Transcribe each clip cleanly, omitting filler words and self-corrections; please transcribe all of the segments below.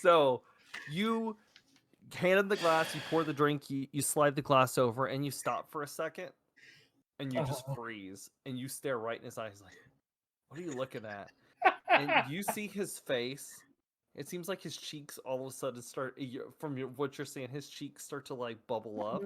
So you hand him the glass, you pour the drink, you slide the glass over, and you stop for a second, and you just freeze, and you stare right in his eyes like, what are you looking at? And you see his face. It seems like his cheeks all of a sudden start, from what you're saying, his cheeks start to like bubble up.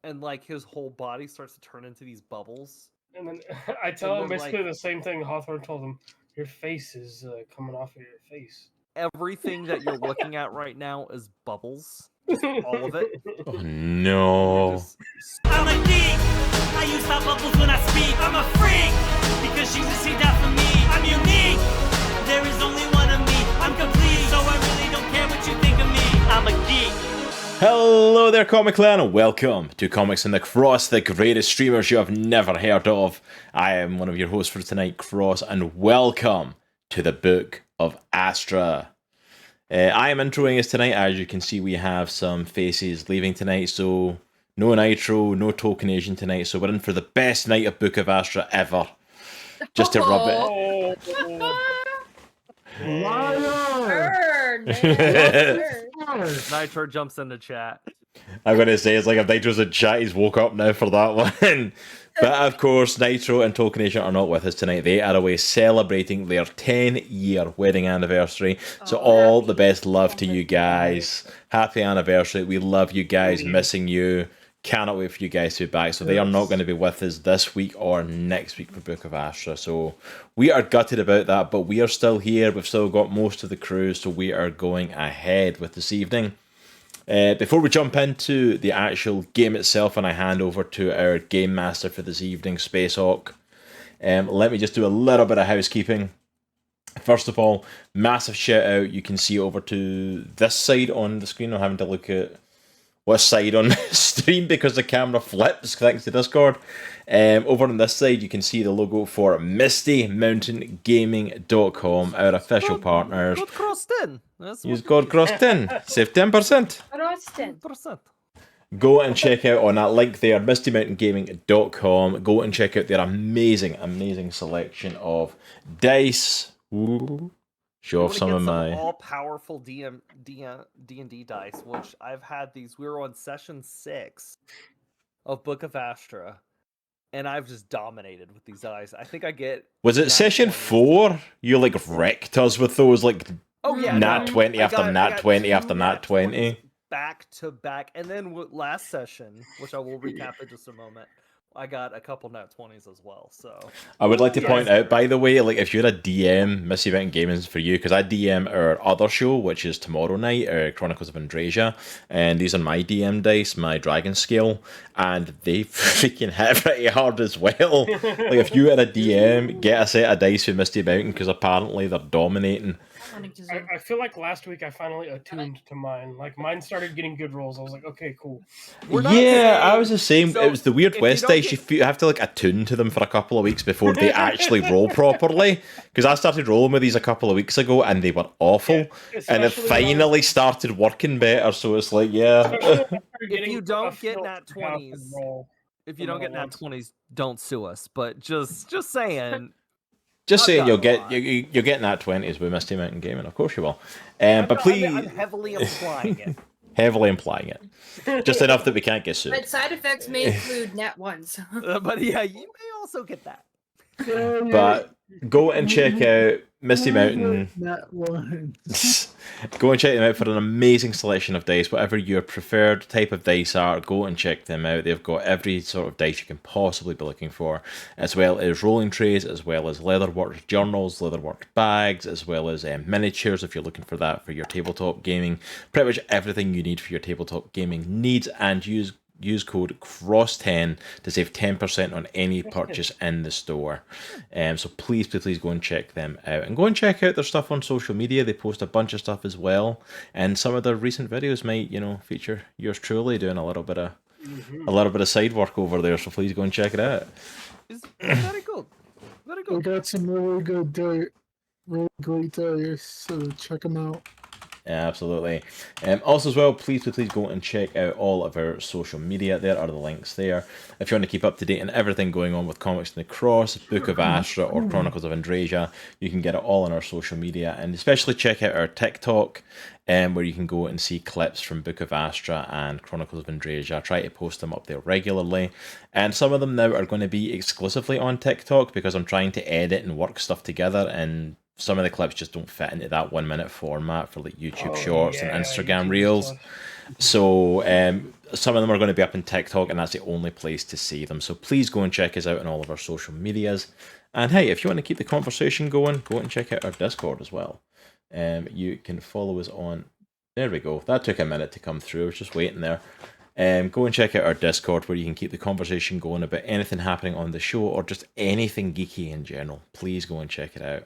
And like his whole body starts to turn into these bubbles. And then I tell him basically the same thing Hawthorne told him. Your face is coming off of your face. Everything that you're looking at right now is bubbles. Just all of it. Oh, no. I'm a geek. I use my bubbles when I speak. I'm a freak because she received that from me. I'm unique. There is only one of me. I'm complete, so I really don't care what you think of me. I'm a geek. Hello there, Comic Clan, and welcome to Comics and the Cross, the greatest streamers you have never heard of. I am one of your hosts for tonight, Cross, and welcome to the Book of Astra. I am introing us tonight. As you can see, we have some faces leaving tonight, so no Nitro, no TolkienAsian tonight, so we're in for the best night of Book of Astra ever. Just to rub it. Nitro jumps into chat. I'm going to say, it's like if Nitro's in chat, he's woke up now for that one. But of course, Nitro and TolkienAsian are not with us tonight. They are away celebrating their 10-year wedding anniversary. So all the best love to you guys. Happy anniversary. We love you guys, missing you. Cannot wait for you guys to be back. So they are not going to be with us this week or next week for Book of Astra. So we are gutted about that, but we are still here. We've still got most of the crew, so we are going ahead with this evening. Before we jump into the actual game itself, and I hand over to our game master for this evening, Spacehawk, let me just do a little bit of housekeeping. First of all, massive shout out. You can see over to this side on the screen. I'm having to look at what side on the stream because the camera flips thanks to Discord. Over on this side, you can see the logo for MistyMountainGaming.com, our official partners. Code Cross10. Use code Cross10. Save 10%. Cross10. Go and check out on that link there, MistyMountainGaming.com. Go and check out their amazing selection of dice. Ooh. Show off some of my all-powerful D&D dice, which I've had these. We were on session 6 of Book of Astra, and I've just dominated with these dice. I think I get. Was it session 4? You like wrecked us with those nat 20 after nat 20 after nat 20. Back to back, and then last session, which I will recap in just a moment, I got a couple nat 20s as well. So I would like to point out, by the way, like if you're a DM, Misty Mountain Gaming's for you, because I DM our other show, which is tomorrow night, Chronicles of Andrasia, and these are my DM dice, my dragon scale, and they freaking hit pretty hard as well. Like if you are a DM, get a set of dice with Misty Mountain, because apparently they're dominating. I feel like last week I finally attuned to mine. Like mine started getting good rolls. I was like, okay, cool. Yeah, I was the same. So it was the Weird West dice. You have to like attune to them for a couple of weeks before they actually roll properly. Because I started rolling with these a couple of weeks ago and they were awful. Yeah, and it finally started working better. So it's like, yeah. If you don't get nat 20s, don't sue us. But just saying. Just saying, you'll get nat 20s with Misty Mountain Gaming. Of course you will. But please, I'm heavily implying it. Heavily implying it. Just enough that we can't get sued. But side effects may include nat 1s. But yeah, you may also get that. But go and check out Misty Mountain. Go and check them out for an amazing selection of dice. Whatever your preferred type of dice are, go and check them out. They've got every sort of dice you can possibly be looking for, as well as rolling trays, as well as leatherworked journals, leatherworked bags, as well as miniatures if you're looking for that for your tabletop gaming. Pretty much everything you need for your tabletop gaming needs, and use code CROSS10 to save 10% on any purchase in the store. So please go and check them out. And go and check out their stuff on social media. They post a bunch of stuff as well. And some of their recent videos might, feature yours truly doing a little bit of side work over there. So please go and check it out. It's very good. Very good. We got some really good dirt, really great dice, so check them out. Absolutely. Also as well, please go and check out all of our social media. There are the links there. If you want to keep up to date on everything going on with Comics in the Cross, Book of Astra, or Chronicles of Andrasia, you can get it all on our social media. And especially check out our TikTok, where you can go and see clips from Book of Astra and Chronicles of Andrasia. I try to post them up there regularly. And some of them now are going to be exclusively on TikTok because I'm trying to edit and work stuff together, and some of the clips just don't fit into that 1 minute format for like YouTube Shorts and Instagram YouTube Reels. stuff. So some of them are going to be up on TikTok, and that's the only place to see them. So please go and check us out on all of our social medias. And hey, if you want to keep the conversation going, go and check out our Discord as well. You can follow us on... There we go. That took a minute to come through. I was just waiting there. Go and check out our Discord where you can keep the conversation going about anything happening on the show or just anything geeky in general. Please go and check it out.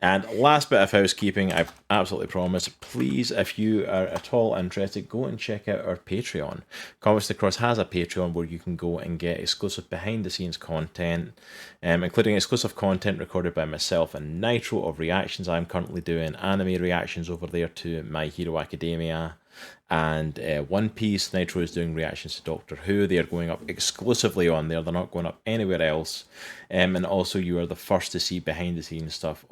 And last bit of housekeeping, I absolutely promise, please, if you are at all interested, go and check out our Patreon. Comics Across has a Patreon where you can go and get exclusive behind-the-scenes content, including exclusive content recorded by myself and Nitro of reactions. I'm currently doing anime reactions over there to My Hero Academia and One Piece. Nitro is doing reactions to Doctor Who. They are going up exclusively on there. They're not going up anywhere else. And also you are the first to see behind the scenes stuff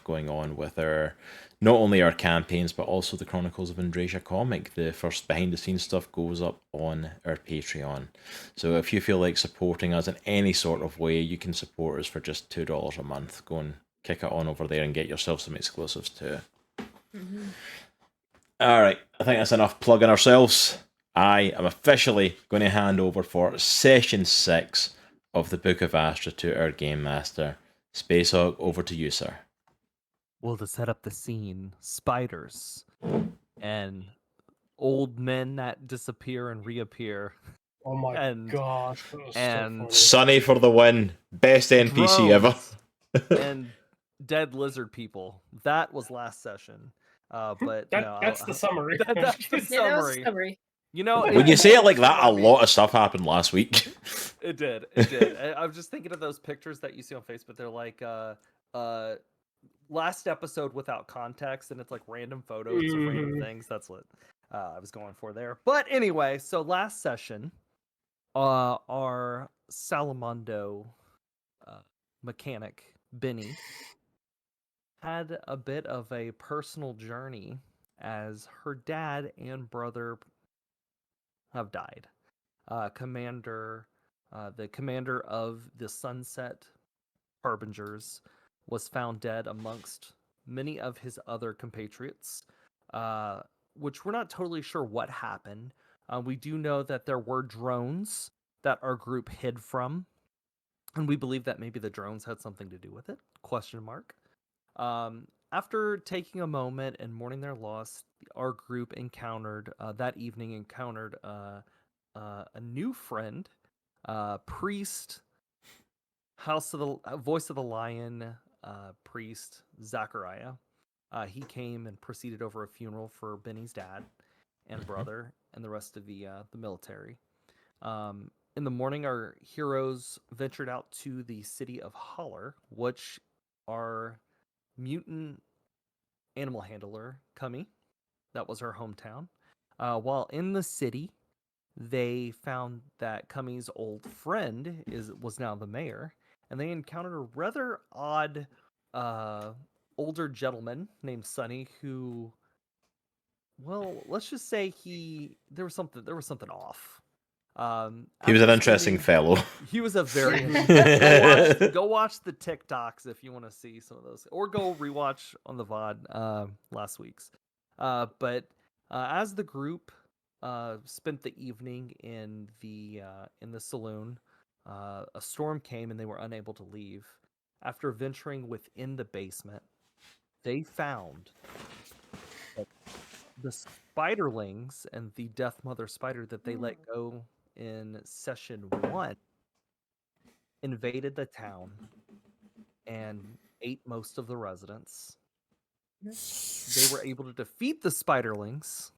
going on with our, not only our campaigns, but also the Chronicles of Andrasia comic. The first behind the scenes stuff goes up on our Patreon. So if you feel like supporting us in any sort of way, you can support us for just $2 a month. Go and kick it on over there and get yourself some exclusives too. Mm-hmm. All right, I think that's enough plugging ourselves. I am officially going to hand over for session 6 of the Book of Astra to our game master. Spacehawk, over to you, sir. Well, to set up the scene, spiders and old men that disappear and reappear. Oh my And- gosh, that was and- so funny. Sunny for the win. Best NPC ever. drones, and dead lizard people. That was last session. But That's the summary. that's the Yeah, that was summary. summary. You know, When you say it like that, a lot of stuff happened last week. It did. It did. I was just thinking of those pictures that you see on Facebook. They're like last episode without context, and it's like random photos of random Mhm. things. That's what I was going for there. But anyway, so last session, our Salamando mechanic, Binnie, had a bit of a personal journey as her dad and brother have died. The commander of the Sunset Harbingers was found dead amongst many of his other compatriots, which we're not totally sure what happened. We do know that there were drones that our group hid from, and we believe that maybe the drones had something to do with it. ? After taking a moment and mourning their loss, our group encountered a new friend, priest, voice of the lion, priest Zachariah. He came and proceeded over a funeral for Binnie's dad and brother and the rest of the military. In the morning, our heroes ventured out to the city of Hawthorne, which our mutant animal handler, Cami, that was her hometown. While in the city, they found that Cami's old friend was now the mayor, and they encountered a rather odd older gentleman named Sonny who, well, let's just say there was something off. He was an after interesting spending- fellow. He was a very go watch the TikToks if you want to see some of those, or go rewatch on the VOD last week's. But as the group spent the evening in the saloon, a storm came and they were unable to leave. After venturing within the basement, they found that the spiderlings and the Death Mother spider that they let go in session 1 invaded the town and ate most of the residents. They were able to defeat the spiderlings,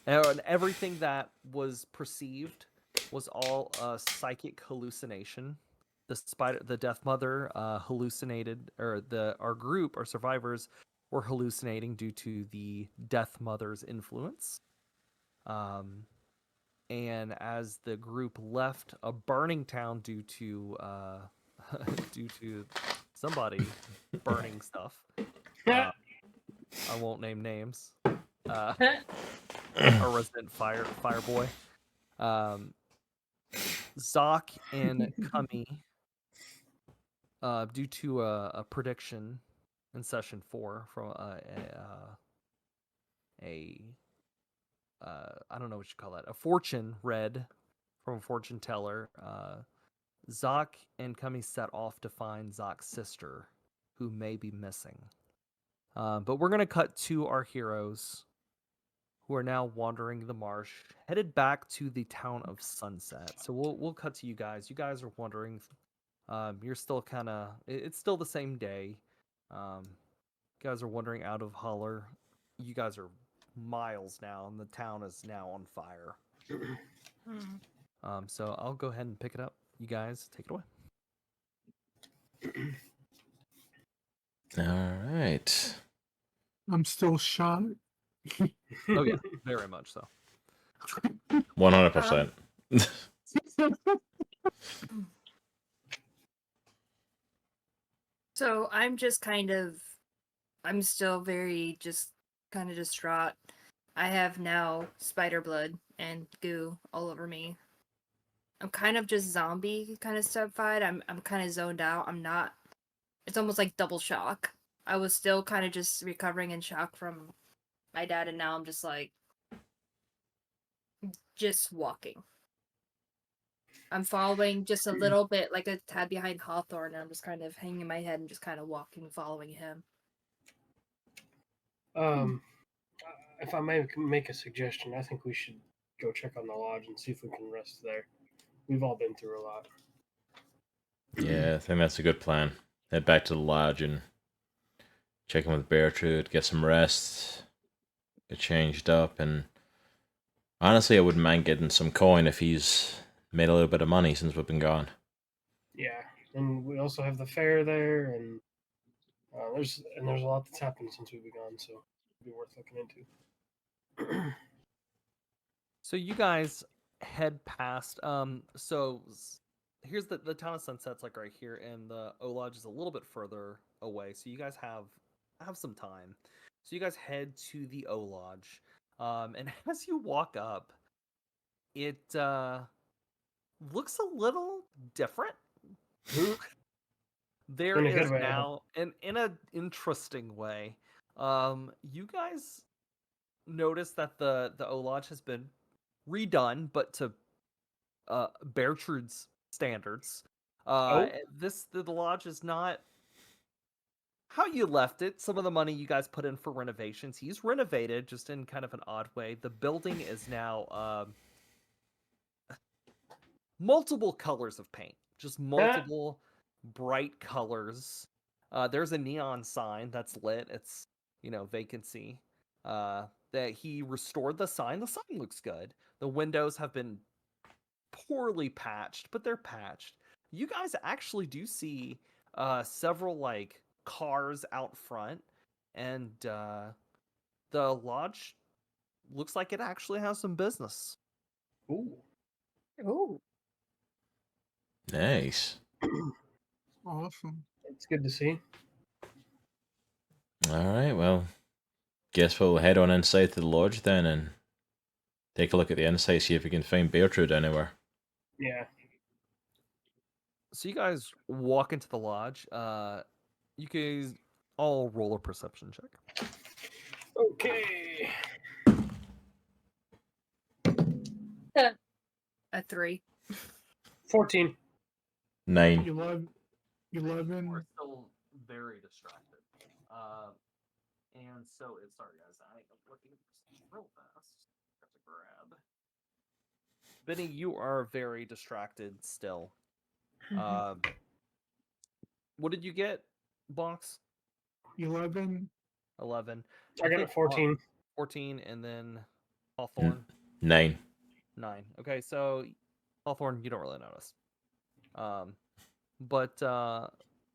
and everything that was perceived was all a psychic hallucination. The Death Mother hallucinated, or our survivors were hallucinating due to the Death Mother's influence. And as the group left a burning town due to due to somebody burning stuff, I won't name names. A resident fire boy. Zok and Cami, due to a prediction in session 4 from I don't know what you call that, a fortune read from a fortune teller. Zok and Cami set off to find Zok's sister, who may be missing. But we're gonna cut to our heroes, who are now wandering the marsh, headed back to the town of Sunset. So we'll cut to you guys. You guys are wondering. You're still kind of. It's still the same day. You guys are wandering out of Holler. You guys are miles now, and the town is now on fire. So I'll go ahead and pick it up. You guys take it away. All right. I'm still shot. Oh yeah, very much so. 100%. So I'm still very just kind of distraught. I have now spider blood and goo all over me. I'm kind of just zombie kind of stupefied. I'm kind of zoned out. It's almost like double shock. I was still kind of just recovering in shock from my dad, and now I'm just like walking. I'm following just a little bit, like a tad behind Hawthorne, and I'm just kind of hanging my head and just kind of walking, following him. If I may make a suggestion, I think we should go check on the lodge and see if we can rest there. We've all been through a lot. Yeah, I think that's a good plan. Head back to the lodge and check in with Bertrude, get some rest, get changed up, and honestly, I wouldn't mind getting some coin if he's made a little bit of money since we've been gone. Yeah, and we also have the fair there, and there's a lot that's happened since we've been gone, so it'd be worth looking into. So you guys head past. So here's the town of Sunset's like right here, and the O Lodge is a little bit further away. So you guys have some time. So you guys head to the O Lodge, and as you walk up, it looks a little different. There In a is good way, now, and in an interesting way, you guys notice that the O Lodge has been redone, but to Bertrude's standards. The lodge is not how you left it. Some of the money you guys put in for renovations, he's renovated just in kind of an odd way. The building is now multiple colors of paint, just multiple bright colors. There's a neon sign that's lit. It's vacancy. That he restored the sign. The sign looks good. The windows have been poorly patched, but they're patched. You guys actually do see several like cars out front, and the lodge looks like it actually has some business. Ooh. Nice. Awesome. It's good to see. All right, well, guess we'll head on inside to the lodge then and take a look at the inside, see if we can find Bertrude anywhere. Yeah. So you guys walk into the lodge. You guys all roll a perception check. Okay. A 3. 14. 9. 11. We're still very distracted. And so it's sorry guys, I am looking real fast. Got to grab. Binnie, you are very distracted still. What did you get, Bonks? 11. 11. I got a 14. 14, and then Hawthorne? 9. 9. Okay, so Hawthorne, you don't really notice. But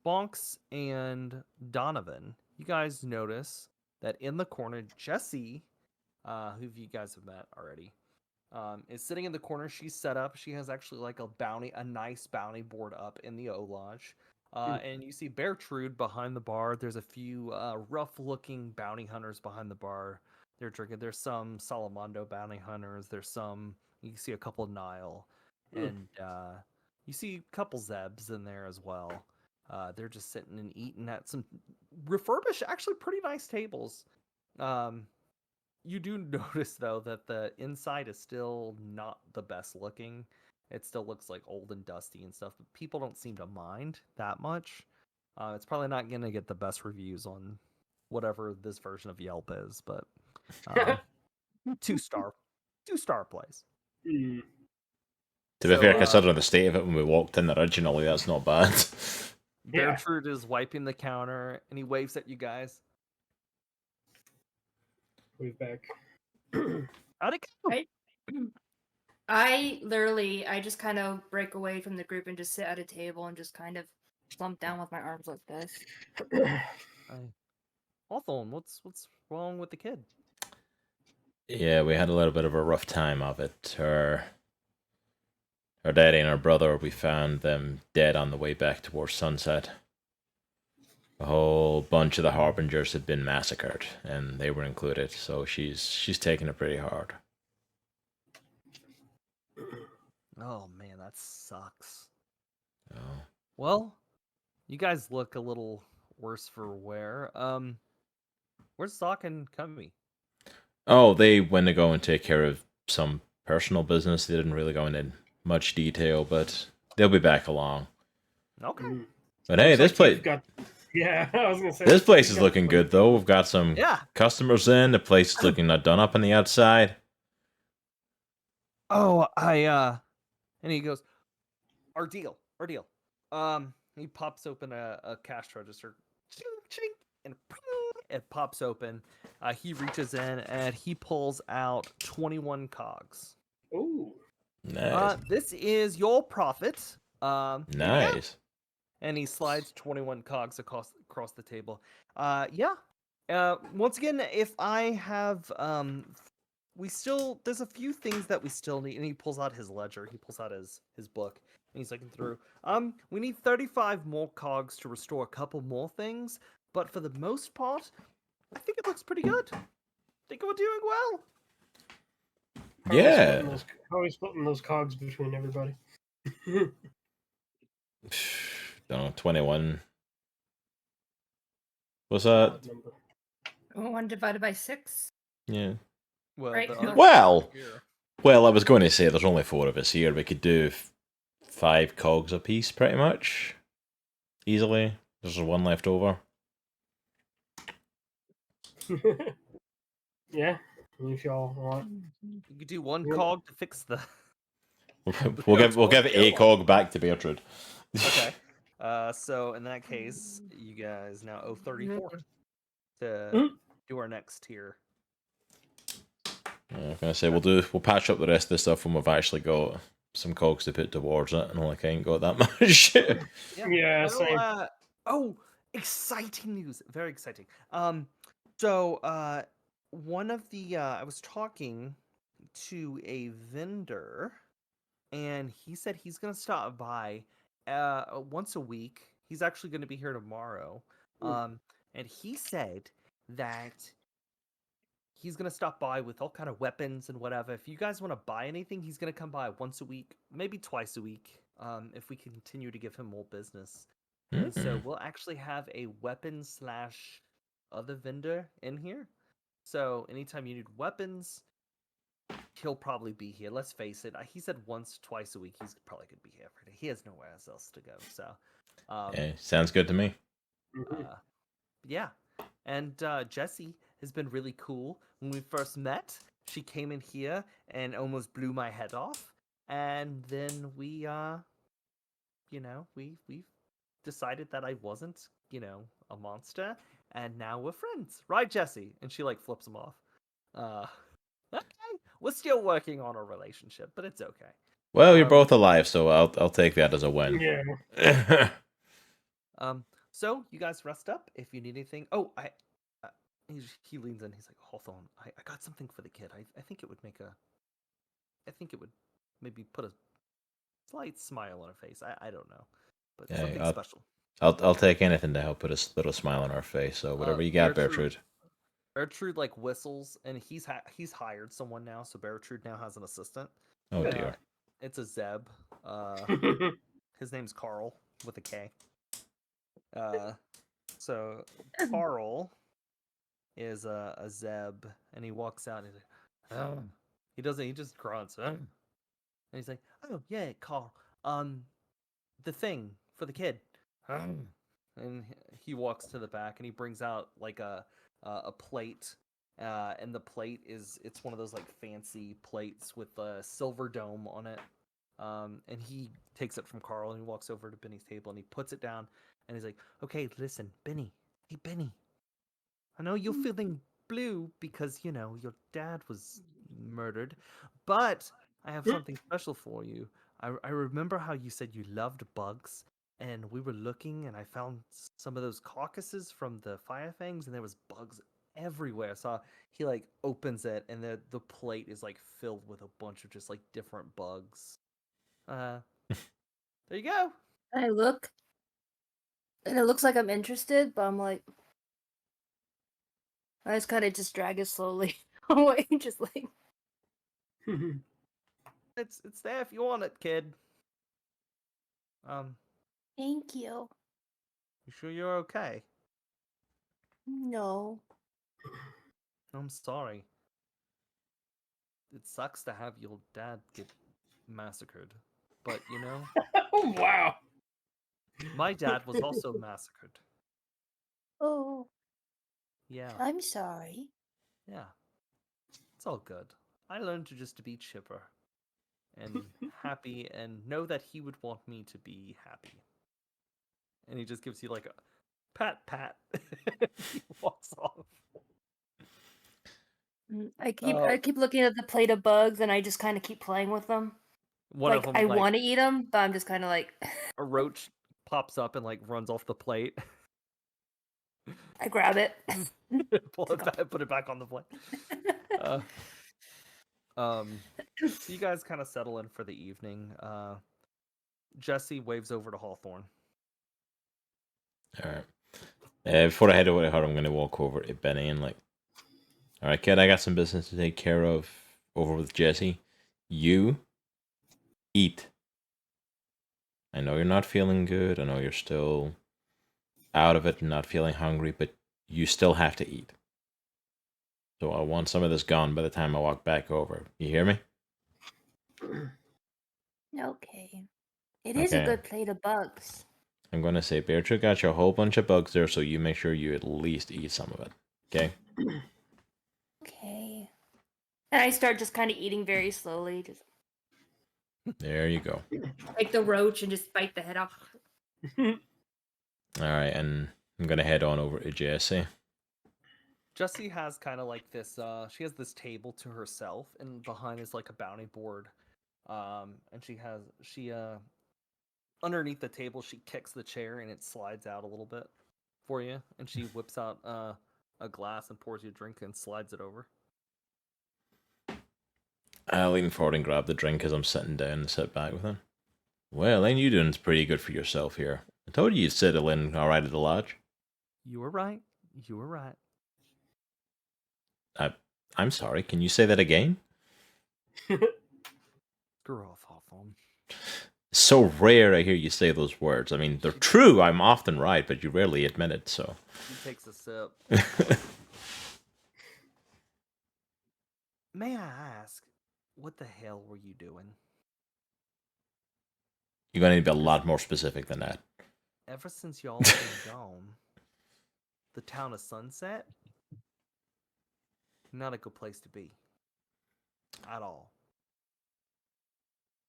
Bonks and Donavan, you guys notice that in the corner, Jessie, who you guys have met already, is sitting in the corner. She's set up. She has actually like a nice bounty board up in the O Lodge. And you see Bertrude behind the bar. There's a few rough-looking bounty hunters behind the bar. They're drinking. There's some Salamando bounty hunters. There's some. You can see a couple Nile, and you see a couple Zebs in there as well. They're just sitting and eating at some refurbished, actually pretty nice tables. You do notice though that the inside is still not the best looking. It still looks like old and dusty and stuff, but people don't seem to mind that much. It's probably not going to get the best reviews on whatever this version of Yelp is, but 2-star place. Mm. To be So, fair, considering the state of it when we walked in originally, that's not bad. Yeah. Bertrude is wiping the counter and he waves at you guys. Wave back. How'd it go? I just kind of break away from the group and just sit at a table and just kind of slump down with my arms like this. Hawthorne, what's wrong with the kid? Yeah, we had a little bit of a rough time of it. Her daddy and her brother, we found them dead on the way back towards sunset. A whole bunch of the Harbingers had been massacred, and they were included, so she's taking it pretty hard. Oh man, that sucks. Oh. Well, you guys look a little worse for wear. Where's Zok and Cami? Oh, they went to go and take care of some personal business. They didn't really go into much detail, but they'll be back along. Okay. But hey, this place, Yeah, I was gonna say this place is looking good though. We've got some Yeah. customers in. The place is looking not done up on the outside. Oh, and he goes, our deal. He pops open a cash register, ching, ching, and it pops open. He reaches in and he pulls out 21 cogs. Ooh. Nice, This is your profit. Yeah. nice. And he slides 21 cogs across the table. Once again, if I have there's a few things that we still need, and he pulls out his ledger, he pulls out his book, and he's looking through. We need 35 more cogs to restore a couple more things, but for the most part, I think it looks pretty good. I think we're doing well. Yeah. How are we splitting those cogs between everybody? Don't know, 21. What's that? Number. 1 divided by 6. Yeah. Well, Right. the other Well, here. Well, I was going to say there's only 4 of us here. We could do 5 cogs a piece, pretty much. Easily. There's 1 left over. Yeah, if y'all want. You could do 1 Yeah. cog to fix the. We'll give a cog back to Bertrude. Okay. So in that case, you guys now owe 34 to do our next tier. I was going to say we'll patch up the rest of the stuff when we've actually got some cogs to put towards it, and I ain't got that much. Yeah, So, same. exciting news! Very exciting. So one of the I was talking to a vendor, and he said he's gonna stop by once a week. He's actually going to be here tomorrow. And he said that he's gonna stop by with all kind of weapons and whatever. If you guys want to buy anything, he's gonna come by once a week, maybe twice a week. If we continue to give him more business, and so we'll actually have a weapon / other vendor in here. So anytime you need weapons, he'll probably be here. Let's face it. He said once, twice a week. He's probably gonna be here every day. He has nowhere else to go. So, Yeah, sounds good to me. Yeah. And Jessie has been really cool. When we first met, she came in here and almost blew my head off. And then we decided that I wasn't, a monster. And now we're friends. Right, Jessie? And she flips him off. Okay. We're still working on our relationship, but it's okay. Well, you're both alive, so I'll take that as a win. Yeah. So you guys rest up if you need anything. Oh, he leans in. He's like, Hawthorne, I got something for the kid. I think it would I think it would maybe put a slight smile on her face. I don't know, but Yeah, something I'll- special. I'll take anything to help put a little smile on our face. So whatever you got, Bertrude. Bertrude like whistles, and he's hired someone now. So Bertrude now has an assistant. Oh dear. It's a Zeb. His name's Carl with a K. So Carl is a Zeb, and he walks out and he's like, oh. He doesn't. He just grunts. Oh. And he's like, oh yeah, Carl. The thing for the kid. Oh. And he walks to the back and he brings out like a plate. And the plate it's one of those like fancy plates with a silver dome on it. And he takes it from Carl and he walks over to Binnie's table and he puts it down and he's like, okay, listen, Binnie. Hey, Binnie. I know you're feeling blue because, you know, your dad was murdered, but I have something special for you. I remember how you said you loved bugs, and we were looking and I found some of those carcasses from the fire fangs and there was bugs everywhere. So he like opens it and the plate is like filled with a bunch of just like different bugs. There you go. I look, and it looks like I'm interested, but I'm like, I just kind of just drag it slowly away, just like. It's there if you want it, kid. Thank you. You sure you're okay? No. I'm sorry. It sucks to have your dad get massacred, but you know, Oh wow. my dad was also massacred. Oh, Yeah, I'm sorry. yeah. It's all good. I learned to be chipper and happy and know that he would want me to be happy. And he just gives you like a pat. He walks off. I keep looking at the plate of bugs, and I just kind of keep playing with them. One like of them, I like want to eat them, but I'm just kind of like. a roach pops up and like runs off the plate. I grab it. Pull it back, put it back on the plate. So you guys kind of settle in for the evening. Jesse waves over to Hawthorne. All right. Before I head over to her, I'm going to walk over to Binnie and like, all right, kid, I got some business to take care of over with Jesse. You eat. I know you're not feeling good. I know you're still out of it and not feeling hungry, but you still have to eat. So I want some of this gone by the time I walk back over. You hear me? Okay. It is a Okay. good plate of bugs. I'm going to say, Beatrice got you a whole bunch of bugs there, so you make sure you at least eat some of it. Okay? Okay. And I start just kind of eating very slowly, just There you go. like the roach and just bite the head off. All right, and I'm going to head on over to Jesse. Jessie has kind of like this. She has this table to herself, and behind is like a bounty board. And she underneath the table, she kicks the chair and it slides out a little bit for you. And she whips out a glass and pours you a drink and slides it over. I lean forward and grab the drink as I'm sitting down and sit back with him. Well, then you doing pretty good for yourself here. I told you you'd settle in all right at the lodge. You were right. You were right. I'm sorry, can you say that again? Screw off, Hawthorne. It's so rare I hear you say those words. I mean, they're true, I'm often right, but you rarely admit it, so. He takes a sip. May I ask, what the hell were you doing? You're going to need to be a lot more specific than that. Ever since y'all been gone, the town of Sunset, not a good place to be. At all.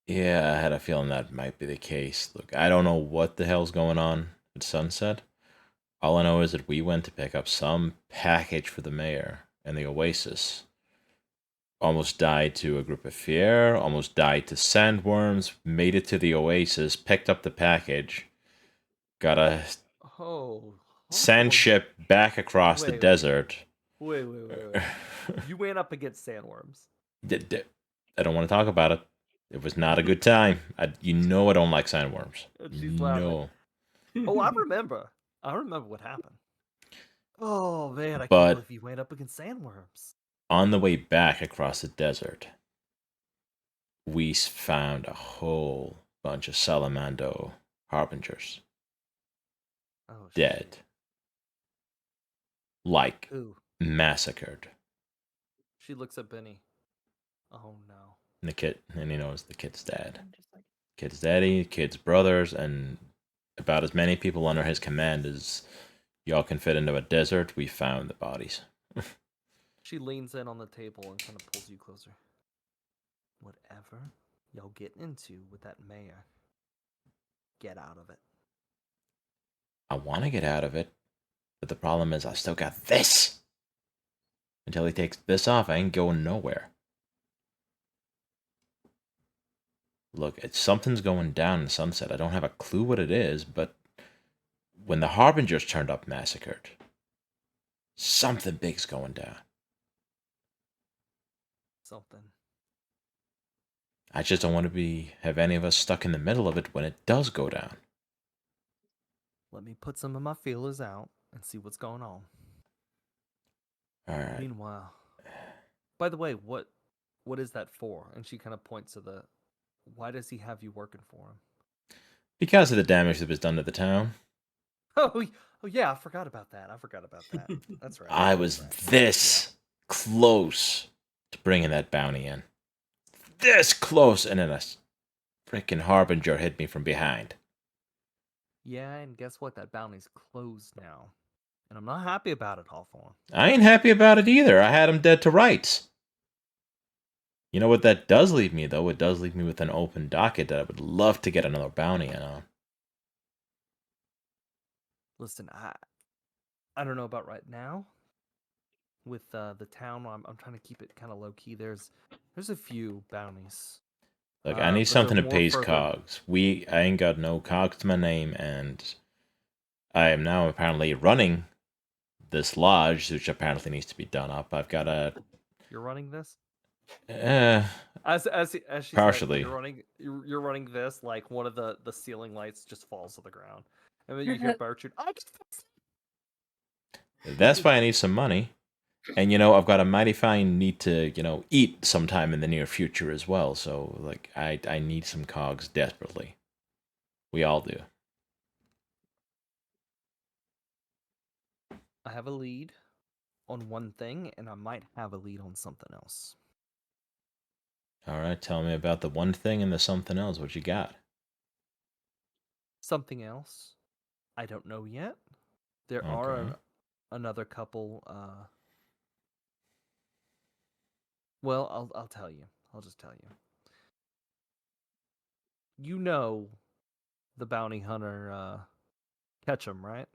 Yeah, I had a feeling that might be the case. Look, I don't know what the hell's going on at Sunset. All I know is that we went to pick up some package for the mayor, and the Oasis almost died to a group of fear, almost died to sandworms, made it to the Oasis, picked up the package, got a Oh. Send Hawthorne- ship back across the Wait. desert. Wait. You went up against sandworms. I don't want to talk about it. It was not a good time. You know I don't like sandworms. And she's laughing. No. Oh, I remember. I remember what happened. Oh man, I But- can't believe you went up against sandworms. On the way back across the desert, we found a whole bunch of Salamando harbingers Oh, dead. Like, Shit. Ooh. massacred. She looks at Binnie. Oh no. And he knows the kid's dead. I'm just like, Kid's daddy, kid's brothers, and about as many people under his command as y'all can fit into a desert. We found the bodies. She leans in on the table and kind of pulls you closer. Whatever y'all get into with that mayor, get out of it. I want to get out of it, but the problem is I still got this. Until he takes this off, I ain't going nowhere. Look, something's going down in the sunset. I don't have a clue what it is, but when the harbingers turned up massacred, something big's going down. Something. I just don't want to have any of us stuck in the middle of it when it does go down. Let me put some of my feelers out and see what's going on. All right. Meanwhile, by the way, what is that for? And she kind of points to the. Why does he have you working for him? Because of the damage that was done to the town, Oh yeah, I forgot about that. That's right. I was this close to bringing that bounty in. This close, and then a freaking harbinger hit me from behind. Yeah, and guess what? That bounty's closed now. And I'm not happy about it, Hawthorne. I ain't happy about it either. I had him dead to rights. You know what that does leave me, though? It does leave me with an open docket that I would love to get another bounty in on. Listen, I don't know about right now. With the town, I'm trying to keep it kind of low key. There's a few bounties. Look, I need but something they're to more pay further- cogs. I ain't got no cogs to my name, and I am now apparently running this lodge, which apparently needs to be done up. I've got a... You're running this? Uh, As she said, Partially. you're running this like one of the ceiling lights just falls to the ground, and then you hear Bertrand. I just fixed it." that's why I need some money. And, I've got a mighty fine need to, eat sometime in the near future as well. So, like, I need some cogs desperately. We all do. I have a lead on one thing, and I might have a lead on something else. All right, tell me about the one thing and the something else. What you got? Something else, I don't know yet. There are Okay. another couple. Well, I'll tell you. I'll just tell you. You know, the bounty hunter Ketchum, right?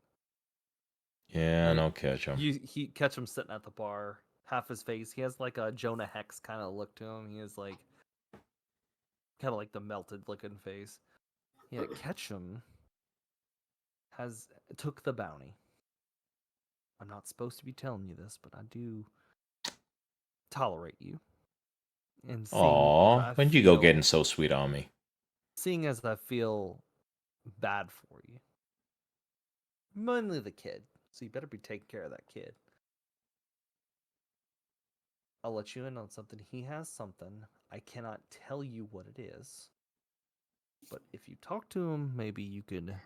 Yeah, Right. no catch 'em. He Ketchum sitting at the bar, half his face. He has like a Jonah Hex kind of look to him. He is like kind of like the melted looking face. Yeah, Ketchum took the bounty. I'm not supposed to be telling you this, but I do tolerate you. And Aw, when'd you go getting so sweet on me? seeing as I feel bad for you, mainly the kid. So you better be taking care of that kid. I'll let you in on something. He has something. I cannot tell you what it is. But if you talk to him, maybe you could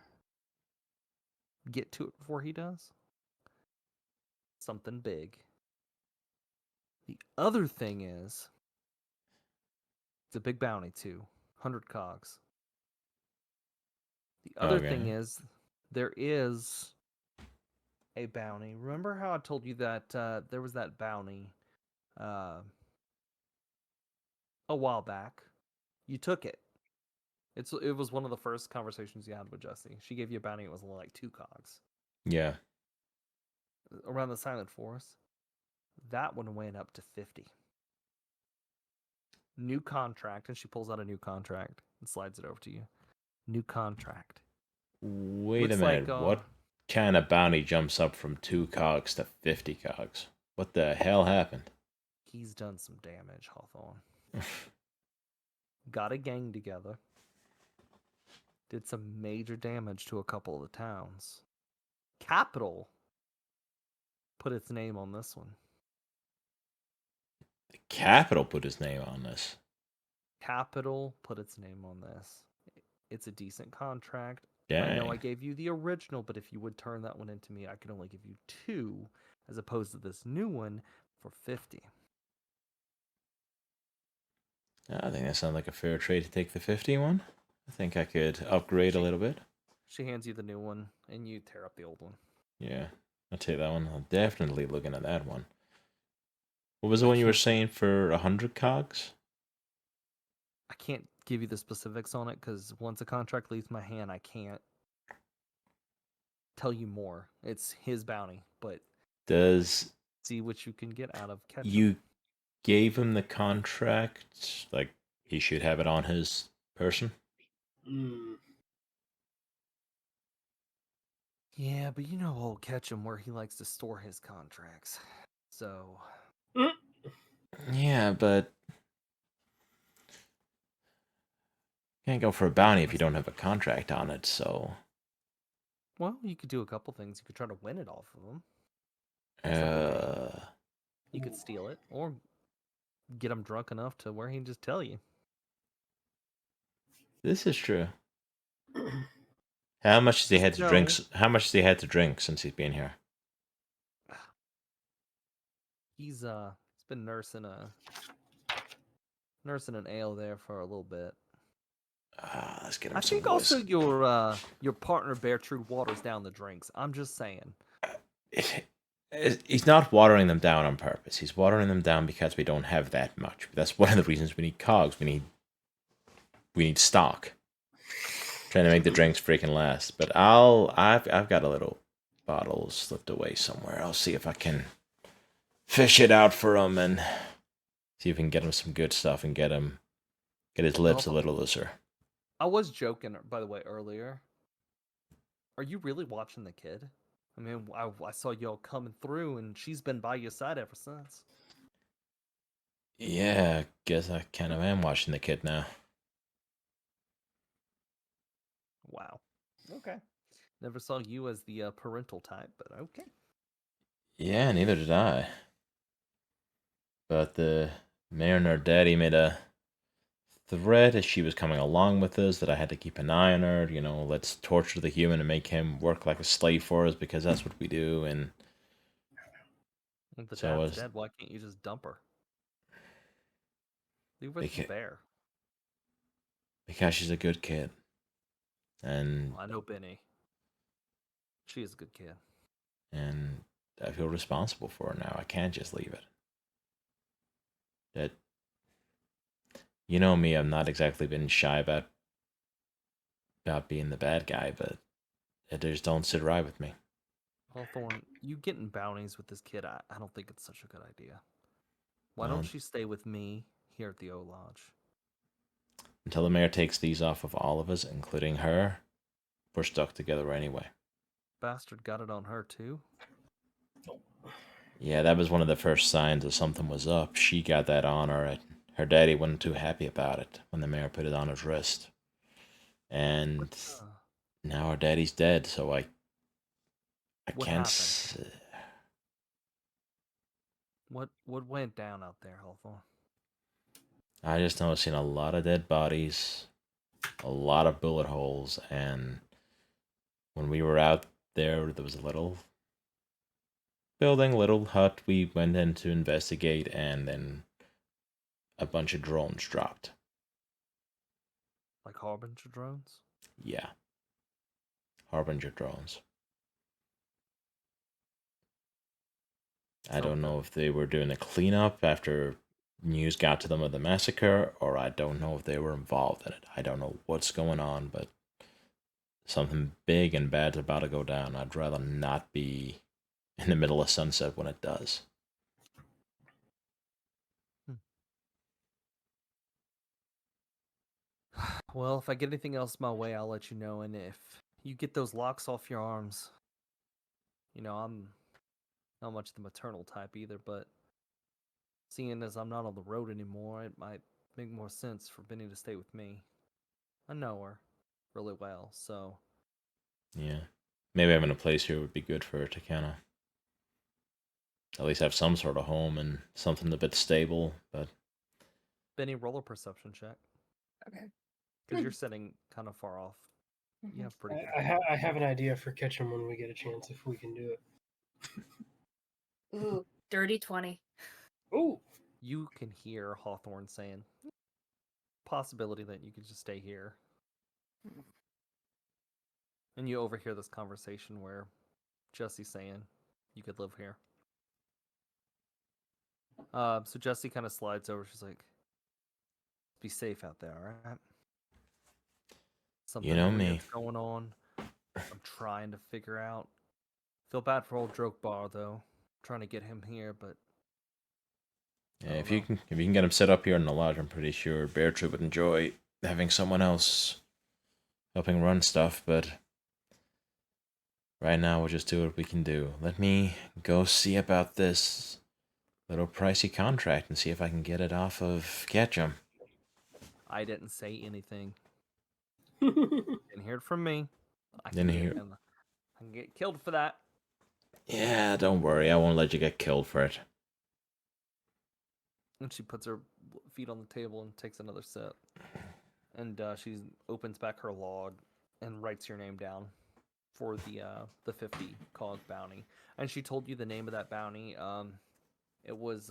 get to it before he does. Something big. The other thing is, it's a big bounty too. 100 cogs. The other thing Okay. is, there is a bounty. Remember how I told you that there was that bounty a while back? You took it. It was one of the first conversations you had with Jessie. She gave you a bounty. It was only like 2 cogs Yeah. around the Silent Forest. That one went up to 50. New contract, and she pulls out a new contract and slides it over to you. New contract. Wait Looks a minute. like, What kind of bounty jumps up from 2 cogs to 50 cogs? What the hell happened? He's done some damage, Hawthorne. Got a gang together. Did some major damage to a couple of the towns. Capital put its name on this one. The Capital put his name on this. Capital put its name on this. It's a decent contract. Dang. I know I gave you the original, but if you would turn that one into me, I could only give you 2, as opposed to this new one for 50. I think that sounds like a fair trade to take the 50 one. I think I could upgrade a little bit. She hands you the new one, and you tear up the old one. Yeah, I'll take that one. I'm definitely looking at that one. What was the one you were saying for 100 cogs? I can't give you the specifics on it because once a contract leaves my hand, I can't tell you more. It's his bounty, but Does see what you can get out of Ketchum. you gave him the contract? Like, he should have it on his person? Yeah, but you know old Ketchum where he likes to store his contracts. So Yeah, but can't go for a bounty if you don't have a contract on it, so... well, you could do a couple things. You could try to win it off of him. You could steal it, or get him drunk enough to where he can just tell you. This is true. How much has he had to drink? How much has he had to drink since he's been here? He's been nursing an ale there for a little bit. Let's get him I some think also whiskey. your partner Beartrude waters down the drinks. I'm just saying. He's not watering them down on purpose. He's watering them down because we don't have that much. That's one of the reasons we need cogs. We need stock. Trying to make the drinks freaking last. But I've got a little bottle slipped away somewhere. I'll see if I can fish it out for him and see if we can get him some good stuff and get his lips a little looser. I was joking, by the way, earlier. Are you really watching the kid? I mean, I saw y'all coming through, and she's been by your side ever since. Yeah, I guess I kind of am watching the kid now. Wow. Okay. Never saw you as the parental type, but okay. Yeah, neither did I. But the mayor and her daddy made a threat as she was coming along with us that I had to keep an eye on her. You know, let's torture the human and make him work like a slave for us because that's what we do. And If the so dad's dead, why can't you just dump her? Leave her with the bear. Because she's a good kid. And Well, I know Binnie. She is a good kid. And I feel responsible for her now. I can't just leave it. That, you know me, I've not exactly been shy about being the bad guy, but it just don't sit right with me. Hawthorne, you getting bounties with this kid, I don't think it's such a good idea. Why don't she stay with me here at the O Lodge? Until the mayor takes these off of all of us, including her, we're stuck together anyway. Bastard got it on her too? Yeah, that was one of the first signs that something was up. She got that on her, and her daddy wasn't too happy about it when the mayor put it on his wrist. And now her daddy's dead, so I can't... What went down out there, Hawthorne? I just know I've seen a lot of dead bodies, a lot of bullet holes, and when we were out there was a little building, little hut we went in to investigate, and then a bunch of drones dropped. Like Harbinger drones? Yeah. Harbinger drones. I don't know if they were doing a cleanup after news got to them of the massacre, or I don't know if they were involved in it. I don't know what's going on, but something big and bad's about to go down. I'd rather not be in the middle of sunset when it does. Well, if I get anything else my way, I'll let you know. And if you get those locks off your arms, I'm not much the maternal type either, but seeing as I'm not on the road anymore, it might make more sense for Binnie to stay with me. I know her really well, so Yeah. Maybe having a place here would be good for her to kind of at least have some sort of home and something a bit stable, but Binnie, roll a perception check. Okay. Because you're sitting kind of far off. You have pretty good. I have an idea for Ketchum when we get a chance if we can do it. Ooh, dirty 20. Ooh, You can hear Hawthorne saying, possibility that you could just stay here. And you overhear this conversation where Jesse's saying you could live here. So Jesse kind of slides over. She's like, be safe out there, all right? Something know over me. here's going on. I'm trying to figure out. Feel bad for old Drokebar, though. Trying to get him here, but yeah, I if don't you know. can get him set up here in the lodge, I'm pretty sure Beartrip would enjoy having someone else helping run stuff, but right now we'll just do what we can do. Let me go see about this little pricey contract and see if I can get it off of Ketchum. I didn't say anything. Didn't hear it from me. I Didn't can hear- get, I can get killed for that. Yeah, don't worry, I won't let you get killed for it. And she puts her feet on the table and takes another sip. And she opens back her log and writes your name down for the 50 cog bounty. And she told you the name of that bounty. It was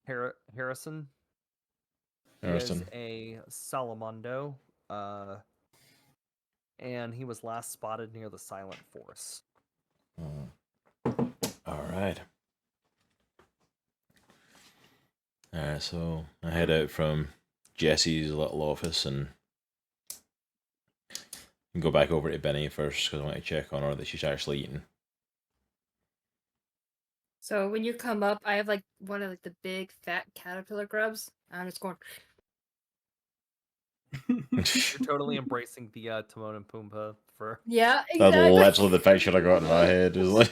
Harrison. He is Harrison. a Salamando. And he was last spotted near the Silent Force. Alright. Alright, so I head out from Jesse's little office and go back over to Binnie first because I want to check on her that she's actually eating. So when you come up, I have like one of like the big fat caterpillar grubs. I'm just going. You're totally embracing the Timon and Pumbaa for. Yeah, That's exactly. literally the picture I got in my head. Is like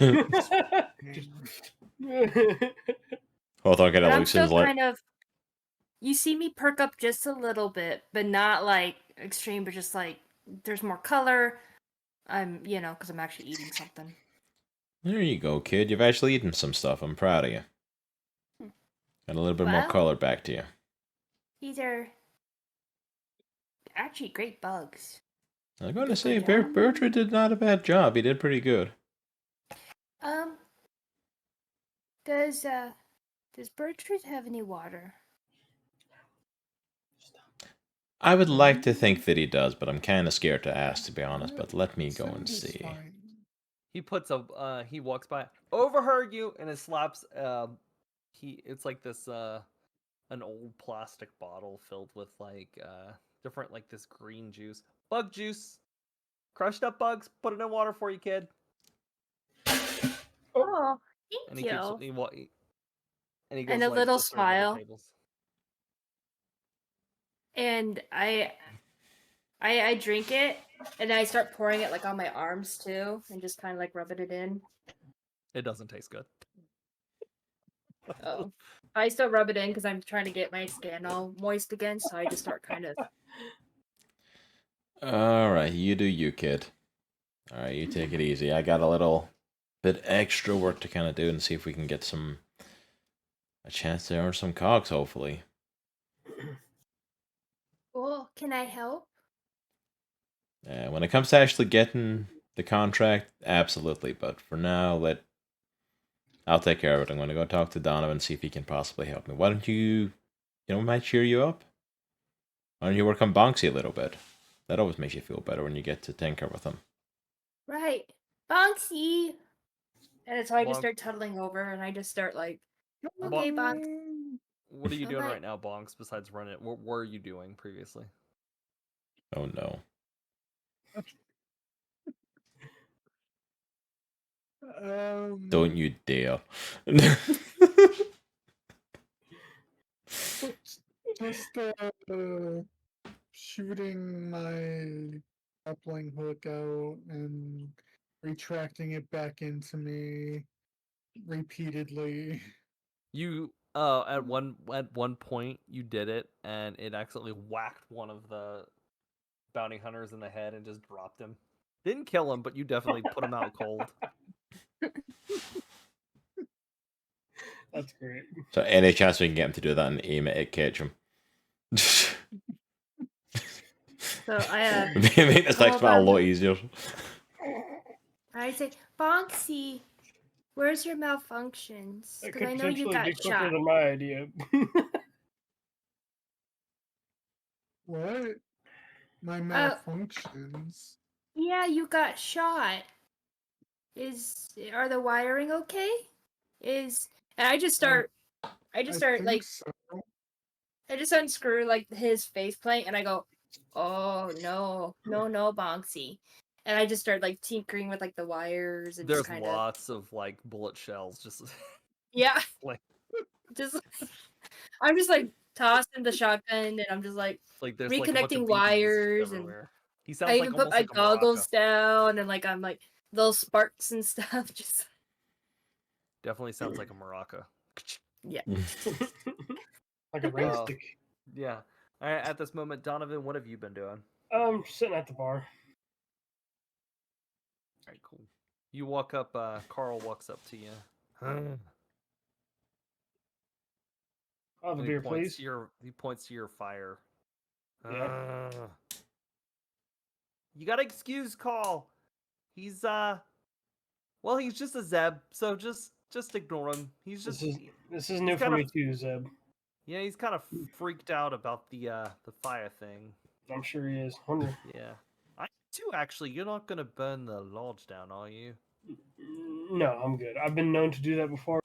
Hawthorne kind But of I'm looks and still is like, kind of. You see me perk up just a little bit, but not like extreme, but just like there's more color. Because I'm actually eating something. there you go, kid. You've actually eaten some stuff. I'm proud of you. Got a little bit more Well- color back to you. These are actually great bugs. I'm going to Good say, job. Bertrand did not a bad job. He did pretty good. Does Bertrude have any water? I would like to think that he does, but I'm kind of scared to ask, to be honest. But let me go and Sandy's see. fine. He puts he walks by, overheard you, and it slaps it's like this an old plastic bottle filled with like different like this green juice, bug juice, crushed up bugs. Put it in water for you, kid. Oh, And thank he you. keeps and he goes And a like, little to serve other smile. tables. And I drink it, and I start pouring it like on my arms too, and just kind of like rubbing it in. It doesn't taste good. Oh, I still rub it in because I'm trying to get my skin all moist again. So I just start kind of. Alright, you do you, kid. Alright, you take it easy. I got a little bit extra work to kind of do and see if we can get a chance to earn some cogs, hopefully. Well, can I help? When it comes to actually getting the contract, absolutely. But for now, I'll take care of it. I'm going to go talk to Donavan and see if he can possibly help me. Why don't you might cheer you up? Why don't you work on Bonksy a little bit? That always makes you feel better when you get to tinker with him. Right, Bonksy. And so I just Bonk. start tuddling over, and I just start like, okay, Bonks. What are you doing Alright. right now, Bonks, besides running it? What were you doing previously? Oh no. Don't you dare. Just shooting my grappling hook out and retracting it back into me repeatedly. You at one point you did it, and it accidentally whacked one of the bounty hunters in the head and just dropped him. Didn't kill him, but you definitely put him out cold. That's great. So any chance we can get him to do that and aim it, catch him. So I Make this next Hold battle a on. lot easier. I say, Bonksy, where's your malfunctions? That Because could I know you potentially got be quicker shot. than my idea. What? My Oh. malfunctions. Yeah, you got shot. Are the wiring okay? And I just start I like think so. I just unscrew like his faceplate and I go, oh no, Bonksy. And I just start like tinkering with like the wires and There's just kind of lots of like bullet shells just yeah, like just I'm just like tossing the shotgun and I'm just like there's like a bunch of reconnecting BBs wires and everywhere. He sounds I like even put almost my like a goggles maraca. down and like I'm like little sparks and stuff. Just Definitely sounds like a maraca. yeah. Like a ring Oh. stick. Yeah. All right, at this moment, Donovan, what have you been doing? Sitting at the bar. All right, cool. You walk up. Carl walks up to you. I'll have a And beer, please. he points to your fire. Yeah. You gotta excuse Carl. He's well, he's just a Zeb, so just ignore him. He's just This is new for kinda- me too, Zeb. yeah, he's kind of freaked out about the fire thing. I'm sure he is. Wonder. Yeah, I too actually. You're not gonna burn the lodge down, are you? No, I'm good. I've been known to do that before.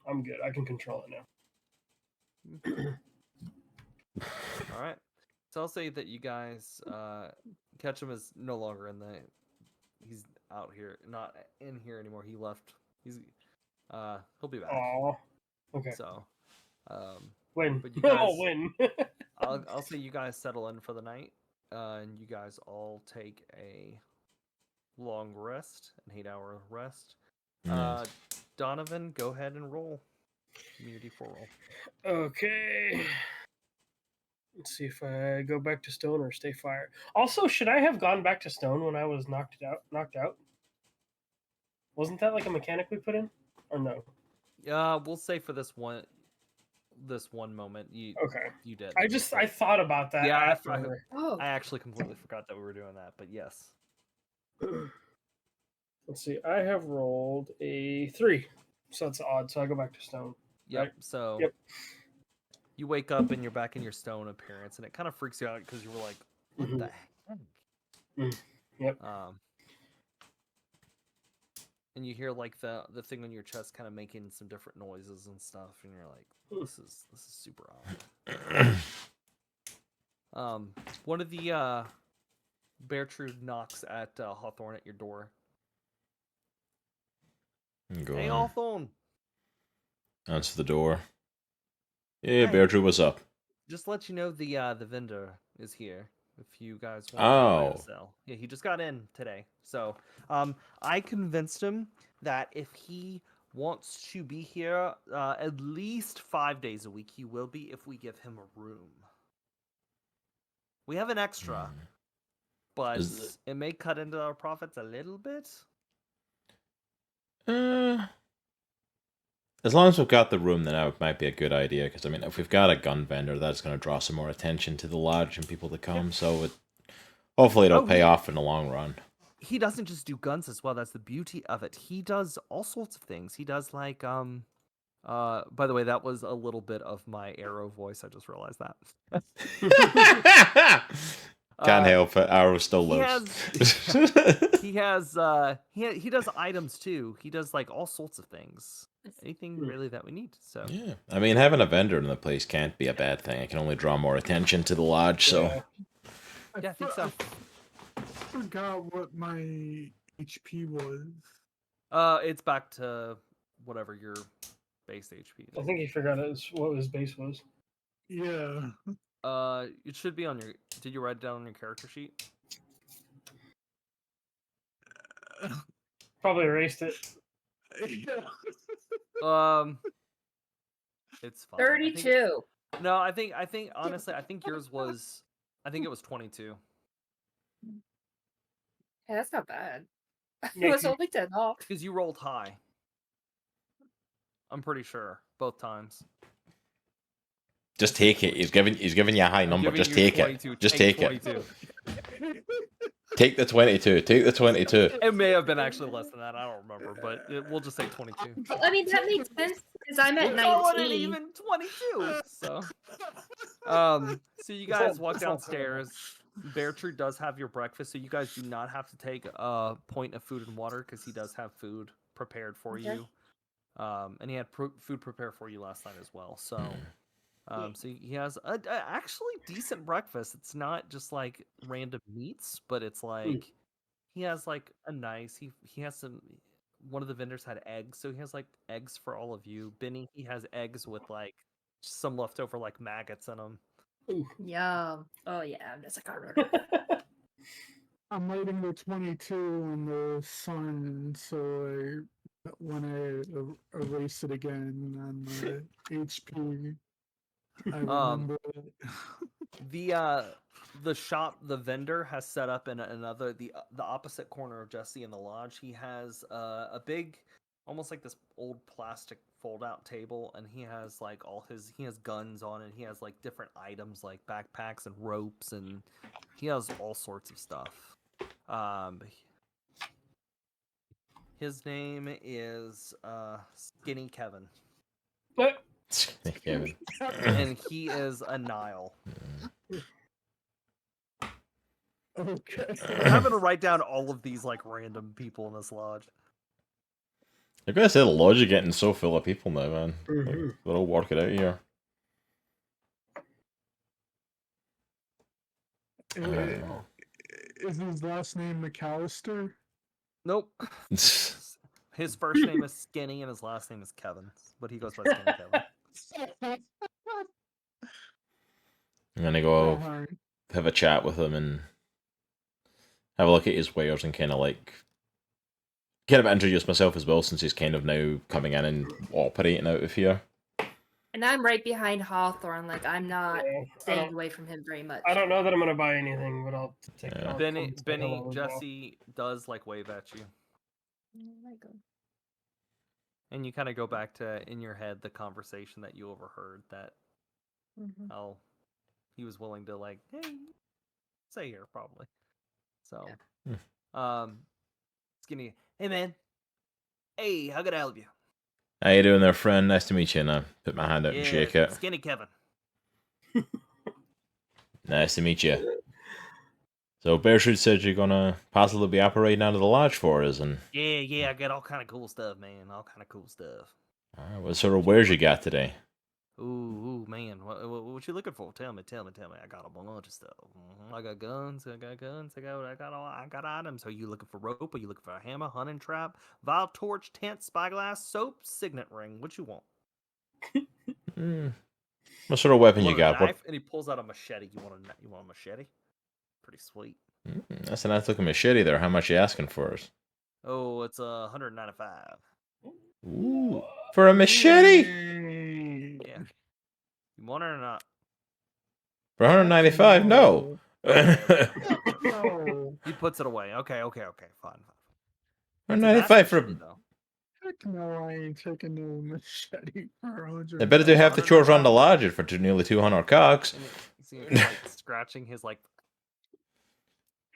I'm good. I can control it now. All right. So I'll say that you guys catch him is no longer in the. He's out here, not in here anymore. He left. He'll be back. Aw. Okay. So, Win. but you guys- Oh, win. I'll say you guys settle in for the night, and you guys all take a long rest, an 8-hour rest. Nice. Donovan, go ahead and roll. Community 4 roll. Okay. Let's see if I go back to stone or stay fire. Also, should I have gone back to stone when I was knocked out? Wasn't that like a mechanic we put in? Or no? We'll say for this one moment, you did. I thought about that. Yeah, after. Oh, I actually completely forgot that we were doing that, but yes. Let's see. I have rolled a 3, so that's odd. So I go back to stone. Yep. Right. So Yep. you wake up and you're back in your stone appearance, and it kind of freaks you out because you were like, "What Mhm. the heck?" Yep. And you hear like the thing on your chest kind of making some different noises and stuff, and you're like, "This is super odd." One of the Beartrude knocks at Hawthorne at your door. Go Hey, on. Hawthorne. Answer the door. Yeah, Hey. Beartrude, what's up? Just let you know the vendor is here. If you guys want to buy or Oh. sell. Yeah, he just got in today. So I convinced him that if he wants to be here at least 5 days a week, he will be if we give him a room. We have an extra, but Is it may cut into our profits a little bit. As long as we've got the room, then that might be a good idea. Because I mean, if we've got a gun vendor, that's going to draw some more attention to the lodge and people to come. So hopefully it'll pay off in the long run. He doesn't just do guns as well. That's the beauty of it. He does all sorts of things. He does like by the way, that was a little bit of my arrow voice. I just realized that. Can't help it. Arrow still he lives. he does items too. He does like all sorts of things. Anything really that we need. So Yeah, I mean, having a vendor in the place can't be a bad thing. It can only draw more attention to the lodge. So yeah, I think so. I forgot what my HP was. It's back to whatever your base HP I is. think he forgot what his base was. Yeah. It should be on your. Did you write it down on your character sheet? Probably erased it. Yeah. It's fine. I think- 32. No, I think honestly, I think yours was. I think it was 22. Hey, that's not bad. Yeah, It was you- only 10 off. Because you rolled high. I'm pretty sure both times. Just take it. He's giving you a high I'm number. giving Just you take 22. it. Just take it. 22. Take the 22. Take the 22. It may have been actually less than that. I don't remember, but we'll just say 22. I mean, that makes sense because I'm at We're calling it 19. even 22. So you guys walk downstairs. Beartrue does have your breakfast, so you guys do not have to take a point of food and water because he does have food prepared for Okay. you. And he had food prepared for you last night as well. So, so he has a actually decent breakfast. It's not just like random meats, but it's like he has like a nice. He has some. One of the vendors had eggs, so he has like eggs for all of you. Binnie, he has eggs with like some leftover like maggots in them. Yum. Oh, yeah. I'm just like, I'm writing the 22 on the sun, so when I erase it again on the HP, I remember it. The shop, the vendor has set up in another the opposite corner of Jesse in the lodge. He has a big, almost like this old plastic fold out table, and he has like he has guns on it. He has like different items like backpacks and ropes, and he has all sorts of stuff. His name is Skinny Kevin, Kevin. and he is a Nile. Okay. I'm having to write down all of these like random people in this lodge. I gotta say the lodge is getting so full of people now, man. Mhm. They're all working out here. Is his last name McAllister? Nope. His first name is Skinny and his last name is Kevin, but he goes by Skinny Kevin. I'm gonna go Alright. have a chat with him and have a look at his wares and kind of introduce myself as well, since he's kind of now coming in and operating out of here. and I'm right behind Hawthorne. Like, I'm not Yeah, staying away from him very much. I don't know that I'm gonna buy anything, but I'll take. Yeah. I'll Binnie, come say hello as well. Jesse does like wave at you, Oh my God. and you kind of go back to in your head the conversation that you overheard that Mhm. how he was willing to like, hey, stay here probably. So, Skinny, hey man, hey, how can I help you? How you doing there, friend? Nice to meet you. And I put my hand out and shake it. Skinny Kevin. Nice to meet you. So Bearshroot said you're gonna possibly be operating out of the lodge for us, and Yeah, I got all kind of cool stuff, man. All kind of cool stuff. what sort of wares you got today? Ooh, man. What you looking for? Tell me. I got a bunch of stuff. I got guns. I got items. Are you looking for rope? Are you looking for a hammer, hunting trap, vial torch, tent, spyglass, soap, signet ring? What you want? What sort of weapon you Want a got? What? knife? And he pulls out a machete. You want a machete? Pretty sweet. That's a nice looking machete there. How much you asking for us? Oh, it's 195. Ooh, for a machete? Yeah. You want it or not? For 195? No. No. He puts it away. Okay, fine. 195 for. though. Heck no, I ain't taking no machete for 100. They better do half the chores around the lodge for nearly 200 cogs. And you see him like scratching his like.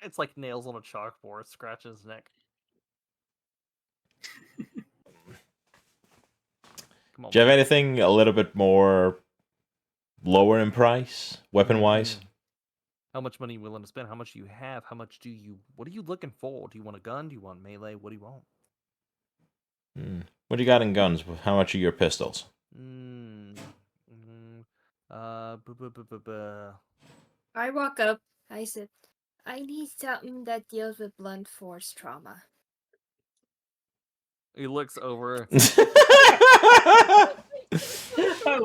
It's like nails on a chalkboard, scratching his neck. Come on. Do you have anything a little bit more lower in price, weapon wise? How much money are you willing to spend? How much do you have? How much do you? What are you looking for? Do you want a gun? Do you want melee? What do you want? What do you got in guns? How much are your pistols? I walk up. I said, I need something that deals with blunt force trauma. He looks over I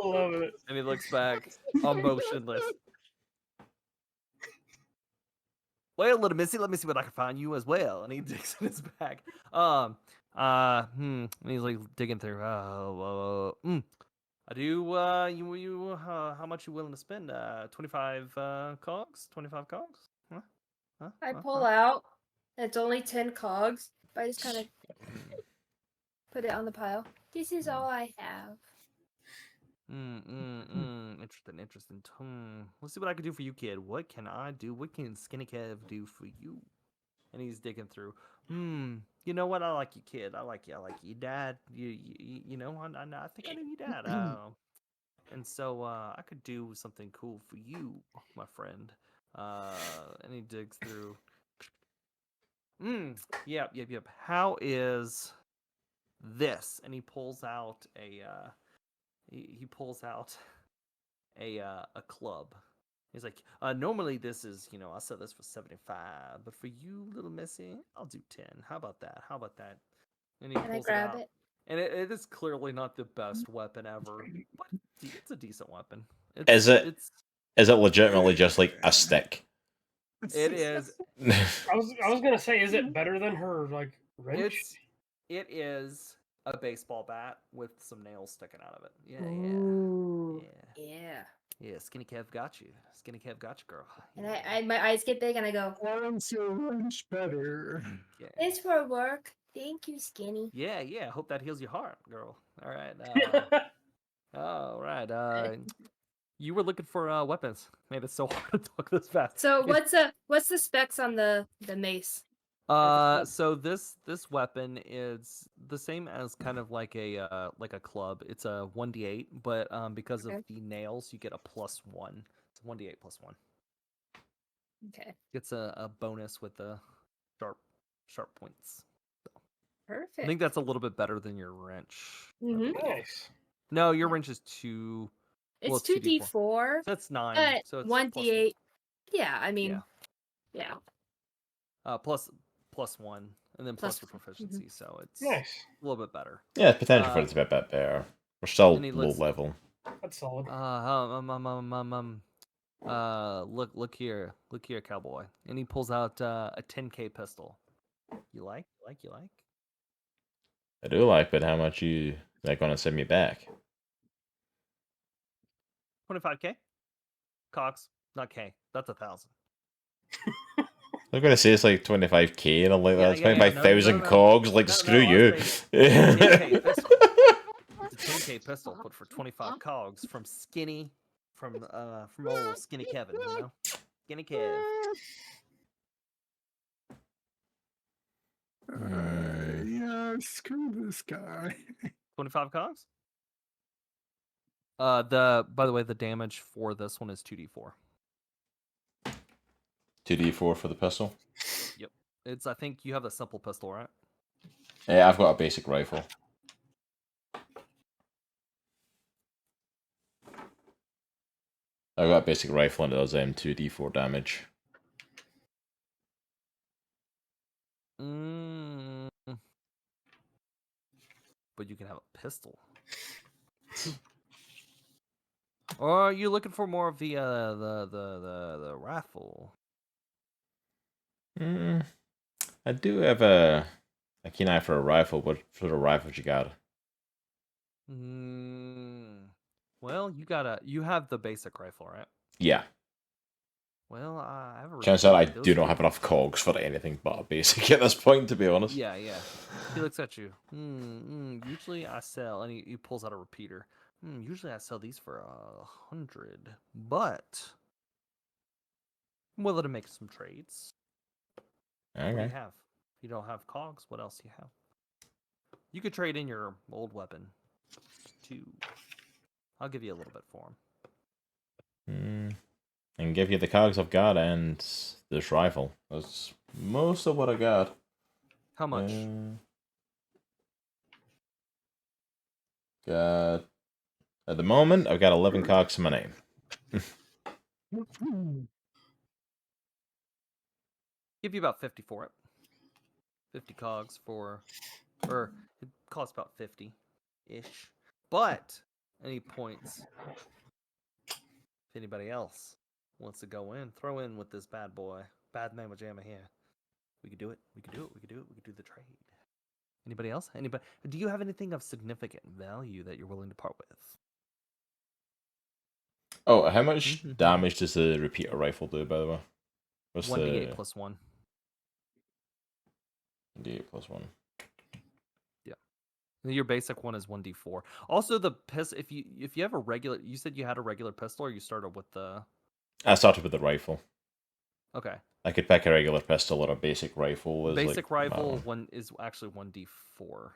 love it. and he looks back, all motionless. Well, little missy, let me see what I can find you as well. And he digs in his bag. And he's like digging through. I do. How much you willing to spend? 25 cogs. 25 cogs. I pull out. It's only 10 cogs, but I just kind of put it on the pile. This is all I have. Interesting. Let's see what I can do for you, kid. What can I do? What can Skinny Kev do for you? And he's digging through. You know what? I like you, kid. I like you, Dad. You know, I think I knew you, Dad. And so I could do something cool for you, my friend. And he digs through. Yep. How is this? And he pulls out a he pulls out a club. He's like, normally this is, I sell this for 75, but for you, little missy, I'll do 10. How about that? And he Can I pulls grab it out. it? And it is clearly not the best weapon ever, but it's a decent weapon. Is it legitimately just like a stick? It is. I was gonna say, is it better than her like wrench? It is a baseball bat with some nails sticking out of it. Ooh. Yeah. Skinny Kev got you. Skinny Kev got you, girl. And I my eyes get big and I go, Wants your wrench better. Yeah. "It's for work. Thank you, Skinny." Yeah. Hope that heals your heart, girl. All right. All right. You were looking for weapons. Man, it's so hard to talk this fast. So what's the specs on the mace? So this weapon is the same as kind of like a club. It's a 1d8, but because of the nails, you get a +1. It's 1d8 +1. Okay. It's a bonus with the sharp points. Perfect. I think that's a little bit better than your wrench. Nice. No, your wrench is 2. It's well, 2d4. So that's 9. But So it's 1d8. Yeah, I mean, yeah. plus +1, and then plus Plus your proficiency. So it's Nice. a little bit better. Yeah, potential for it to be a bit better. We're still And he low looks- level. That's solid. Look here, cowboy. And he pulls out a 10k pistol. You like? I do like, but how much you like going to send me back? 25k? Cogs, not k. That's 1,000. I'm gonna say it's like 25k, and I'm like, that's Yeah, 25,000 no. cogs. Like, No, screw I you. was saying 10k pistol. It's a 10k pistol, but for 25 cogs from old Skinny Kevin, Skinny Kev. Yeah, screw this guy. 25 cogs. By the way, the damage for this one is 2d4. 2d4 for the pistol. Yep. I think you have a simple pistol, right? Yeah, I've got a basic rifle. I've got a basic rifle and it does 2d4 damage. But you can have a pistol. Or are you looking for more of the rifle? I do have a keen eye for a rifle. What sort of rifle you got? Well, you have the basic rifle, right? Yeah. Well, I have a Turns out I do not have enough cogs for anything but a basic at this point, to be honest. Yeah. He looks at you. Usually I sell, and he pulls out a repeater. Usually I sell these for 100, but I'm willing to make some trades. Okay. What do you have? If you don't have cogs, what else do you have? You could trade in your old weapon too. I'll give you a little bit for him. I can give you the cogs I've got and this rifle. That's most of what I got. How much? Got at the moment I've got 11 cogs to my name. Give you about 50 for it. 50 cogs or it costs about 50-ish. But any points? If anybody else wants to go in, throw in with this bad boy. bad man with Jamma here. We could do it. We could do it. We could do it. We could do the trade. Anybody else? Anybody? Do you have anything of significant value that you're willing to part with? Oh, how much Mhm. damage does the repeater rifle do, by the way? What's 1d8 the plus 1. D8 plus 1? Your basic one is 1d4. Also, the pistol. If you have a regular, you said you had a regular pistol, or you started with the. I started with the rifle. Okay. I could pick a regular pistol or a basic rifle. Is Basic like, rifle one is actually 1d4.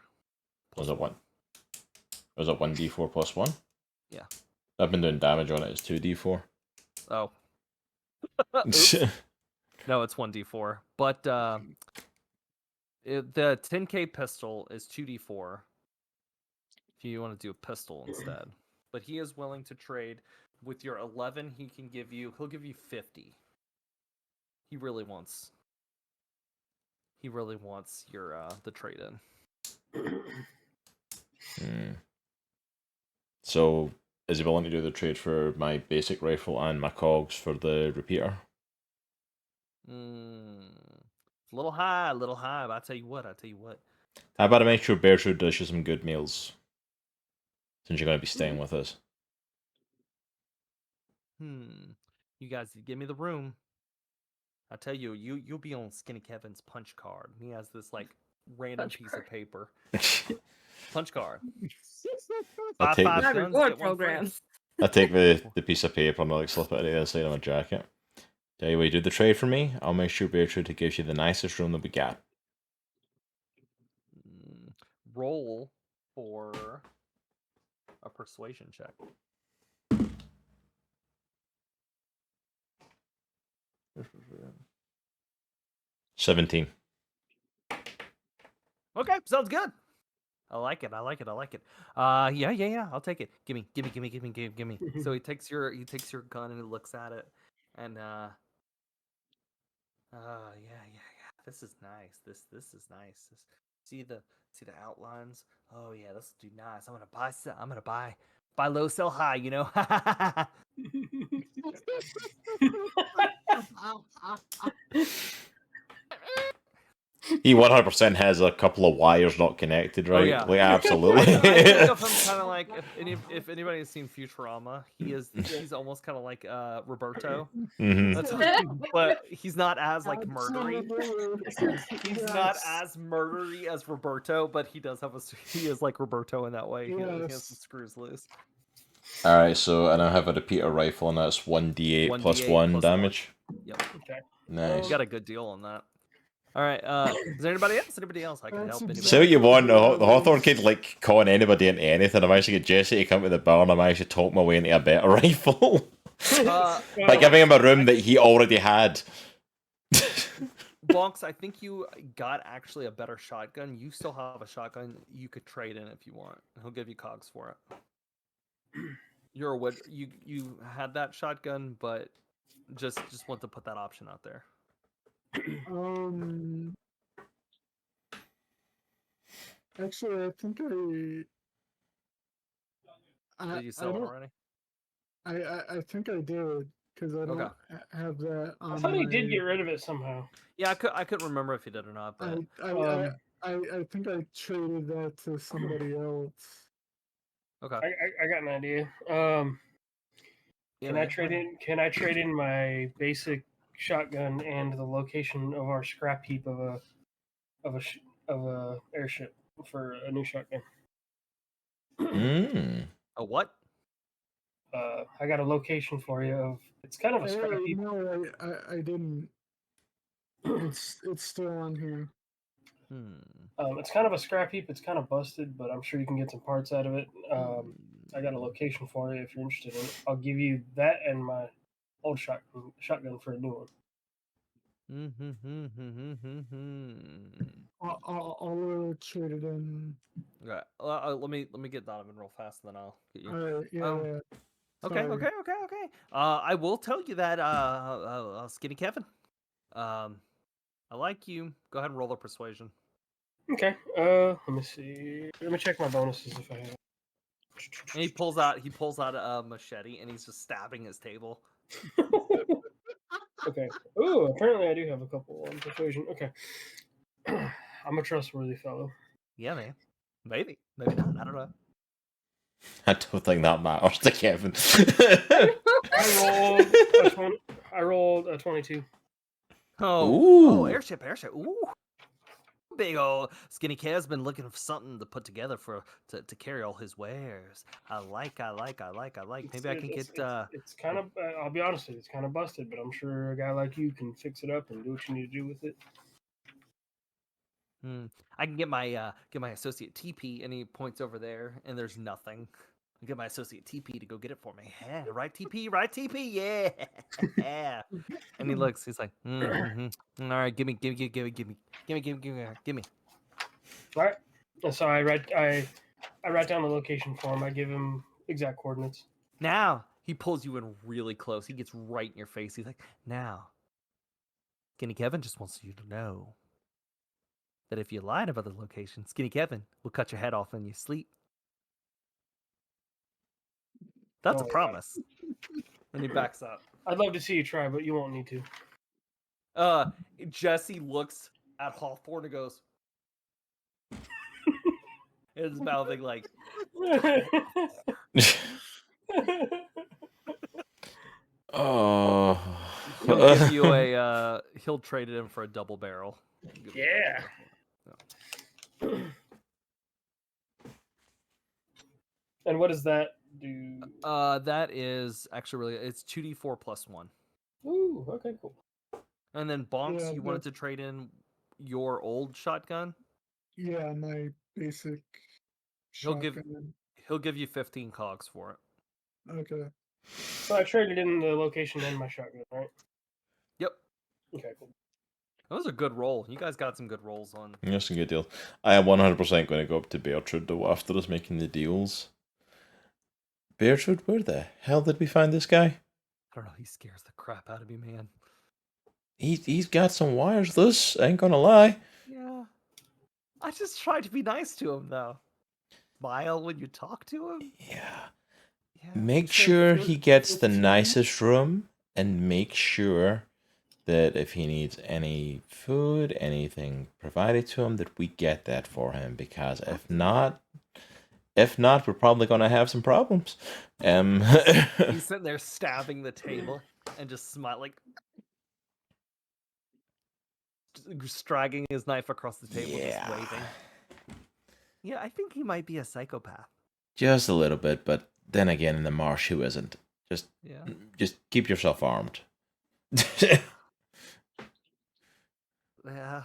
Was it one? Was it 1d4 plus 1? Yeah. I've been doing damage on it. It's 2d4. Oh. Oops. No, it's 1d4. But the 10k pistol is 2d4. If you want to do a pistol instead. But he is willing to trade with your 11. He'll give you 50. He really wants your the trade in. So is he willing to do the trade for my basic rifle and my cogs for the repeater? A little high, but I tell you what. How about I make sure Bertrude does you some good meals? Since you're going to be staying with us. You guys give me the room. I tell you, you'll be on Skinny Kevin's punch card. He has this like random piece of paper. Punch card. I'll take Five the- guns, reward get one free. program. I take the piece of paper and I like slip it to the other side of my jacket. Tell you what, you do the trade for me, I'll make sure Bertrude gives you the nicest room that we got. Roll for a persuasion check. $17. Okay, sounds good. I like it. Yeah. I'll take it. Gimme. So he takes your gun and he looks at it, and yeah. This is nice. This is nice. See the outlines. Oh yeah, this will do nice. I'm gonna buy low, sell high. You know. He 100% has a couple of wires not connected, right? yeah. Like, absolutely. I think of him kind of like if anybody has seen Futurama, he's almost kind of like Roberto. Mhm. But he's not as like murdery. He's not as murdery as Roberto, but he is like Roberto in that way. He has some screws loose. Alright, so and I have a repeater rifle and that's 1d8 plus 1 damage. Yep. Okay. Nice. You got a good deal on that. All right. Is there anybody else I can help? Say what you want. The Hawthorne kid like calling anybody into anything. I managed to get Jesse to come to the bar and I managed to talk my way into a better rifle. By giving him a room that he already had. Bonks, I think you got actually a better shotgun. You still have a shotgun you could trade in if you want. He'll give you cogs for it. You had that shotgun, but just want to put that option out there. Actually, I think Did you sell it already? I think I did because I don't have that. I thought he did get rid of it somehow. Yeah, I couldn't remember if he did or not. But I think I traded that to somebody else. okay. I got an idea. Can I trade in my basic shotgun and the location of our scrap heap of a airship for a new shotgun? A what? I got a location for you. It's kind of a scrap heap. No, I didn't. It's still on here. It's kind of a scrap heap. It's kind of busted, but I'm sure you can get some parts out of it. I got a location for you if you're interested in it. I'll give you that and my old shotgun for a new one. I'll trade it in. Okay. Let me get Donavan real fast, and then I'll get you. Yeah. Okay. I will tell you that Skinny Kevin. I like you. Go ahead and roll a persuasion. Okay. Let me see. Let me check my bonuses if I have. And he pulls out a machete and he's just stabbing his table. Okay. Ooh, apparently I do have a couple on persuasion. Okay. I'm a trustworthy fellow. Yeah, man. Maybe not. I don't know. I don't think that matters to Kevin. I rolled a 22. Oh, airship. Ooh. Big old Skinny Kev's been looking for something to put together to carry all his wares. I like. Maybe I can get. It's kind of. I'll be honest with you, it's kind of busted, but I'm sure a guy like you can fix it up and do what you need to do with it. I can get my associate TP, and he points over there, and there's nothing. I get my associate TP to go get it for me. Yeah, right TP, yeah. And he looks. He's like, all right, give me. All right. And so I write down the location for him. I give him exact coordinates. Now he pulls you in really close. He gets right in your face. He's like, now, Skinny Kevin just wants you to know that if you lie about the location, Skinny Kevin will cut your head off in your sleep. That's a promise. And he backs up. I'd love to see you try, but you won't need to. Jesse looks at Hawthorne and goes, his mouthing like, Oh. he'll give you he'll trade it in for a double barrel. Yeah. And what does that do? That is actually really, it's 2d4 plus 1. Ooh, okay, cool. And then Bonks, Yeah, you wanted to trade in your old shotgun? Yeah, my basic He'll give shotgun. he'll give you 15 cogs for it. Okay. So I traded in the location and my shotgun, right? Yep. Okay, cool. That was a good roll. You guys got some good rolls on. That's a good deal. I am 100% going to go up to Bertrude though after us making the deals. Bertrude, where the hell did we find this guy? I don't know. He scares the crap out of me, man. He's got some wires loose. I ain't gonna lie. Yeah. I just try to be nice to him, though. Smile when you talk to him. Yeah. Yeah. Make Just sure feel- he gets feel the free. nicest room, and make sure that if he needs any food, anything provided to him, that we get that for him. Because if not, we're probably gonna have some problems. He's sitting there stabbing the table and just smiling, striking his knife across the table, just waving. Yeah, I think he might be a psychopath. Just a little bit, but then again, in the marsh, who isn't? Just keep yourself armed. Yeah.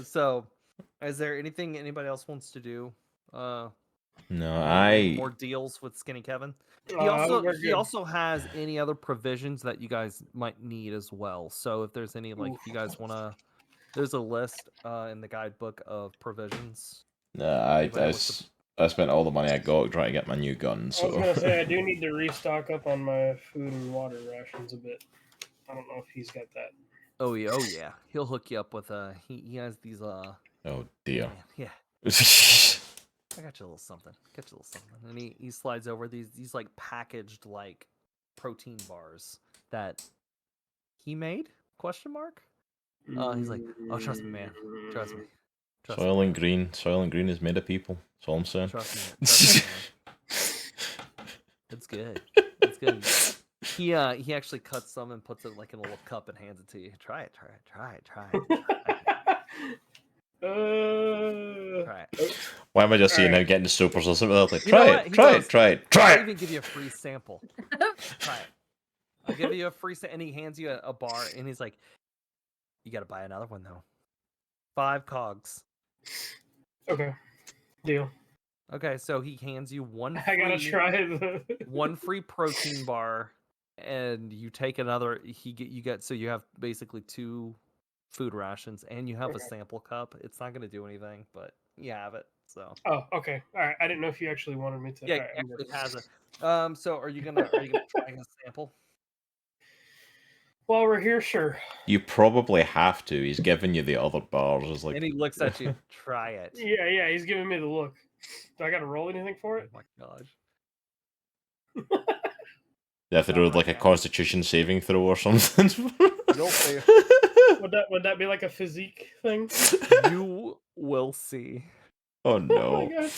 So, is there anything anybody else wants to do? No, More deals with Skinny Kevin. He also has any other provisions that you guys might need as well. So if there's any, like, if you guys want to, there's a list in the guidebook of provisions. I spent all the money I got trying to get my new gun. So I was gonna say I do need to restock up on my food and water rations a bit. I don't know if he's got that. Oh yeah. He'll hook you up with he has these oh dear. man, yeah. I got you a little something. And he slides over these like packaged like protein bars that he made? Question mark? He's like, oh, trust me, man. Trust me. Soil and green is made of people. That's all I'm saying. Trust me, man. It's good. It's good. He actually cuts some and puts it like in a little cup and hands it to you. Try it. Try it. Try it. Why am I just seeing him getting the supers or something? Like, try it. I'll even give you a free sample. Try it. I'll give you a free sample, and he hands you a bar, and he's like, "You got to buy another one though. 5 cogs." Okay, deal. Okay, so he hands you one. I gotta try one free protein bar, and you take another. You get so you have basically 2 food rations, and you have a sample cup. It's not going to do anything, but you have it. So. Oh, okay. All right. I didn't know if you actually wanted me to. Yeah, right, he actually has it. So are you gonna try a sample? While we're here, sure. You probably have to. He's giving you the other bars. It's like, And he looks at you. Try it. Yeah. He's giving me the look. Do I got to roll anything for it? Oh my gosh. They have to do like a Constitution saving throw or something. You'll see. Would that be like a physique thing? You will see. Oh Oh no. my god.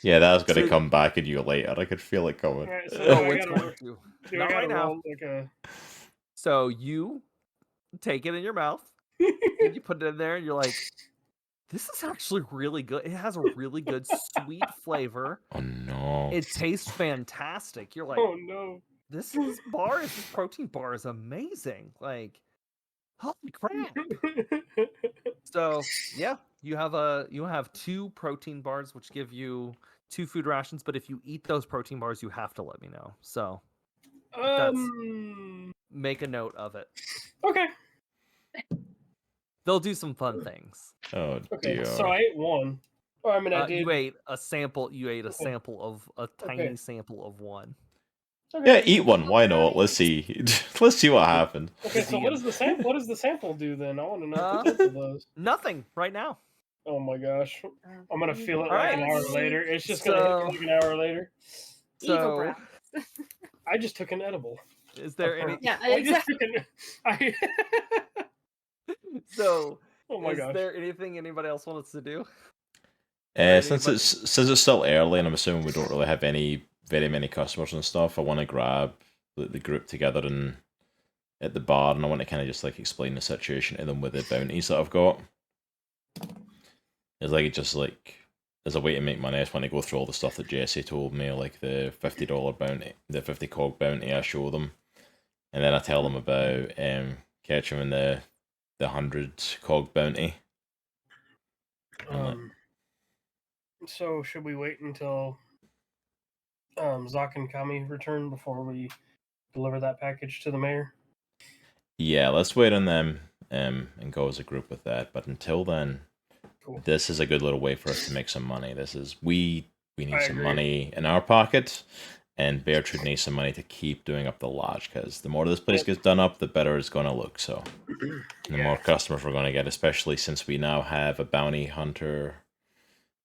Yeah, that's gonna So- come back at you later. I could feel it coming. Alright, so No, I it's gotta, going to. do I Not gotta right now. roll like a So you take it in your mouth, and you put it in there, and you're like, this is actually really good. It has a really good sweet flavor. Oh no. It tastes fantastic. You're like, Oh no. this protein bar is amazing. Like, holy crap. So yeah, you have 2 protein bars, which give you 2 food rations. But if you eat those protein bars, you have to let me know. So make a note of it. Okay. They'll do some fun things. Oh Okay. dear. So I ate one. Oh, I mean, I did. You ate a sample. You ate a Okay. sample of a tiny sample of one. Yeah, eat one. Why not? Let's see. Let's see what happens. Okay, so what DM. does the sample? What does the sample do then? I want to know Uh, both of those. Nothing right now. Oh my gosh, I'm gonna feel it All like an right. hour later. It's just gonna hit So- me like an hour later. Evil So breath. I just took an edible. is there any? Yeah, I just exactly. took an. So Oh my is gosh. there anything anybody else wants to do? Since it's still early, and I'm assuming we don't really have very many customers and stuff, I want to grab the group together and at the bar, and I want to kind of just like explain the situation to them with the bounties that I've got. It's like as a way to make money. I just want to go through all the stuff that Jesse told me, like the $50 bounty, the 50 cog bounty. I show them, and then I tell them about Ketchum and the 100 cog bounty. So should we wait until Zok and Cami return before we deliver that package to the mayor? Yeah, let's wait on them and go as a group with that. But until then, Cool. this is a good little way for us to make some money. This is we need I some agree. money in our pocket, and Bertrude needs some money to keep doing up the lodge, because the more this place gets done up, the better it's going to look. So the more customers we're going to get, especially since we now have a bounty hunter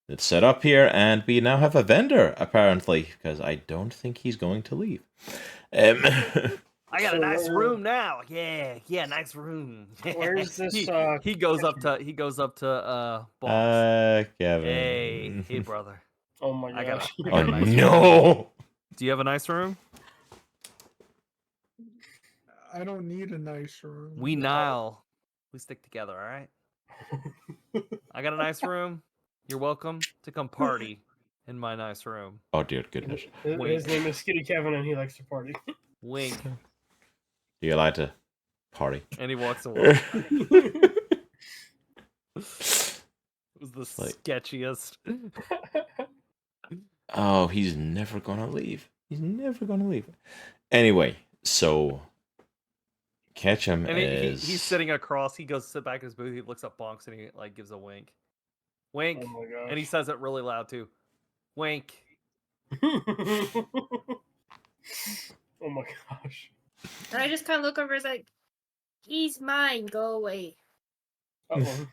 that's set up here, and we now have a vendor, apparently, because I don't think he's going to leave. I got a So nice where- room now. Yeah, nice room. Where's this, He goes up to Bonks. Kevin. Hey, brother. Oh my I got gosh. a- Oh nice no! Do you have a nice room? I don't need a nice room. We Nile. We stick together, all right? I got a nice room. You're welcome to come party in my nice room. Oh dear goodness. His name is Skitty Kevin, and he likes to party. Wink. Do you like to party? And he walks away. It was the Like- sketchiest. Oh, he's never gonna leave. He's never gonna leave. Anyway, so Ketchum And is he's sitting across. He goes to sit back in his booth. He looks at Bonks and he like gives a wink. Wink. Oh my gosh. And he says it really loud too. Wink. Oh my gosh. And I just kind of look over. It's like, he's mine. Go away. Uh-oh.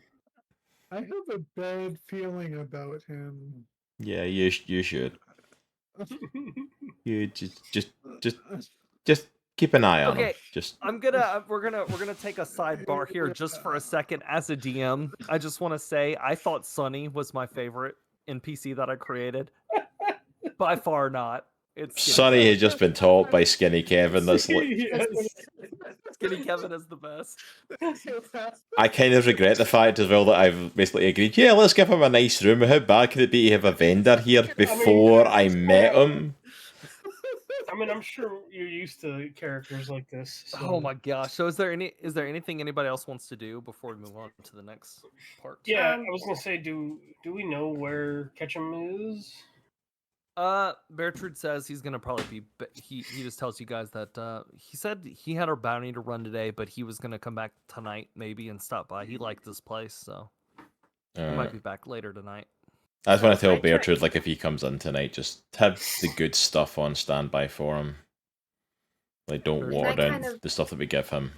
I have a bad feeling about him. Yeah, you should. You just keep an eye on him. Okay. Just We're gonna take a sidebar here just for a second. As a DM, I just want to say I thought Sunny was my favorite NPC that I created. By far not. It's Sonny has just been taught by Skinny Kevin. That's Yes. Skinny Kevin is the best. I kind of regret the fact as well that I've basically agreed. Yeah, let's give him a nice room. How bad could it be to have a vendor here before I met him? I mean, I'm sure you're used to characters like this. So. Oh my gosh! So is there anything anybody else wants to do before we move on to the next part? Yeah, I was gonna say, do we know where Ketchum is? Bertrude says he's gonna probably be. He just tells you guys that he said he had a bounty to run today, but he was gonna come back tonight maybe and stop by. He liked this place, so he might be back later tonight. That's when I tell Right, right. Bertrude, like, if he comes in tonight, just have the good stuff on standby for him. Like, don't Can water I down kind of- the stuff that we give him.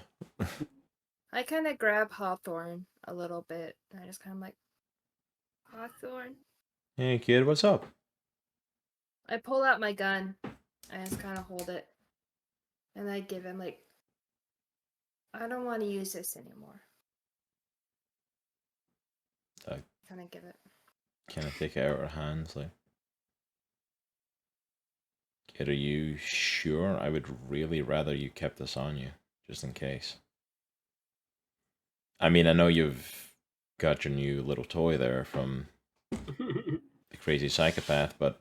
I kind of grab Hawthorn a little bit. I just kind of like, Hawthorn. Hey, kid, what's up? I pull out my gun. I just kind of hold it. And I give him like, I don't want to use this anymore. I Kind of give it. kind of take it out of her hands, like. Kid, are you sure? I would really rather you kept this on you, just in case. I mean, I know you've got your new little toy there from the crazy psychopath, but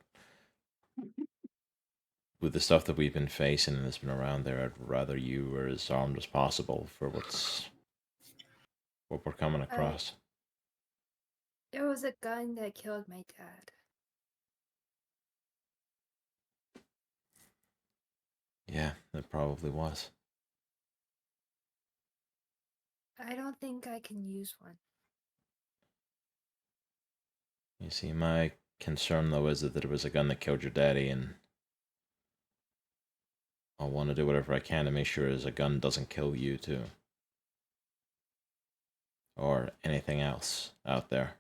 with the stuff that we've been facing and that's been around there, I'd rather you were as armed as possible for what we're coming across. It was a gun that killed my dad. Yeah, it probably was. I don't think I can use one. You see, my concern though is that it was a gun that killed your daddy, and I want to do whatever I can to make sure a gun doesn't kill you too. Or anything else out there.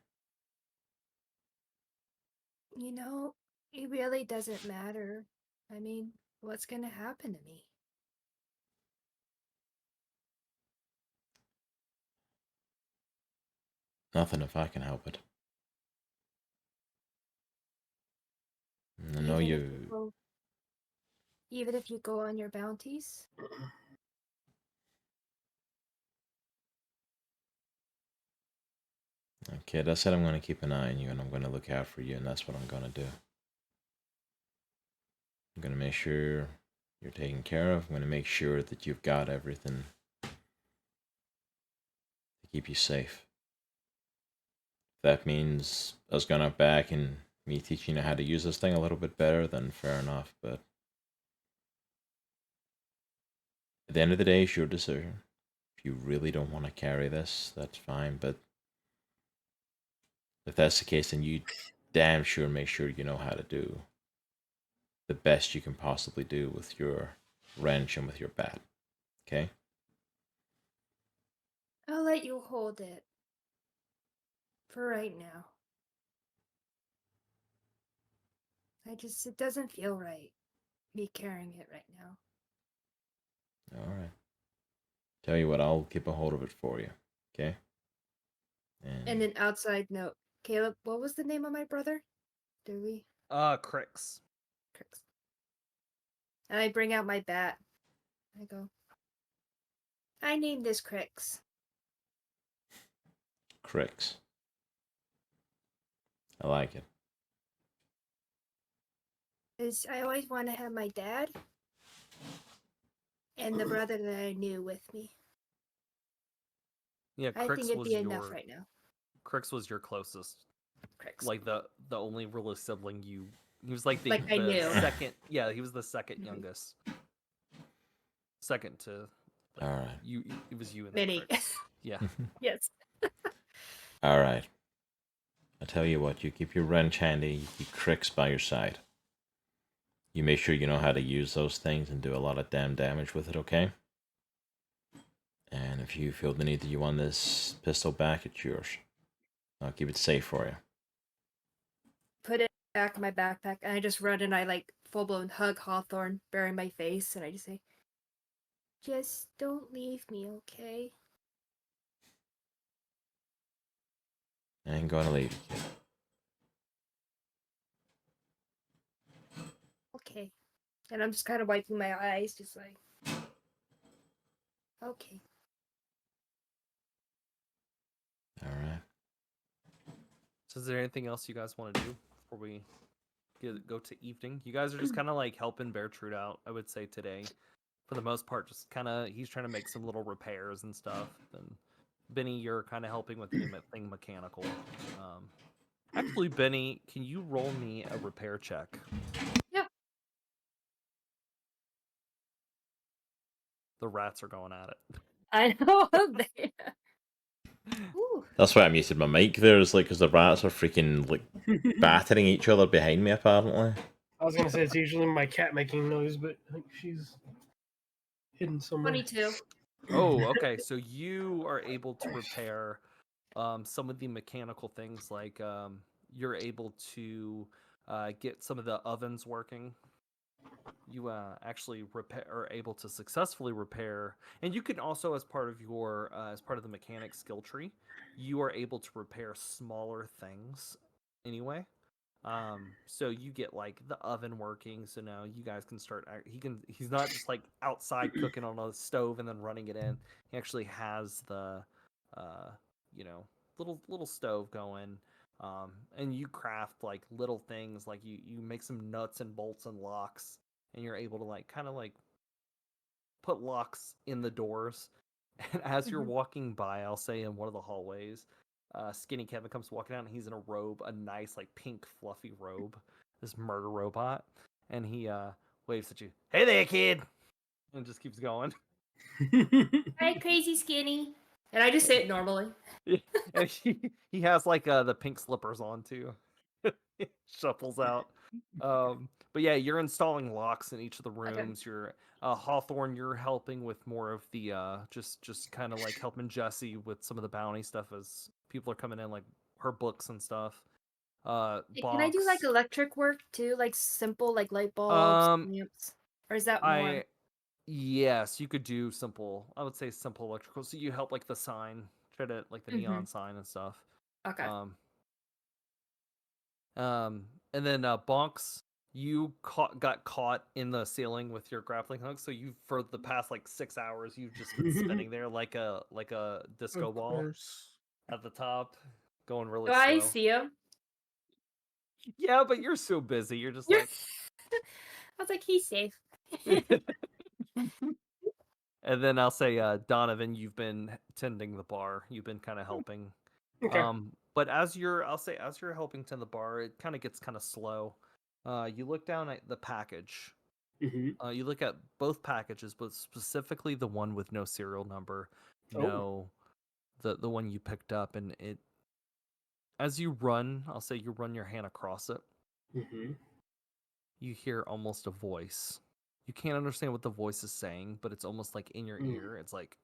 You know, it really doesn't matter. I mean, what's gonna happen to me? Nothing if I can help it. I know Even if you. go- even if you go on your bounties? Kid, I said I'm going to keep an eye on you and I'm going to look out for you, and that's what I'm going to do. I'm going to make sure you're taken care of. I'm going to make sure that you've got everything to keep you safe. If that means us going out back and me teaching you how to use this thing a little bit better, then fair enough, but at the end of the day, it's your decision. If you really don't want to carry this, that's fine, but if that's the case, then you damn sure make sure you know how to do the best you can possibly do with your wrench and with your bat. Okay? I'll let you hold it. For right now. It doesn't feel right, me carrying it right now. Alright. Tell you what, I'll keep a hold of it for you. Okay? And an outside note. Caleb, what was the name of my brother? Do we? Crix. Crix. And I bring out my bat. I go, I named this Crix. Crix. I like it. Because I always want to have my dad and the brother that I knew with me. Yeah, I think Crix it'd was be your enough right now. Crix was your closest, Crix. like the only real sibling you. He was like the, Like I the knew. second. Yeah, he was the second youngest. Second to. Like, Alright. You. It was you and then Binnie. Crix. Yeah. Yes. Alright. I tell you what, you keep your wrench handy, you keep Crix by your side. You make sure you know how to use those things and do a lot of damn damage with it, okay? And if you feel the need that you want this pistol back, it's yours. I'll keep it safe for you. Put it back in my backpack and I just run and I like full blown hug Hawthorne, bury my face, and I just say, just don't leave me, okay? I ain't gonna leave you, kid. Okay. And I'm just kind of wiping my eyes, just like, okay. Alright. So is there anything else you guys want to do before we go to evening? You guys are just kind of like helping Beartrude out, I would say, today. For the most part, just kind of, he's trying to make some little repairs and stuff. And Binnie, you're kind of helping with anything mechanical. Actually, Binnie, can you roll me a repair check? Yeah. The rats are going at it. I know. Ooh. That's why I muted my mic there, is like, because the rats are freaking, like, battering each other behind me, apparently. I was gonna say it's usually my cat making noise, but I think she's hidden somewhere. 22. Oh, okay. So you are able to repair some of the mechanical things, like you're able to get some of the ovens working. you actually are able to successfully repair, and you can also, as part of your as part of the mechanic skill tree, you are able to repair smaller things anyway. So you get like the oven working, so now you guys can start. He's not just like outside cooking on a stove and then running it in. He actually has the, uh, you know, little stove going. And you craft like little things, like you make some nuts and bolts and locks, and you're able to like kind of like put locks in the doors. And as you're walking by, I'll say in one of the hallways, Skinny Kevin comes walking out, and he's in a robe, a nice like pink fluffy robe, this murder robot, and he waves at you. Hey there, kid, and just keeps going. Hi, crazy Skinny. And I just say it normally. And he has like the pink slippers on too. Shuffles out. But yeah, you're installing locks in each of the rooms. You're Hawthorne, you're helping with more of the just kind of like helping Jesse with some of the bounty stuff as people are coming in, like her books and stuff. Hey, can I do like Bonks, electric work too? Like simple like light bulbs, um lamps? Or is that more? yes, you could do simple, I would say simple electrical. So you help like the sign, try to like the neon sign and stuff. Okay. And then Bonks, you got caught in the ceiling with your grappling hook. So you, for the past like 6 hours, you've just been spinning there like a disco Of ball course. at the top, going really Do slow. I see him? Yeah, but you're so busy. You're just I like. was like, he's safe. And then I'll say, Donavan, you've been tending the bar. You've been kind of helping. Okay. But as you're helping tend the bar, it kind of gets kind of slow. You look down at the package. Mm-hmm. You look at both packages, but specifically the one with no serial number. Oh. The one you picked up, and it. As you run, I'll say you run your hand across it. Mm-hmm. You hear almost a voice. You can't understand what the voice is saying, but it's almost like in your ear. It's like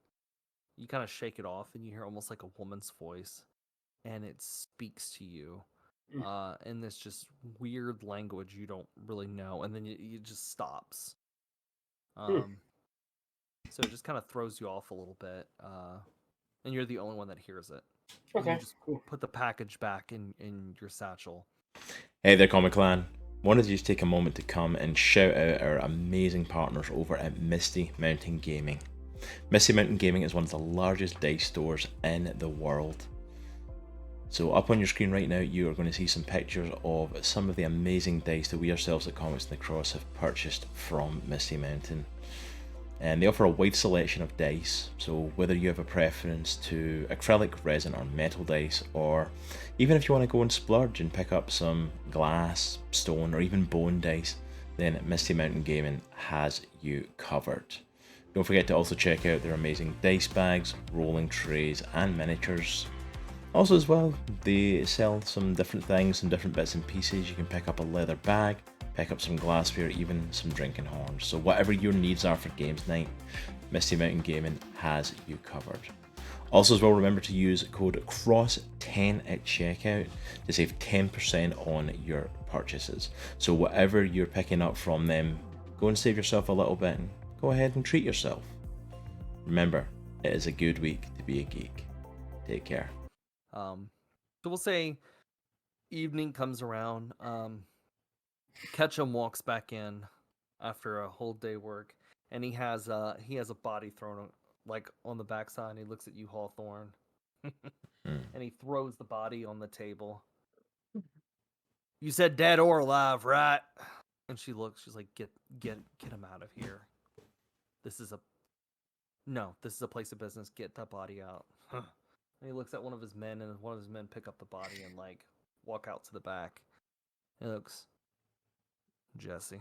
you kind of shake it off, and you hear almost like a woman's voice, and it speaks to you in this just weird language you don't really know, and then it just stops. So it just kind of throws you off a little bit, and you're the only one that hears it. And Okay. you just put the package back in your satchel. Hey there, Comic Clan. Wanted to just take a moment to come and shout out our amazing partners over at Misty Mountain Gaming. Misty Mountain Gaming is one of the largest dice stores in the world. So up on your screen right now, you are going to see some pictures of some of the amazing dice that we ourselves at Comics in the Cross have purchased from Misty Mountain. And they offer a wide selection of dice, so whether you have a preference to acrylic, resin or metal dice, or even if you want to go and splurge and pick up some glass, stone or even bone dice, then Misty Mountain Gaming has you covered. Don't forget to also check out their amazing dice bags, rolling trays and miniatures. Also as well, they sell some different things, some different bits and pieces. You can pick up a leather bag, pick up some glassware, even some drinking horns. So whatever your needs are for games night, Misty Mountain Gaming has you covered. Also as well, remember to use code CROSS10 at checkout to save 10% on your purchases. So whatever you're picking up from them, go and save yourself a little bit and go ahead and treat yourself. Remember, it is a good week to be a geek. Take care. So we'll say evening comes around. Ketchum walks back in after a whole day work, and he has a body thrown like on the backside. And he looks at you, Hawthorne, and he throws the body on the table. You said dead or alive, right? And she looks. She's like, get him out of here. This is a place of business. Get that body out. And he looks at one of his men, and one of his men pick up the body and like walk out to the back. He looks. Jesse.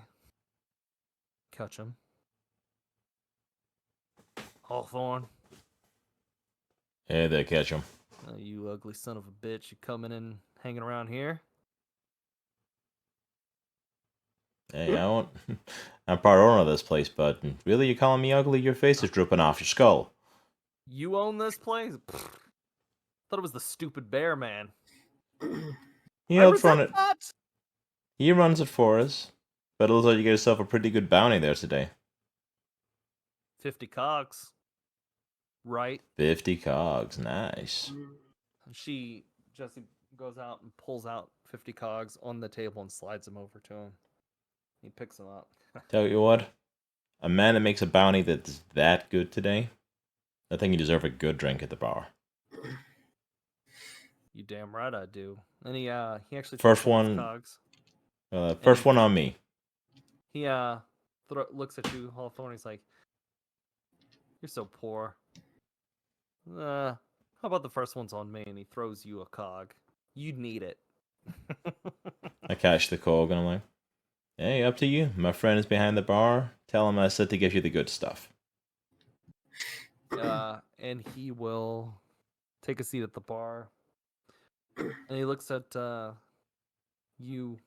Ketchum. Hawthorne. Hey there, Ketchum. You ugly son of a bitch. You coming in, hanging around here? Hey, I'm part owner of this place, but really you calling me ugly? Your face is drooping off your skull. You own this place? Pfft. Thought it was the stupid bear man. He helps run it. He runs it for us. But it looks like you got yourself a pretty good bounty there today. 50 cogs. Right? 50 cogs, nice. Jesse goes out and pulls out 50 cogs on the table and slides them over to him. He picks them up. Tell you what, a man that makes a bounty that's that good today, I think you deserve a good drink at the bar. You damn right I do. And he actually First takes one of his one, cogs. first one on me. He looks at you, Hawthorne. He's like, "You're so poor. How about the first one's on me?" And he throws you a cog. You'd need it. I catch the cog and I'm like, hey, up to you. My friend is behind the bar. Tell him I said to give you the good stuff. And he will take a seat at the bar. And he looks at you,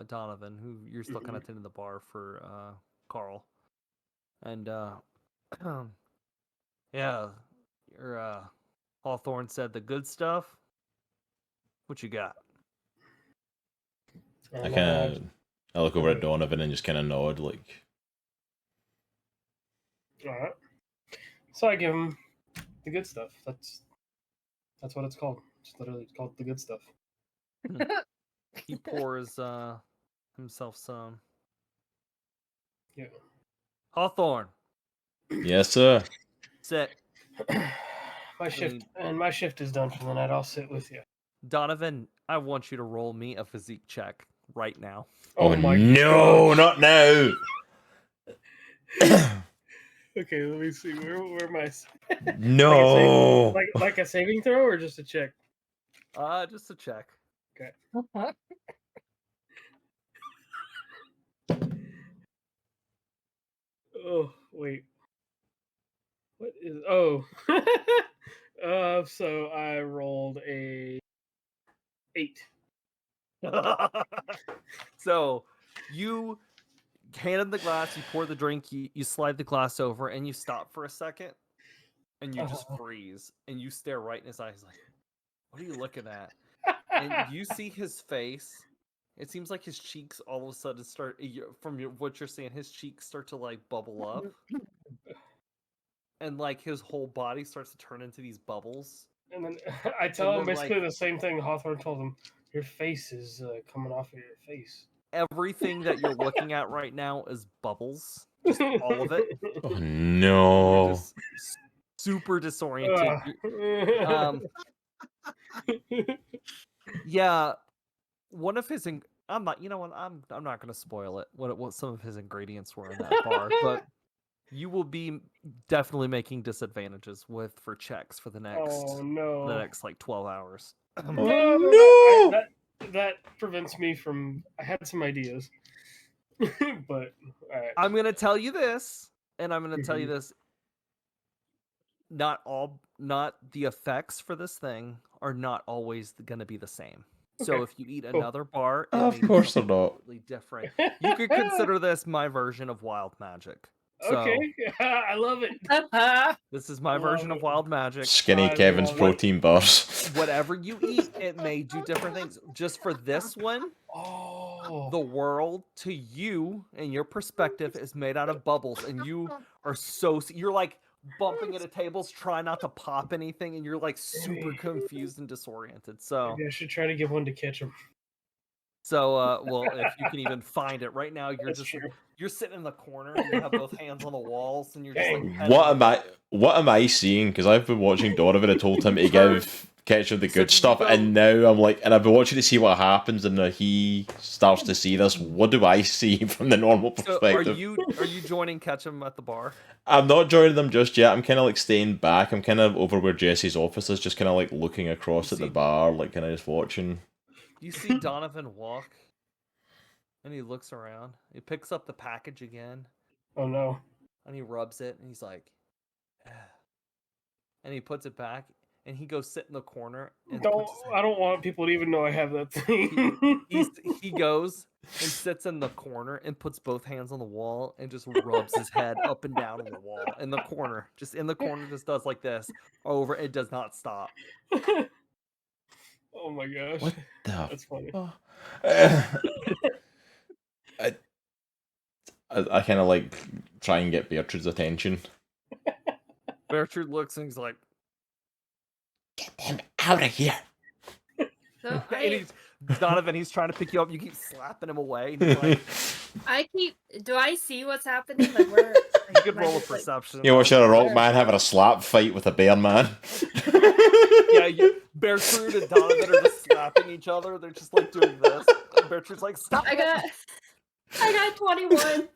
Donavan, who you're still kind of tending the bar for Carl. And yeah, your Hawthorne said the good stuff. What you got? I look over at Donavan and just kind of nod, like. All right. So I give him the good stuff. That's what it's called. It's literally called the good stuff. He pours himself some. Yeah. Hawthorne, Yes, sir. sit. My shift is done for the night. I'll sit with you. Donavan, I want you to roll me a physique check right now. Oh my no, gosh. not now. Okay, let me see. Where am I? No. Like a saving throw or just a check? Just a check. Okay. Oh, wait. What is... Oh. So I rolled a 8. So you hand him the glass, you pour the drink, you slide the glass over, and you stop for a second, and you just freeze, and you stare right in his eyes like, what are you looking at? And you see his face. It seems like his cheeks all of a sudden start, from what you're saying, his cheeks start to like bubble up. And like his whole body starts to turn into these bubbles. And then I tell him basically the same thing Hawthorne told him. Your face is coming off of your face. Everything that you're looking at right now is bubbles. Just all of it. Oh no. You're just super disoriented. Yeah, one of his I'm not going to spoil it. What some of his ingredients were in that bar, but you will be definitely making disadvantages for checks for the next like 12 hours. No. That prevents me from. I had some ideas, but all right. I'm going to tell you this, and I'm going to tell you this. Not the effects for this thing are not always going to be the same. So Okay, if you eat another bar, it Of may course be they're not. completely different. You could consider this my version of wild magic. So Okay, I love it. this is my version of wild magic. Skinny Kevin's protein bars. Whatever you eat, it may do different things. Just for this one, the world to you and your perspective is made out of bubbles, and you are you're like bumping into tables, trying not to pop anything, and you're like super confused and disoriented. So maybe I should try to give one to catch him. So, well, if you can even find it right now, you're sitting in the corner, and you have both hands on the walls, and you're just like, what am I seeing? Because I've been watching Donovan. I told him to give Ketchup the good stuff, and now I'm like, and I've been watching to see what happens, and he starts to see this. What do I see from the normal perspective? So are you joining Ketchum at the bar? I'm not joining them just yet. I'm kind of like staying back. I'm kind of over where Jesse's office is, just kind of like looking across at the bar, like kind of just watching. You see Donovan walk, and he looks around. He picks up the package again. Oh no! And he rubs it, and he's like, and he puts it back, and he goes sit in the corner. And I don't want people to even know I have that thing. He goes and sits in the corner and puts both hands on the wall and just rubs his head up and down on the wall in the corner. Just in the corner, just does like this over. It does not stop. Oh my gosh. What the? That's funny. I kind of like try and get Beatrice's attention. Bertrude looks and he's like, Get them out of here. So and Donovan, he's trying to pick you up. You keep slapping him away. And he's like, do I see what's happening? Like where? you Like, could am I roll a just, like- perception. You watch a rock man having a slap fight with a bear man. Yeah, Bertrude and Donovan are just slapping each other. They're just like doing this. And Bertrude's like, stop. I got 21.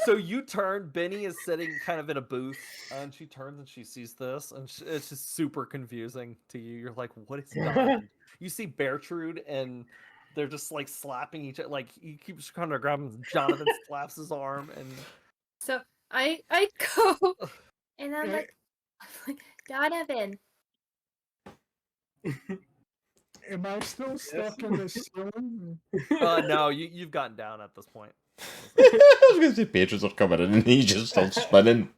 So you turn. Binnie is sitting kind of in a booth, and she turns and she sees this, and it's just super confusing to you. You're like, what is Donovan? You see Bertrude, and they're just like slapping each other. Like he keeps trying to grab him. Jonathan slaps his arm, and So I go and I'm like Donovan. Am I still stuck in the ceiling? no, you've gotten down at this point. I was gonna say patrons are coming in and he just starts spinning.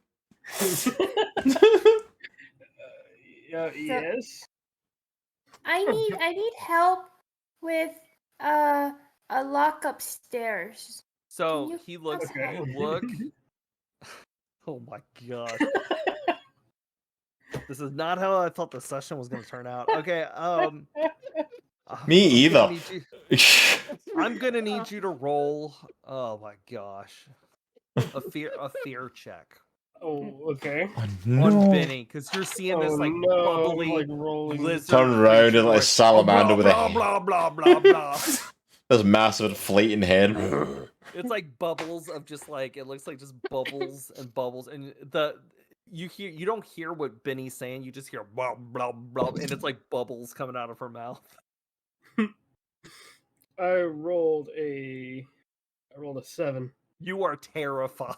Yes. I need help with a lock upstairs. So you- he looks. Okay. You look. Oh my god. This is not how I thought the session was going to turn out. Okay. Me either. I'm gonna need you to roll. Oh my gosh. A fear check Oh, okay. on Binnie, because you're seeing this like bubbly like rolling. lizard. Turn around creature and like going, salamander with blah, a blah blah blah blah. this massive inflating head. It's like bubbles of just like it looks like just bubbles and bubbles, and you don't hear what Binnie's saying. You just hear blah blah blah, and it's like bubbles coming out of her mouth. I rolled a 7. You are terrified.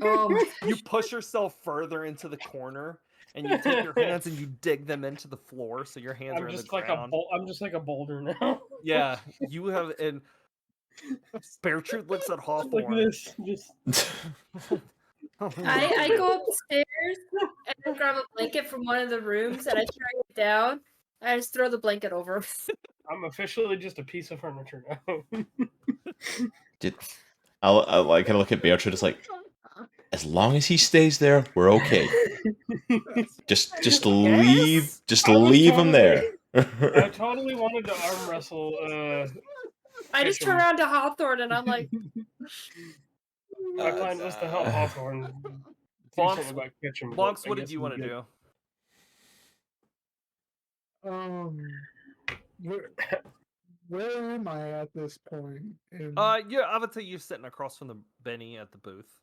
Oh my You push yourself further into the corner, and you take your hands and you dig them into the floor, so your hands are I'm in the just like ground. I'm just like a boulder now. Yeah, you have. And Beartruth looks at Like Hawthorn. this. Just I go upstairs and I grab a blanket from one of the rooms and I drag it down. I just throw the blanket over. I'm officially just a piece of furniture now. I like kind of look at Beatrice. It's like, as long as he stays there, we're okay. Just leave, just I was leave him there. I totally wanted to arm wrestle. I just turn around to Hawthorne and I'm like, My plan was to help Hawthorne. Bonks, About catch him, Bonks, but I what did guess you we want to did. do? Where am I at this point? Yeah, I would say you're sitting across from the Binnie at the booth.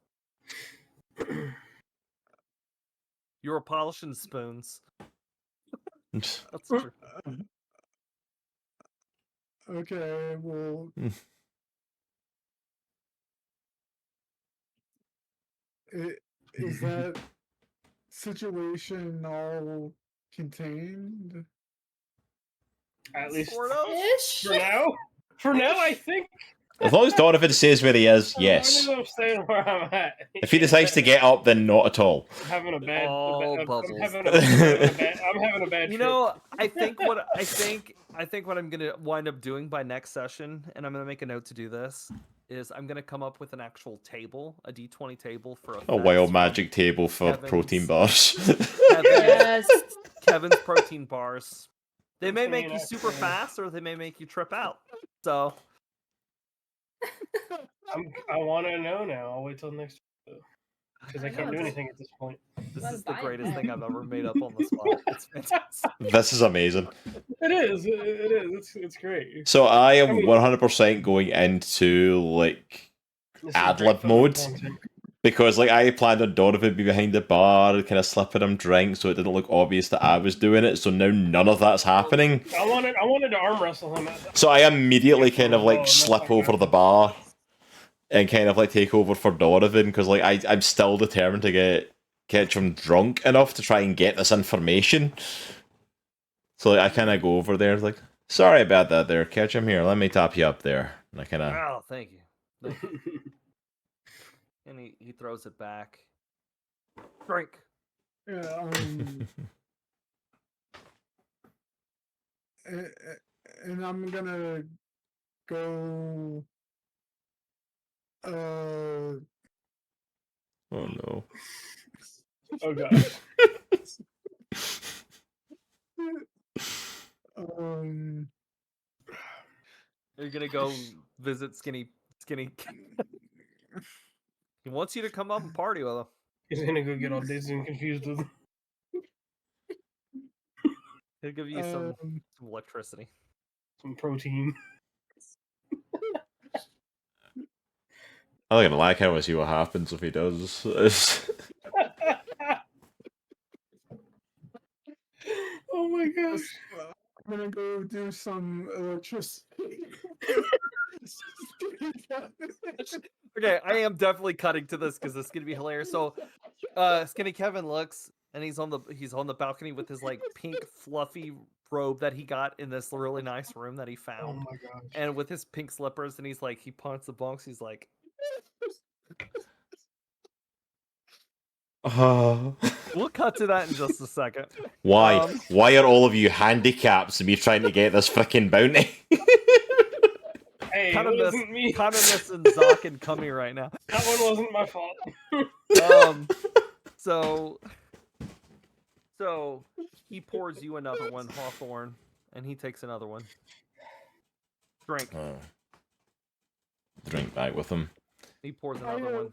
You were polishing spoons. That's true. Okay, well, is that situation all contained? At least Sort of. ish. for now. For now, I think. As long as Donovan stays where he is, I yes. think I'm staying where I'm at. If he decides to get up, then not at all. I'm having a bad. Oh, I'm bubbles. having a bad. You trip. know, I think what I'm gonna wind up doing by next session, and I'm gonna make a note to do this, is I'm gonna come up with an actual table, a D20 table for A wild magic table for Kevin's- protein bars. Yes. Kevin's protein bars. They may Good make thing you you're super not- fast, or they may make you trip out. So I want to know now. I'll wait till next because I I can't know, do it's- anything at this point. this Let's is the buy it greatest then. thing I've ever made up on the spot. It's fantastic. This is amazing. It is. It is. It's great. So I am I mean- 100% going into like This is ad great lib fun mode. content. Because like I planned on Donovan be behind the bar, kind of slipping him drinks, so it didn't look obvious that I was doing it. So now none of that's happening. I wanted to arm wrestle him. So I immediately kind of Oh, like that's slip not over good. the bar and kind of like take over for Donovan because like I'm still determined to catch him drunk enough to try and get this information. So like, I kind of go over there like, sorry about that there, catch him here. Let me top you up there. And I kind of Oh, thank you. Thank you. And he throws it back. Drink. Yeah, and I'm gonna go Oh no. Oh gosh. Um, You're gonna go visit Skinny. He wants you to come up and party with him. He's gonna go get all dazed and confused with. He'll give you some um, electricity. Some protein. I'm not gonna lie, I kind of want to see what happens if he does. Oh my gosh. I'm gonna go do some electricity. Okay, I am definitely cutting to this because this is gonna be hilarious. So, Skinny Kevin looks and he's on the balcony with his like pink fluffy robe that he got in this really nice room that he Oh found, my gosh. and with his pink slippers, and he's like he punts the Bonks. He's like, we'll cut to that in just a second. Why? Um, Why are all of you handicapped to me trying to get this freaking bounty? Hey, Kind it of wasn't me. missing Zok and Cami right now. That one wasn't my fault. So he pours you another one, Hawthorne, and he takes another one. Drink. Drink back with him. He pours another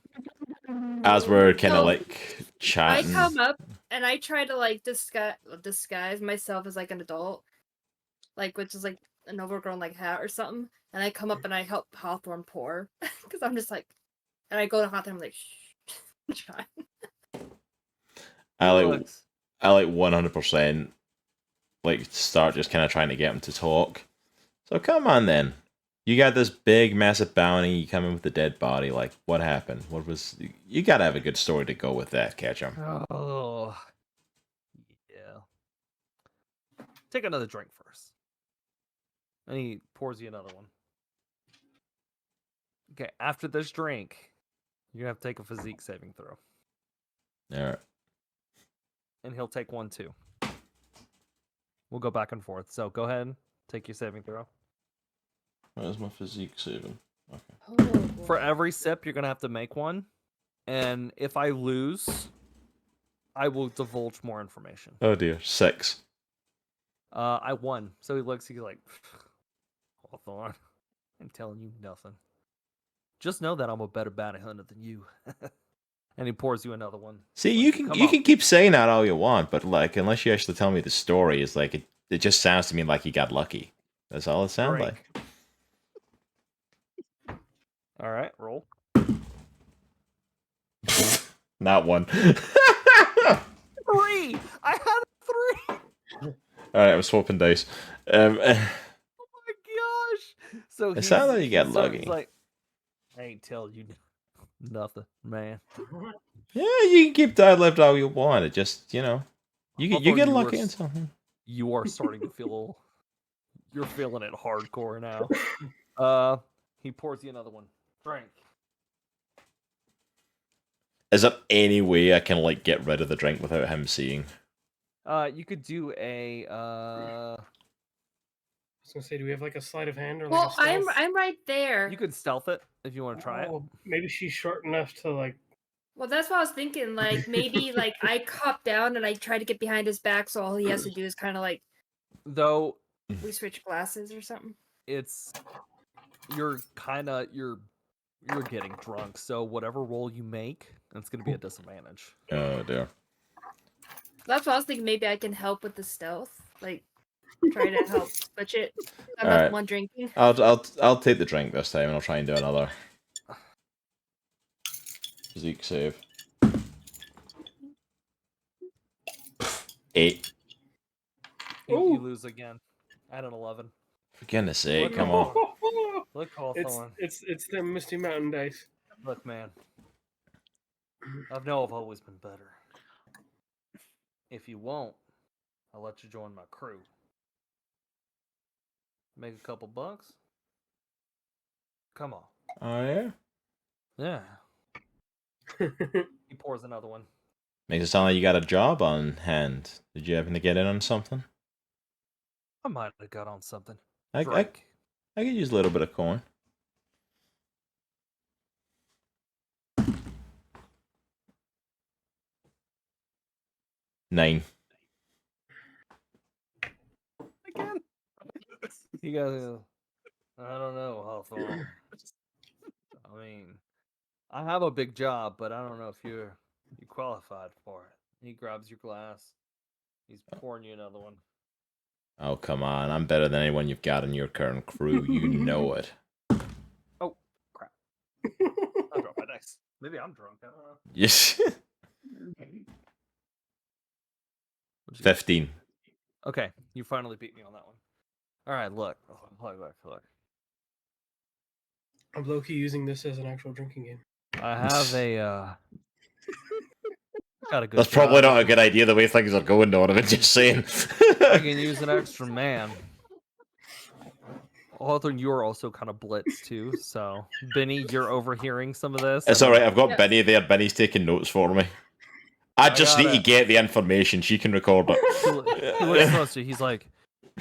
one. As we're kind of So, like I chatting. come up and I try to like disguise myself as like an adult, like which is like an overgrown like hat or something. And I come up and I help Hawthorne pour because I'm just like, and I go to Hawthorne. I'm like, shh. I like 100% like start just kind of trying to get him to talk. So come on then. You got this big massive bounty, you come in with a dead body, like what happened? What was you gotta have a good story to go with that, Ketchum. Oh, yeah. Take another drink first. And he pours you another one. Okay, after this drink, you're gonna have to take a physique saving throw. Alright. And he'll take one too. We'll go back and forth. So go ahead, take your saving throw. Where's my physique saving? Okay. Oh, For boy. every sip, you're gonna have to make one. And if I lose, I will divulge more information. Oh dear, 6. I won. So he looks, he's like, Hawthorne, I'm telling you nothing. Just know that I'm a better bounty hunter than you. And he pours you another one. See, Like, you "Come can on." keep saying that all you want, but like unless you actually tell me the story, it's like it just sounds to me like you got lucky. That's all it sounds Drink. like. All right, roll. Not one. 3. I had a 3. Alright, I'm swapping dice. Oh my gosh. So It sounds like you got he's lucky. like, I ain't telling you nothing, man. Yeah, you can keep that left all you want. It just, you know, you Hawthorne, get you lucky were in something. You are starting to feel. You're feeling it hardcore now. He pours you another one. Drink. Is there any way I can like get rid of the drink without him seeing? You could do a. I was gonna say, do we have like a sleight of hand or like Well, a stealth? I'm right there. You could stealth it if you want to try it. Oh, maybe she's short enough to like. Well, that's what I was thinking. Like maybe like I cop down and I try to get behind his back, so all he has to do is kind of like Though we switch glasses or something. it's you're getting drunk, so whatever roll you make, it's gonna be a disadvantage. Oh dear. That's what I was thinking. Maybe I can help with the stealth, like try to help switch it. I'm All not right. the one drinking. I'll take the drink this time and I'll try and do another physique save. 8. You lose again. At an 11. For goodness sake, Look come at on. Look, it's Hawthorne. it's the Misty Mountain dice. Look, man. I've always been better. If you won't, I'll let you join my crew. Make a couple bucks. Come on. Oh yeah? Yeah. He pours another one. Makes it sound like you got a job on hand. Did you happen to get in on something? I might have got on something. I Drink. could use a little bit of coin. 9. Again. You guys, I don't know, Hawthorne. I mean, I have a big job, but I don't know if you qualified for it. He grabs your glass. He's pouring you another one. Oh, come on. I'm better than anyone you've got in your current crew. You know it. Oh, crap. I dropped my dice. Maybe I'm drunk. I don't know. Yes. What'd you get? 15. Okay, you finally beat me on that one. All right, look. I'm low-key using this as an actual drinking game. I have a got a good That's probably job. not a good idea the way things are going, Donavan, just saying. I can use an extra man. Hawthorne, you are also kind of blitzed too, so Binnie, you're overhearing some of this. It's and alright, I've got Binnie there. Binnie's taking notes for me. I just need got to it. get the information. She can record He it. looks close to you. He's like,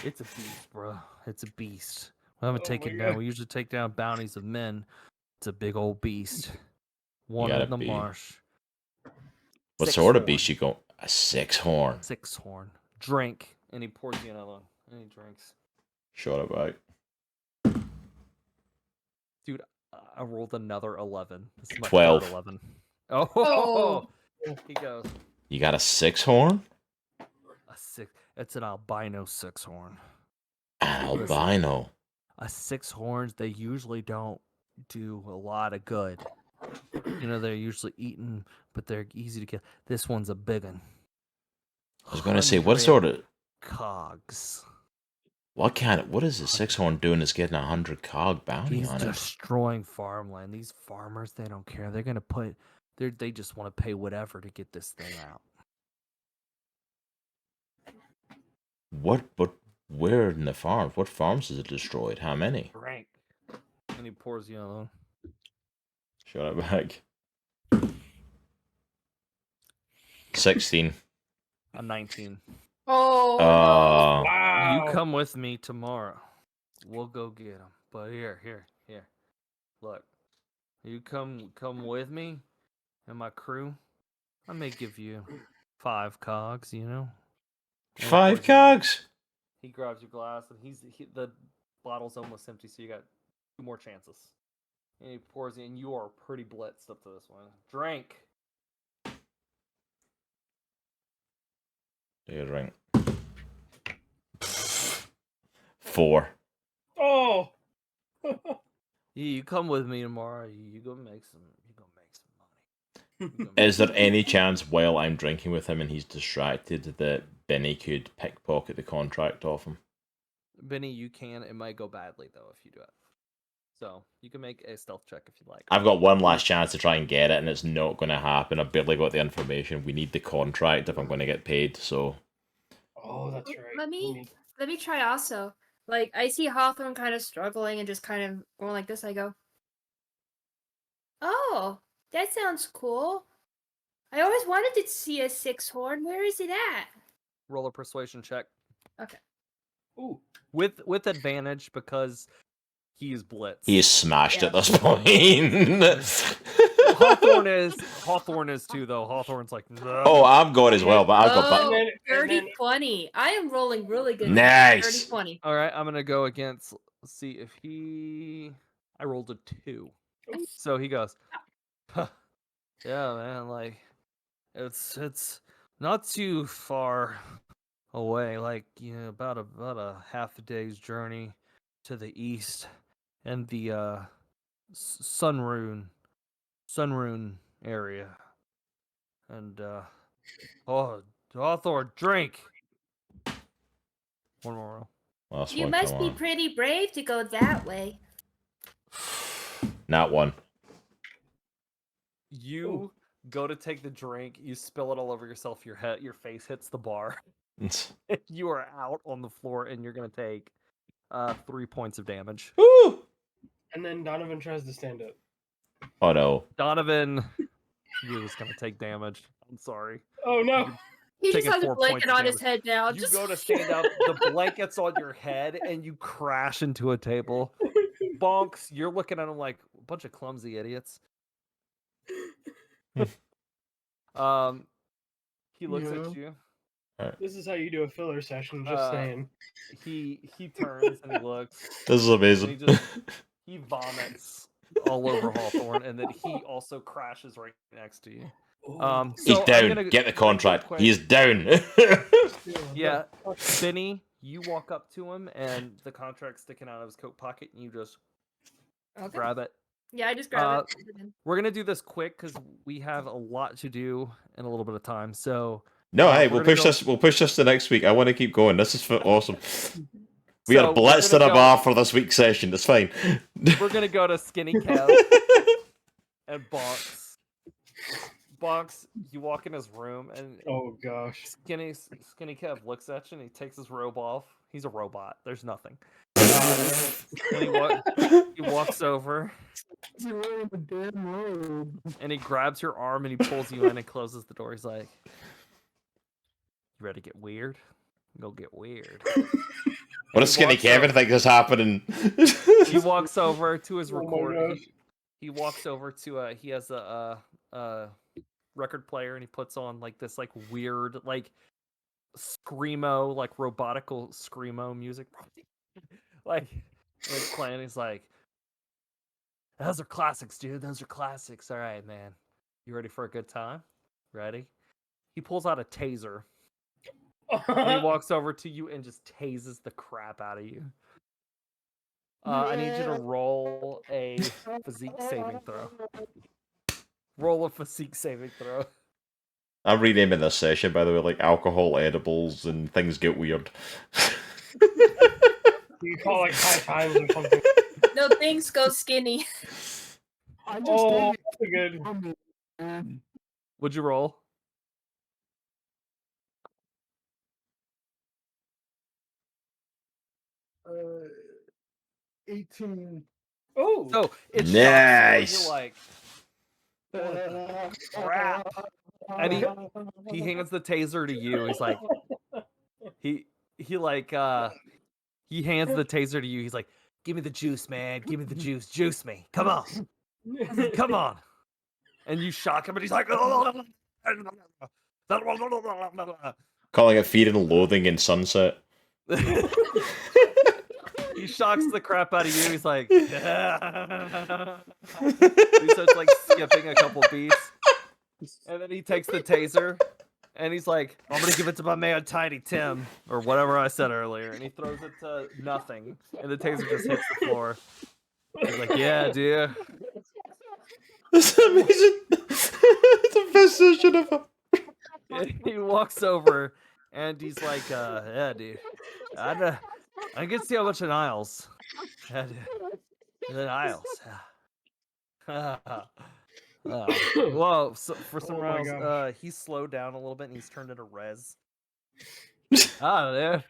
"It's a beast, bro. It's a beast. We haven't Oh taken my down. God. We usually take down bounties of men. It's a big old beast. One gotta in the be. marsh. What Six sort of horn. beast you got? A 6-horn. 6-horn. Drink." And he pours you another one. And he drinks. Shut about. Dude, I rolled another 11. This is my 12. third 11. Oh, Oh. he goes. You got a 6-horn? A 6. It's an albino 6-horn. An Listen. albino. A 6-horns, they usually don't do a lot of good. You know, they're usually eaten, but they're easy to kill. This one's a big one. I was gonna say, what 100 sort of... cogs? What is a 6-horn doing that's getting 100 cog bounty He's on it? destroying farmland. These farmers, they don't care. They're gonna put. They just want to pay whatever to get this thing out. But where in the farms? What farms is it destroyed? How many? Rank. And he pours you another one. Shut it back. 16. A 19. Oh. Wow. You come with me tomorrow. We'll go get him. But here. Look, you come with me and my crew. I may give you 5 cogs. You know. And he 5 pours you another- cogs? He grabs your glass and the bottle's almost empty, so you got 2 more chances. And he pours you, and you are pretty blitzed up to this one. Drink. Take a drink. 4. Oh. You come with me tomorrow. You go make some. You go make some money. You go make Is there any chance while I'm drinking with him and he's distracted that Binnie could pickpocket the contract off him? Binnie, you can. It might go badly though if you do it. So you can make a stealth check if you like. I've got one last chance to try and get it, and it's not going to happen. I've barely got the information. We need the contract if I'm going to get paid, so... Oh, that's right. Let me try also. Like, I see Hawthorne kind of struggling and just kind of going like this. I go, "Oh, that sounds cool. I always wanted to see a 6-horn. Where is it at?" Roll a persuasion check Okay. Ooh. with advantage because he is blitzed. He is smashed Yeah. at this point. Hawthorne is too though. Hawthorne's like, "Nah." Oh, I'm good as well, but I've got Oh, back. And then- 30-20. I am rolling really good. Nice. 30-20. All right, I'm gonna go against. See if he. I rolled a 2, so he goes. "Huh, yeah, man. Like, it's not too far away. Like, you know, about a half a day's journey to the east, and the Sunrune area. And Hawthor, drink. One more roll. Last You one, must come be on. pretty brave to go that way. Not one. You go to take the drink, you spill it all over yourself, your face hits the bar. You are out on the floor and you're gonna take 3 points of damage. Woo! And then Donavan tries to stand up. Oh no. Donavan, you was gonna take damage. I'm sorry. Oh no. He just Taking has a 4 points blanket of on his damage. head now. You Just go to stand up, the blanket's on your head, and you crash into a table. Bonks, you're looking at him like a bunch of clumsy idiots. He looks Yeah. at you. This is how you do a filler session. Just saying. He turns and he looks. This is And amazing. he vomits all over Hawthorne, and then he also crashes right next to you. He's So I'm down. gonna- Get the I'm gonna go contract. quick. He is down. Yeah, Binnie, you walk up to him, and the contract's sticking out of his coat pocket, and you just Okay. grab it. Yeah, I just grab it. We're gonna do this quick because we have a lot to do in a little bit of time. So No, hey, we're we'll gonna push go- this. We'll push this to next week. I want to keep going. This is awesome. We So are we're blitzed in gonna a go- bar for this week's session. It's fine. we're gonna go to Skinny Kev and Bonks. Bonks, you walk in his room, and Oh gosh. Skinny Kev looks at you, and he takes his robe off. He's a robot. There's nothing. And he walks over, He's wearing a damn robe. and he grabs your arm, and he pulls you in and closes the door. He's like, "You ready to get weird? Go get weird." What does Skinny walks Kevin up- think is happening? He walks over to his Oh my recorder. gosh. He walks over to he has a record player, and he puts on like this like weird like screamo, like robotical screamo music. like it's playing. He's like, "Those are classics, dude. Those are classics. All right, man. You ready for a good time? Ready?" He pulls out a taser, and he walks over to you and just tases the crap out of you. I need you to roll a physique saving throw. Roll a physique saving throw. I'm renaming this session, by the way, like alcohol, edibles, and things get weird. You call like high times or something. No, things go skinny. I just Oh, think that's a good. it's funny, man. Would you roll? Uh, 18. Oh, So it Nice. shocks you, and you're like, crap. And he hands the taser to you. He's like, he hands the taser to you. He's like, "Give me the juice, man. Give me the juice. Juice me. Come on. Come on." And you shock him, and he's like, Calling it Fear and Loathing in Sunset. he shocks the crap out of you. He's like, he starts like skipping a couple beats, and then he takes the taser, and he's like, "I'm gonna give it to my man Tiny Tim," or whatever I said earlier, and he throws it to nothing, and the taser just hits the floor. He's like, "Yeah, dude." That's amazing. It's the best session ever. And he walks over, and he's like, "Yeah, dude, I can see how much in aisles. Yeah, dude. The aisles. Whoa! So for some Oh my rounds, gosh. he's slowed down a little bit, and he's turned into res. Dude.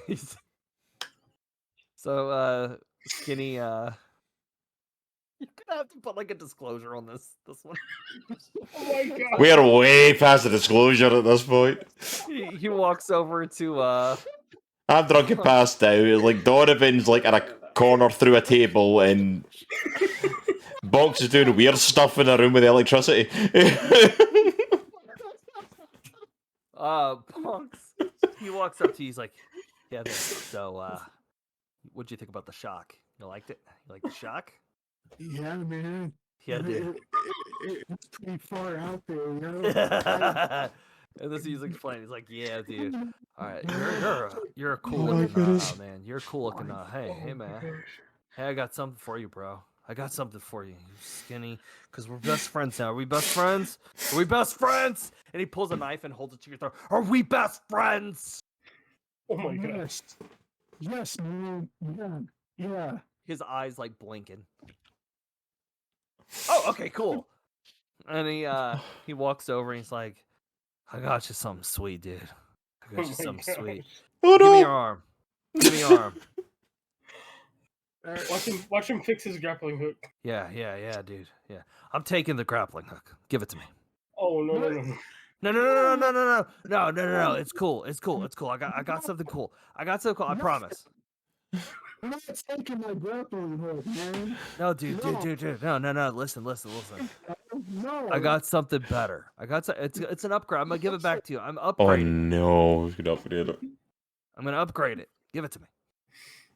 He's so Skinny. You're gonna have to put like a disclosure on this one. oh my god. We are way past the disclosure at this point. He walks over to I'm drunk and passed out. Like Donovan's like in a corner through a table, and Bonks is doing weird stuff in a room with electricity. Bonks. He walks up to you. He's like, "Yeah, man, so what'd you think about the shock? You liked it? You like the shock?" Yeah, man. Yeah, dude. It's pretty far out there, you know? And this he's explaining. He's like, "Yeah, dude. All right, you're a cool Oh my looking goodness. man. You're a cool looking Hey, man. Hey, I got something for you, bro. I got something for you, you Skinny. Because we're best friends now. Are we best friends? Are we best friends?" And he pulls a knife and holds it to your throat. "Are we best friends?" Oh my god. Yes. Yes, man. Yeah. Yeah. His eyes like blinking. Oh, okay, cool. And he walks over and he's like, "I got you something sweet, dude. I got Oh you my something gosh. sweet. Oh Give me your no! arm. Give me your arm." Watch him fix his grappling hook. Yeah, dude. Yeah. "I'm taking the grappling hook. Give it to me." Oh no. No. It's cool. I got something cool. I promise. I'm not taking my grappling hook, man. No, dude. No. Listen. No. I got something better. It's an upgrade. I'm gonna give it back to you. I'm Oh upgrading. no, who's gonna upgrade it? I'm gonna upgrade it. Give it to me.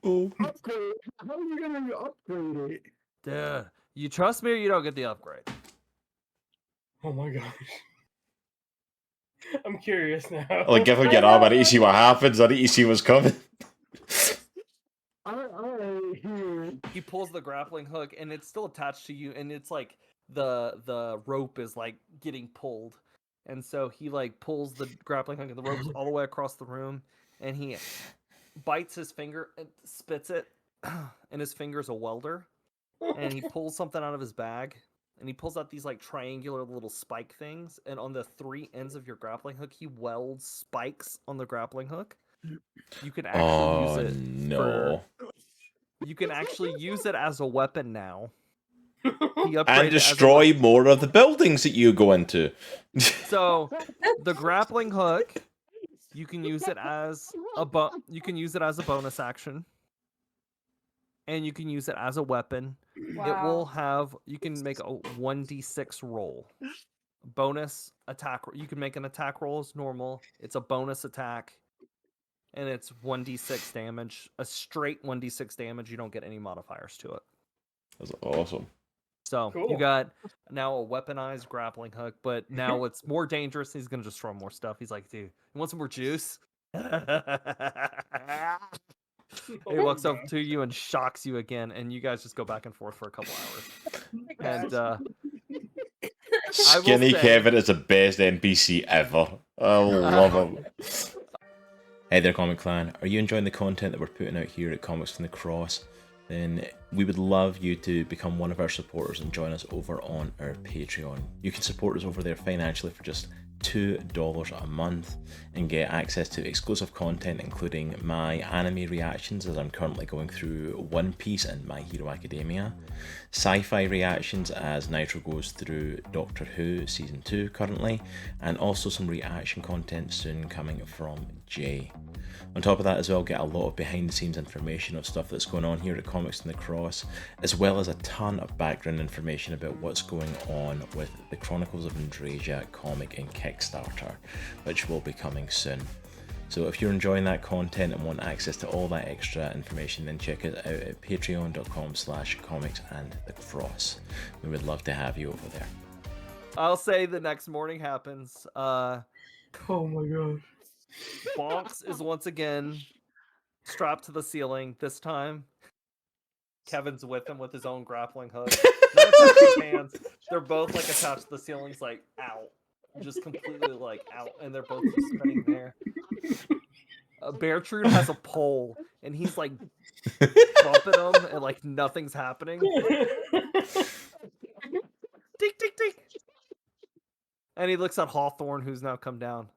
Oh. Upgrade. How are you gonna upgrade it? Duh. You trust me or you don't get the upgrade? Oh my gosh. I'm curious now. Like, if I get up, I need to see what happens. I need to see what's coming. I hear. He pulls the grappling hook and it's still attached to you, and it's like the rope is like getting pulled. And so he like pulls the grappling hook and the rope's all the way across the room, and he bites his finger and spits it, and his finger's a welder. And he pulls something out of his bag, and he pulls out these like triangular little spike things, and on the three ends of your grappling hook he welds spikes on the grappling hook. You can actually use it no. you can actually use it as a weapon now. He And upgraded it as a destroy weapon. more of the buildings that you go into. So the grappling hook, you can use it as a bonus action, and you can use it as a weapon. It will have, you can make a 1d6 roll. Bonus attack. You can make an attack roll as normal. It's a bonus attack, and it's 1d6 damage. A straight 1d6 damage. You don't get any modifiers to it. That's awesome. So Cool. you got now a weaponized grappling hook, but now it's more dangerous. He's gonna destroy more stuff. He's like, dude, you want some more juice? He walks up to you and shocks you again, and you guys just go back and forth for a couple hours. And Skinny say- Kevin is the best NPC ever. I love him. Hey there, Comic Clan. Are you enjoying the content that we're putting out here at Comics from the Cross? Then we would love you to become one of our supporters and join us over on our Patreon. You can support us over there financially for just $2 a month and get access to exclusive content, including my anime reactions as I'm currently going through One Piece and My Hero Academia, sci-fi reactions as Nitro goes through Doctor Who Season 2 currently, and also some reaction content soon coming from Jaye. On top of that as well, get a lot of behind the scenes information of stuff that's going on here at Comics from the Cross, as well as a ton of background information about what's going on with the Chronicles of Andrasia comic and Kickstarter, which will be coming soon. So if you're enjoying that content and want access to all that extra information, then check it out at patreon.com/comicsandthecross. We would love to have you over there. I'll say the next morning happens. Oh my god. Bonks is once again strapped to the ceiling. This time, Kevin's with him with his own grappling hook. Not attached to his hands. They're both like attached to the ceilings, like out, just completely like out, and they're both just spinning there. Beartrude has a pole, and he's like bumping them, and like nothing's happening. Tick tick tick. And he looks at Hawthorn, who's now come down.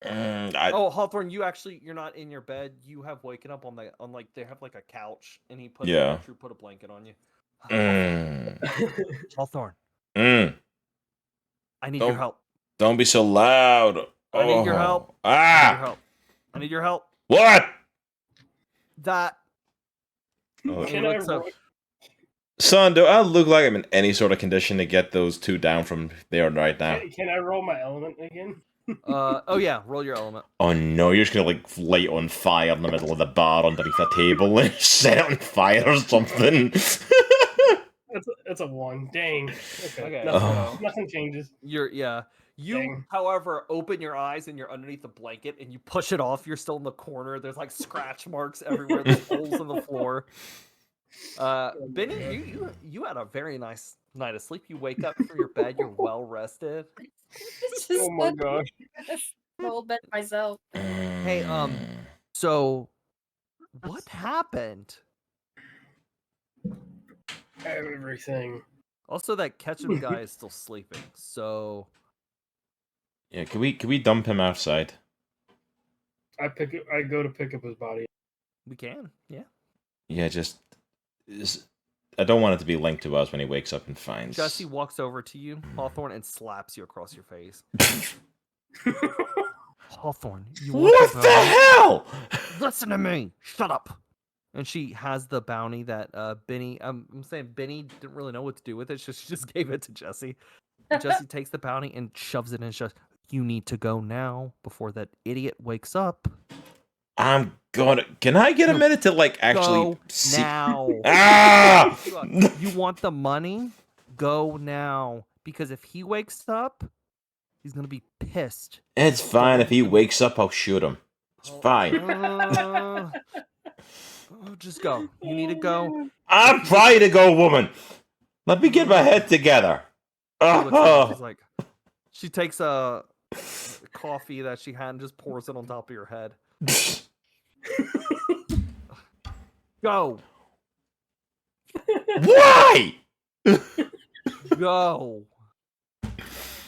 Oh, Hawthorne, you're not in your bed. You have waken up on like they have like a couch, and he put a blanket on you. Hawthorne, I need your help. Don't be so loud. I need your help. Ah! I need your help. What? That. Oh. He looks up. Son, do I look like I'm in any sort of condition to get those two down from there right now? Can I roll my element again? Oh yeah, roll your element. Oh no, you're just gonna like light on fire in the middle of the bar underneath a table and set it on fire or something. It's a 1. Dang. Okay. Nothing changes. You, however, open your eyes and you're underneath the blanket and you push it off. You're still in the corner. There's like scratch marks everywhere. There's holes in the floor. Binnie, you had a very nice night of sleep. You wake up from your bed. You're well rested. Oh my gosh. The whole bed myself. Hey, so what happened? Everything. Also, that Ketchum guy is still sleeping. So Yeah, can we dump him outside? I go to pick up his body. we can, yeah. Yeah, I don't want it to be linked to us when he wakes up and finds. Jesse walks over to you, Hawthorne, and slaps you across your face. Hawthorne, you want What to the hell? Listen to me. Shut up. And she has the bounty that Binnie. I'm saying Binnie didn't really know what to do with it. So she just gave it to Jesse. And Jesse takes the bounty and shoves it in. Just you need to go now before that idiot wakes up. I'm gonna. Can I get a No, minute to like actually Go see? now. Ah! You want the money? Go now. Because if he wakes up, he's gonna be pissed. It's fine. If he wakes up, I'll shoot him. It's fine. Just go. You need to go. I'm trying to go, woman. Let me get my head together. She looks at you, Oh. she's like, she takes a coffee that she had and just pours it on top of your head. Go. Why? Go.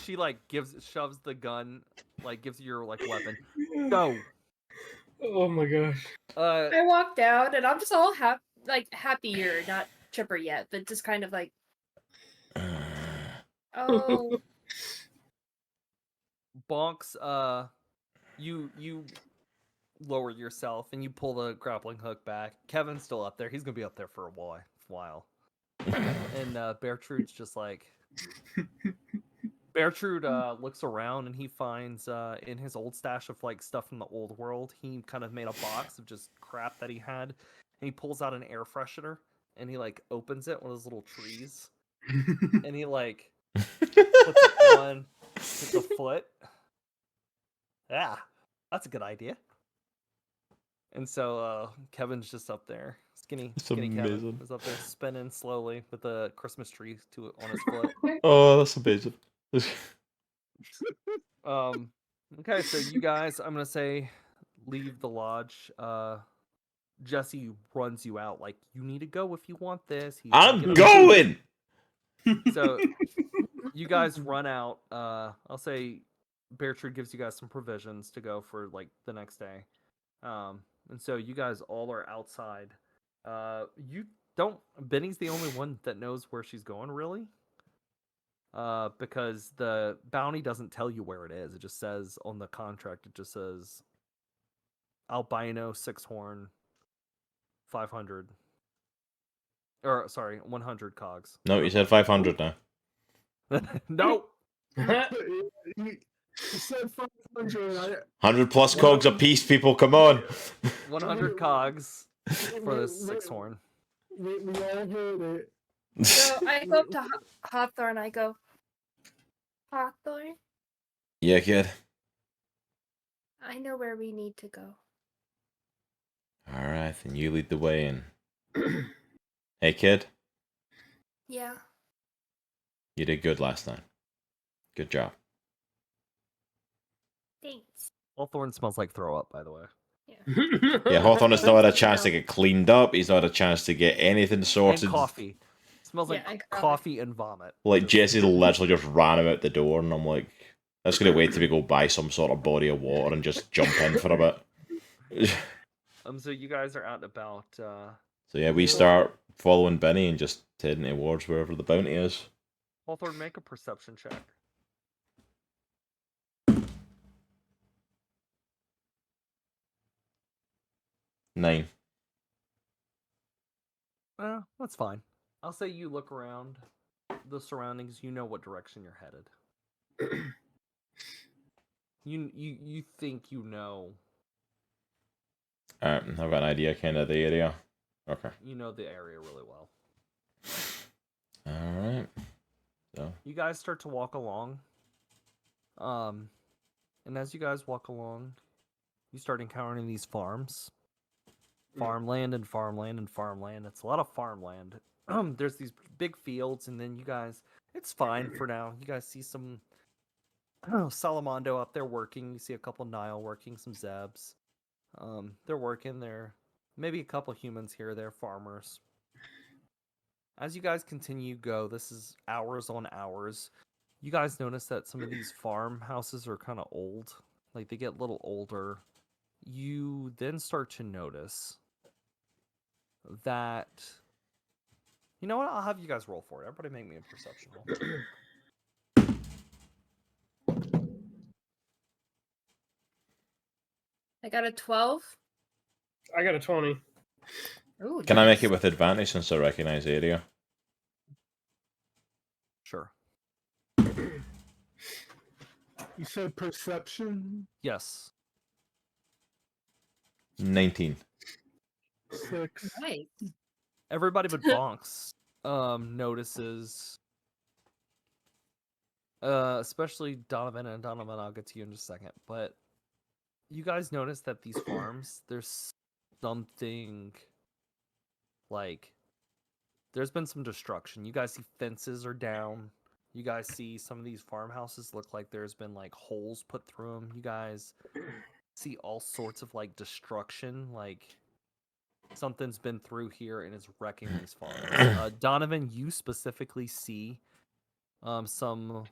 She like shoves the gun, like gives you your like weapon. Go. Oh my gosh. I walked out and I'm just all happier, not chipper yet, but just kind of like, oh, Bonks, you lower yourself and you pull the grappling hook back. Kevin's still up there. He's gonna be up there for a while. And Beartrude's just like Beartrude looks around and he finds in his old stash of like stuff from the old world, he kind of made a box of just crap that he had, and he pulls out an air freshener and he like opens it with his little trees, and he like puts it on the foot. Yeah, that's a good idea. And so Kevin's just up there. Skinny Kevin amazing. is up there spinning slowly with a Christmas tree on his foot. Oh, that's amazing. Okay, so you guys, I'm gonna say, leave the lodge. Jesse runs you out like you need to go if you want this. He's gonna I'm get going. So you guys run out. I'll say Beartrude gives you guys some provisions to go for like the next day. And so you guys all are outside. You don't. Binnie's the only one that knows where she's going, really. Because the bounty doesn't tell you where it is. It just says on the contract. It just says albino 6-horn 500. Or sorry, 100 cogs. No, you said 500 now. Nope. You said 500. 100 plus cogs a piece, people. Come on. 100 cogs for this 6-horn. We all heard it. so I go up to Hawthorne. I go, Hawthorne, Yeah, kid. I know where we need to go. All right, then you lead the way in. Hey, kid. Yeah. You did good last night. Good job. Thanks. Hawthorne smells like throw up, by the way. Yeah, Hawthorne has not had a chance to get cleaned up. He's not had a chance to get anything sorted. And coffee. Smells Yeah, like and coffee and vomit. Like, Jesse literally just ran him out the door, and I'm like, that's going to wait till we go buy some sort of body of water and just jump in for a bit. So you guys are out and about. So yeah, we start following Binnie and just heading towards wherever the bounty is. Hawthorne, make a perception check. 9. That's fine. I'll say you look around the surroundings. You know what direction you're headed. You think you know. Alright, I've got an idea kind of the area. Okay. You know the area really well. Alright. So. You guys start to walk along. And as you guys walk along, you start encountering these farms. Farmland and farmland and farmland. It's a lot of farmland. There's these big fields, and then you guys, it's fine for now. You guys see some Salamando up there working. You see a couple Nile working, some Zebs. They're working there. Maybe a couple humans here. They're farmers. As you guys continue go, this is hours on hours. You guys notice that some of these farmhouses are kind of old. Like, they get a little older. You then start to notice that... You know what? I'll have you guys roll for it. Everybody make me a perception roll. I got a 12. I got a 20. Ooh, Can I make nice. it with advantage since I recognize the area? Sure. You said perception? Yes. 19. 6. Nice. Everybody but Bonks notices, especially Donavan, and Donavan, I'll get to you in just a second, but you guys notice that these farms, there's something like, there's been some destruction. You guys see fences are down. You guys see some of these farmhouses look like there's been like holes put through them. You guys see all sorts of like destruction, like something's been through here and is wrecking these farms. Donovan, you specifically see some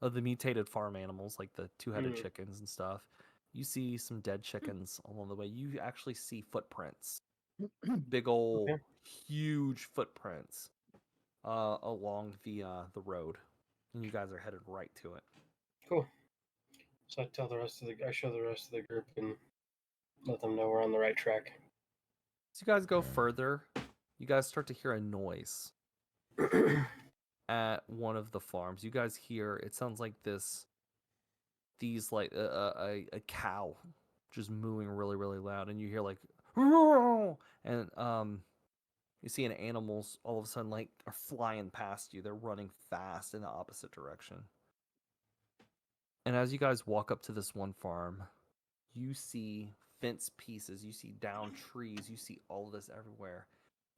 of the mutated farm animals, like the two-headed chickens and stuff. You see some dead chickens along the way. You actually see footprints, big old, huge footprints along the road, and you guys are headed right to it. Cool. So I show the rest of the group and let them know we're on the right track. So you guys go further. You guys start to hear a noise at one of the farms. You guys hear, it sounds like these like a cow just mooing really, really loud, and you hear like, and you see an animals all of a sudden like are flying past you. They're running fast in the opposite direction. And as you guys walk up to this one farm, you see fence pieces, you see down trees, you see all of this everywhere.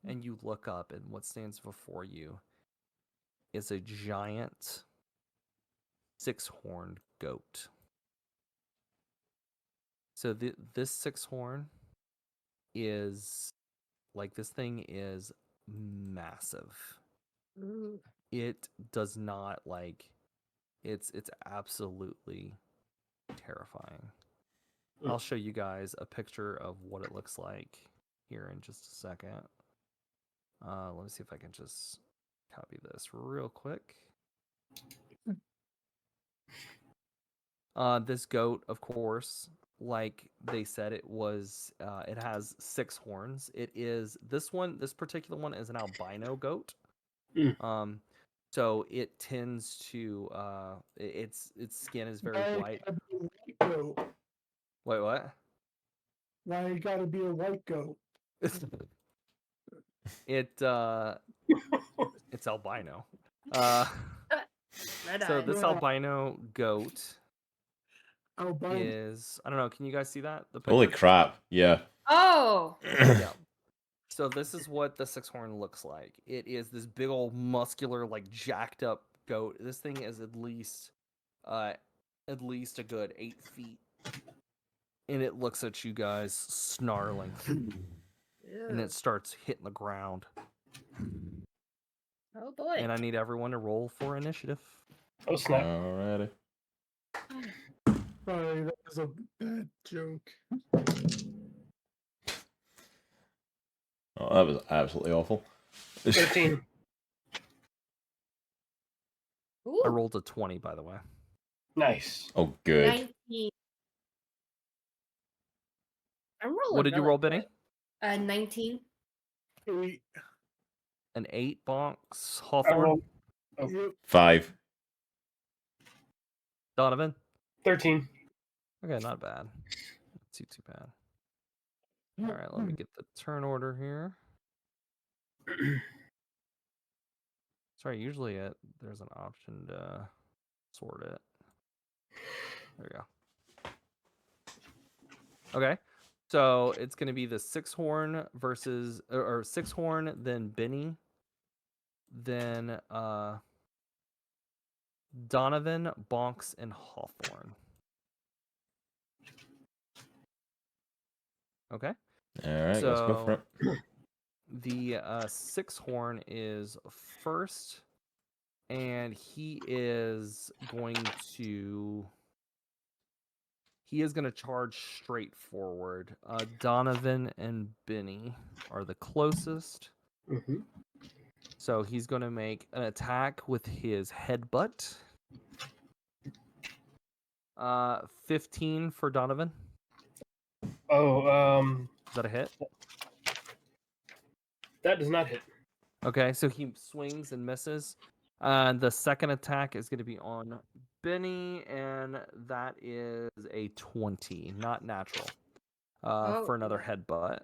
And you look up, and what stands before you is a giant 6-horned goat. So this 6-horn is like, this thing is massive. Ooh. It does not like, it's absolutely terrifying. I'll show you guys a picture of what it looks like here in just a second. Let me see if I can just copy this real quick. This goat, of course, like they said, it has 6 horns. It is this particular one is an albino goat. So it tends to its skin is very white. Wait, what? Why you gotta be a white goat? It's albino. Red So eye. this Yeah. albino goat Albino. is, I don't know, can you guys see that? The Holy picture? crap. Yeah. Oh. Yeah. So this is what the 6-horn looks like. It is this big old muscular, like jacked up goat. This thing is at least a good 8 feet. And it looks at you guys snarling. And it starts hitting the ground. Oh boy. And I need everyone to roll for initiative. Oh snap! Alrighty. Sorry, that was a bad joke. Oh, that was absolutely awful. 13. Ooh, I rolled a 20, by the way. Nice. Oh, good. 19. I'm rolling. What did you really roll, good. Binnie? 19. 8. An 8, Bonks. I Hawthorn. rolled Yep. 5. Donovan. 13. Okay, not bad. Not too bad. All right, let me get the turn order here. Sorry, usually there's an option to sort it. There we go. Okay, so it's going to be the 6-horn versus, or 6-horn, then Binnie, then Donovan, Bonks, and Hawthorn. Okay. Alright, let's go for it. The 6-horn is first, and he is going to charge straight forward. Donovan and Binnie are the closest, Mm-hmm. so he's going to make an attack with his headbutt. 15 for Donovan. Oh, Is that a hit? That does not hit. Okay, so he swings and misses. And the second attack is going to be on Binnie, and that is a 20, not natural, for another headbutt.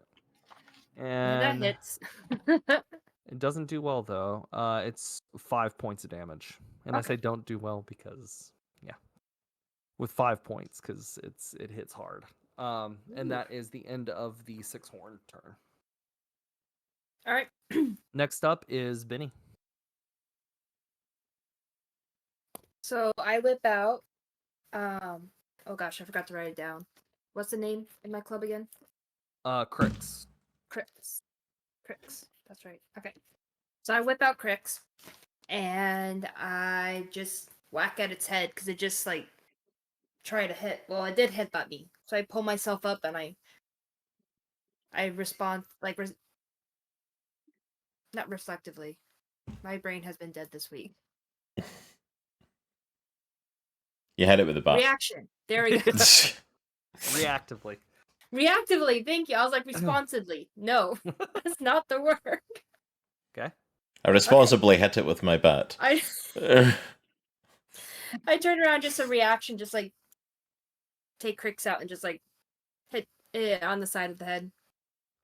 Yeah, that And hits. it doesn't do well though. It's 5 points of damage, and I Okay. say don't do well because with 5 points because it hits hard. And that is the end of the six horn turn. All right. Next up is Binnie. So I whip out. Oh gosh, I forgot to write it down. What's the name in my club again? Crix. Crix. Crix. That's right. Okay. So I whip out Crix, and I just whack at its head because it just like try to hit. Well, it did headbutt me, so I pull myself up and I respond like not reflectively. My brain has been dead this week. You hit it with the bat. Reaction. There we go. Reactively. Reactively. Thank you. I was like responsively. No, that's not the word. Okay. I responsibly hit it with my bat. I turned around, just a reaction, just like take Crix out and just like hit it on the side of the head.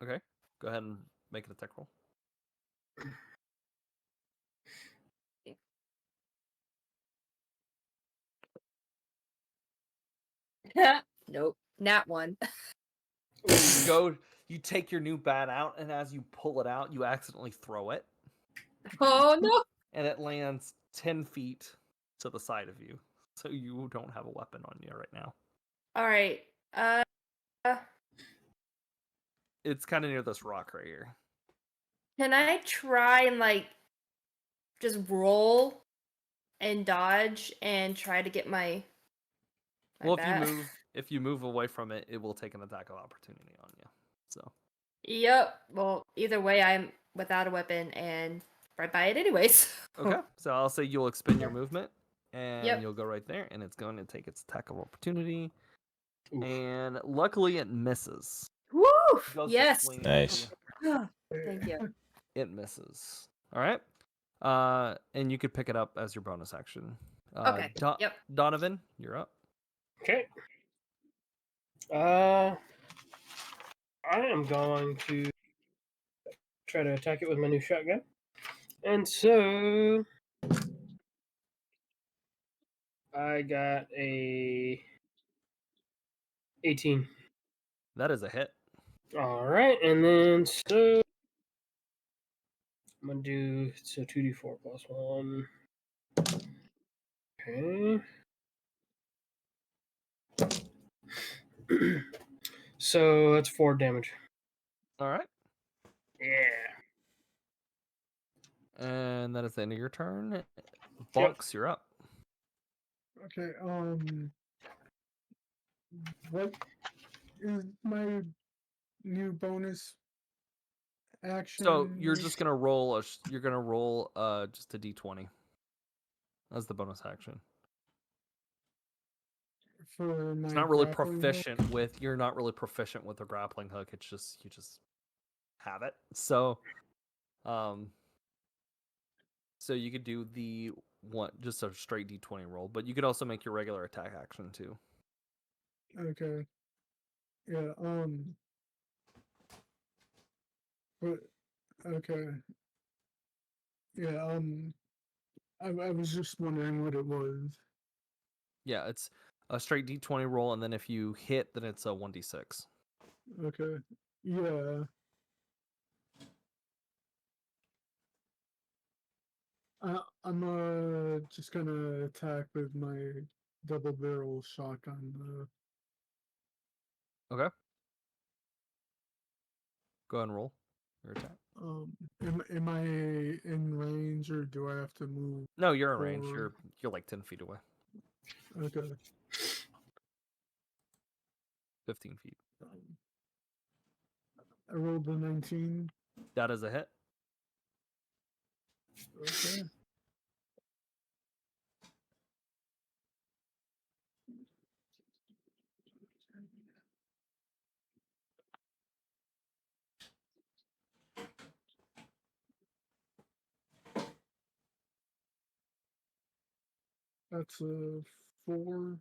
Okay. Go ahead and make an attack roll. Nope. Nat one. You take your new bat out, and as you pull it out, you accidentally throw it, Oh no. and it lands 10 feet to the side of you. So you don't have a weapon on you right now. All right. It's kind of near this rock right here. Can I try and like just roll and dodge and try to get my Well, bat? if you move away from it, it will take an attack of opportunity on you. So Yep. Well, either way, I'm without a weapon and right by it anyways. okay, so I'll say you'll expend your movement, and Yep. you'll go right there, and it's going to take its attack of opportunity. Oof. And luckily, it misses. Woo! Goes to Yes. swing at Nice. you. Thank you. It misses. All right. And you could pick it up as your bonus action. Okay, yep. Donavan, you're up. Okay. I am going to try to attack it with my new shotgun. And so I got a 18. That is a hit. All right, and then so I'm gonna do 2d4 plus 1. Okay. So that's 4 damage. All right. Yeah. And that is the end of your turn. Bonks, you're up. Okay, what is my new bonus action? So you're just gonna roll you're gonna roll just a d20 as the bonus action. for my It's not really grappling hook? proficient with you're not really proficient with a grappling hook. It's just you just have it. So so you could do the one just a straight d20 roll, but you could also make your regular attack action too. Okay. Yeah, but okay. Yeah, I was just wondering what it was. Yeah, it's a straight d20 roll, and then if you hit, then it's a 1d6. Okay. Yeah. I'm just gonna attack with my double barrel shotgun. Okay. Go ahead and roll your attack. Am I in range or do I have to move? No, you're in range. forward? You're like 10 feet away. Okay. 15 feet. I rolled a 19. That is a hit. Okay. That's a 4.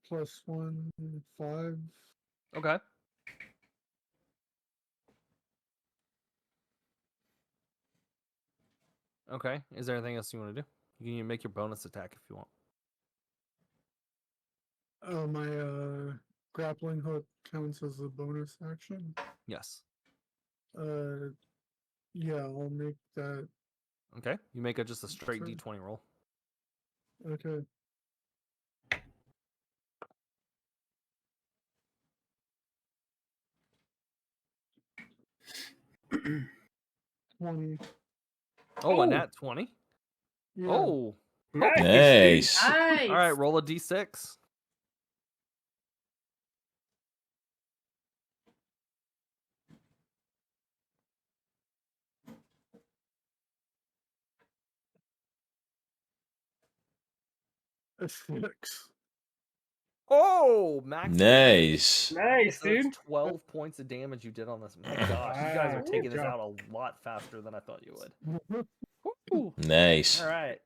Plus 1, 5. Okay. Okay. Is there anything else you want to do? You can make your bonus attack if you want. Oh, my grappling hook counts as a bonus action. Yes. Yeah, I'll make that. Okay. You make just a straight Sure. D20 roll. Okay. $20. Oh, a Oh. nat 20. Yeah. Oh. Nice. Nice. Nice. All right. Roll a D6. A 6. Oh, max. Nice. Nice, So that's dude. 12 points of damage you did on this. My gosh, you guys Wow, are good taking this job. out a lot faster than I thought you would. Woo. Nice. All right.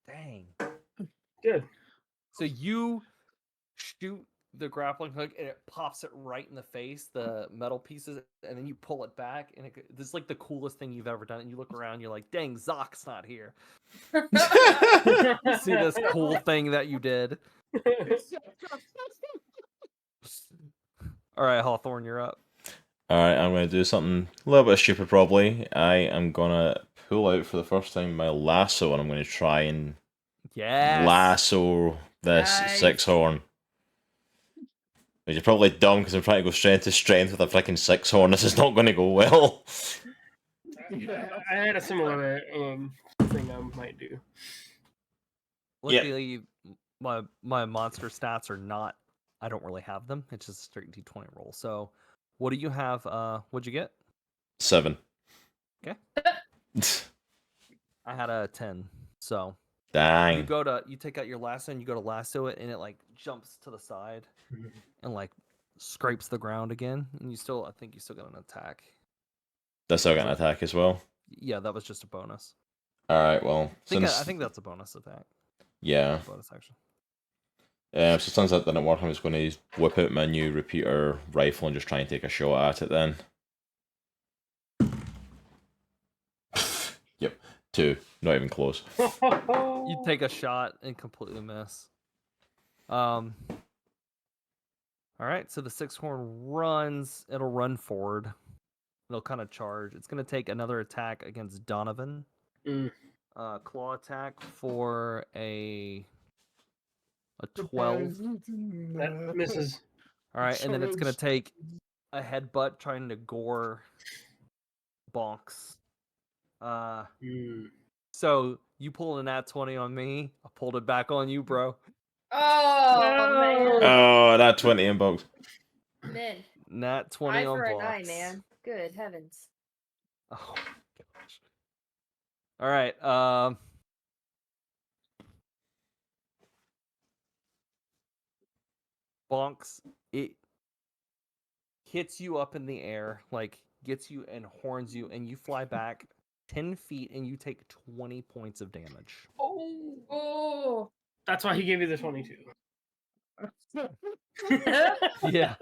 Dang. Good. So you shoot the grappling hook and it pops it right in the face, the metal pieces, and then you pull it back. And this is like the coolest thing you've ever done. And you look around, you're like, dang, Zok's not here. See this cool thing that you did. All right, Hawthorne, you're up. Alright, I'm going to do something a little bit stupid probably. I am going to pull out for the first time my lasso and I'm going to try and lasso this Nice. 6-horn. Which is probably dumb because I'm trying to go strength to strength with a freaking 6-horn. This is not going to go well. I had a similar thing I might do. Yeah. Luckily, my monster stats are not. I don't really have them. It's just a straight D20 roll. So, what do you have? What'd you get? 7. Okay. I had a 10. So Dang. you take out your lasso and you go to lasso it, and it like jumps to the side and like scrapes the ground again. And I think you still got an attack. That's still got an attack as well. Yeah, that was just a bonus. Alright, well, I since... think that's a bonus attack. Yeah. Bonus action. So since that didn't work, I'm just going to whip out my new repeater rifle and just try and take a shot at it then. Yep, 2. Not even close. You take a shot and completely miss. All right, so the 6-horn runs. It'll run forward. It'll kind of charge. It's going to take another attack against Donavan. Claw attack for a 12. That misses. All right, and then it's going to take a headbutt trying to gore Bonks. So you pulled a nat 20 on me. I pulled it back on you, bro. Oh, Oh, that 20 in box. man. Nat 20 Eye on for a Bonks. 9, man. Good heavens. Oh my gosh. All right. Bonks, it hits you up in the air, like gets you and horns you, and you fly back 10 feet and you take 20 points of damage. Oh. That's why he gave you the 22. Yeah.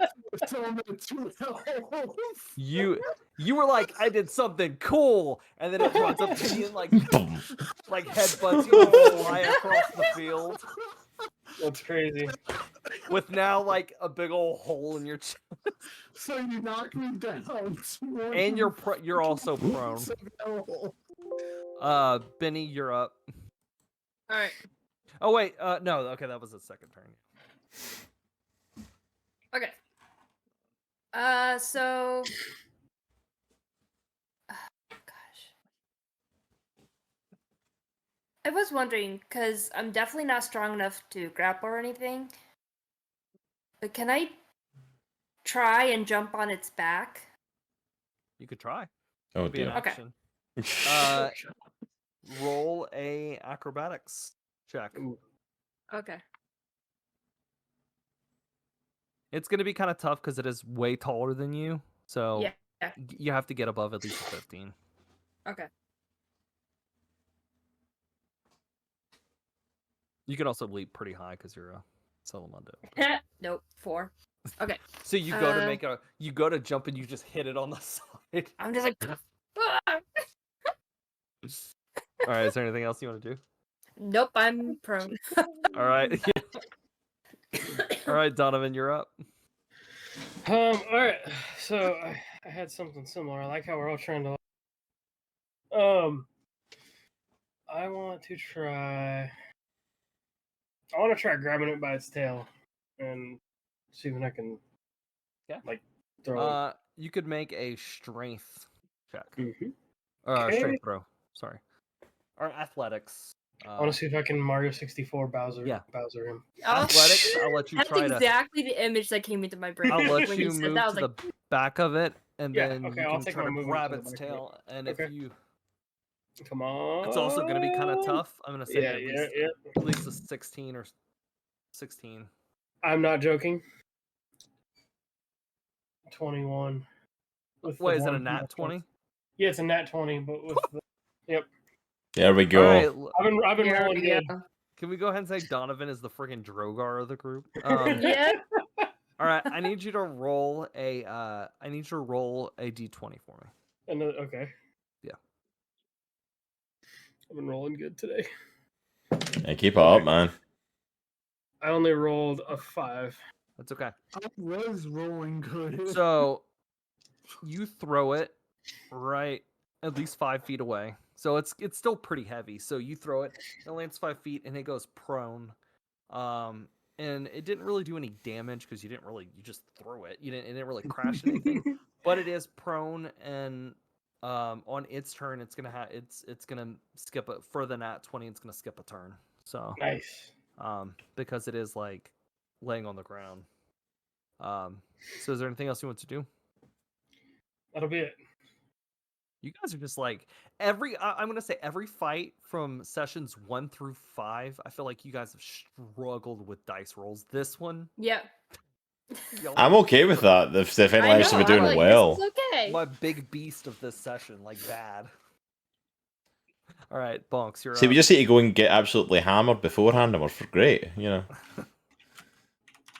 You were like, I did something cool, and then it runs up to you and like headbutts you and fly across the field. That's crazy. With now like a big old hole in your chest. So you knock me down. And you're also prone. Binnie, you're up. All right. Oh wait, no, okay, that was the second turn. Okay. So. Gosh. I was wondering, because I'm definitely not strong enough to grapple or anything. But can I try and jump on its back? You could try. Oh It'd be an dear. Okay. action. Roll a acrobatics check. Okay. It's gonna be kind of tough because it is way taller than you, so Yeah. you have to get above at least a 15. Okay. You can also leap pretty high because you're a Salamando. Nope, 4. Okay. So you go to you go to jump and you just hit it on the side. I'm just like. "Ah!" All right. Is there anything else you want to do? Nope, I'm prone. All right. All right, Donavan, you're up. All right. So I had something similar. I like how we're all trying to. I want to try grabbing it by its tail and see if I can. Yeah. Like throw. You could make a strength check. Mhm. Strength throw. Sorry. Or athletics. I want to see if I can Mario 64 Bowser. Yeah. Bowser him. Athletics. I'll let you That's try to. exactly the image that came into my brain. I'll let when you said move that. I to was like, the back of it, and Yeah, then okay, you I'll can take try my to movement grab to the its back of it. tail. And Okay. if you, Come on. it's also going to be kind of tough. I'm going to say Yeah. at least a 16 or 16. I'm not joking. 21. With What the is it? A one nat plus 20? Yeah, it's a nat 20, but with the. Yep. There we go. All right. I've been there rolling we good. go. Can we go ahead and say Donovan is the freaking Drogar of the group? Yeah. All right. I need you to roll a. I need you to roll a d20 for me. Okay. Yeah. I've been rolling good today. Hey, keep it up, man. I only rolled a 5. That's okay. I was rolling good. So you throw it right at least 5 feet away. So it's still pretty heavy. So you throw it, it lands 5 feet, and it goes prone. And it didn't really do any damage because you just threw it. It didn't really crash anything. But it is prone, and on its turn, it's gonna skip it for the nat 20. It's gonna skip a turn. So Nice. because it is like laying on the ground. So is there anything else you want to do? That'll be it. You guys are just like I'm gonna say every fight from sessions 1 through 5. I feel like you guys have struggled with dice rolls. This one, Yep. y'all I'm are okay with that. If anyone I else know, be I'm doing like, well. This is okay. my big beast of this session, like bad. All right, Bonks, you're See, up. we just need to go and get absolutely hammered beforehand, and we're great, you know.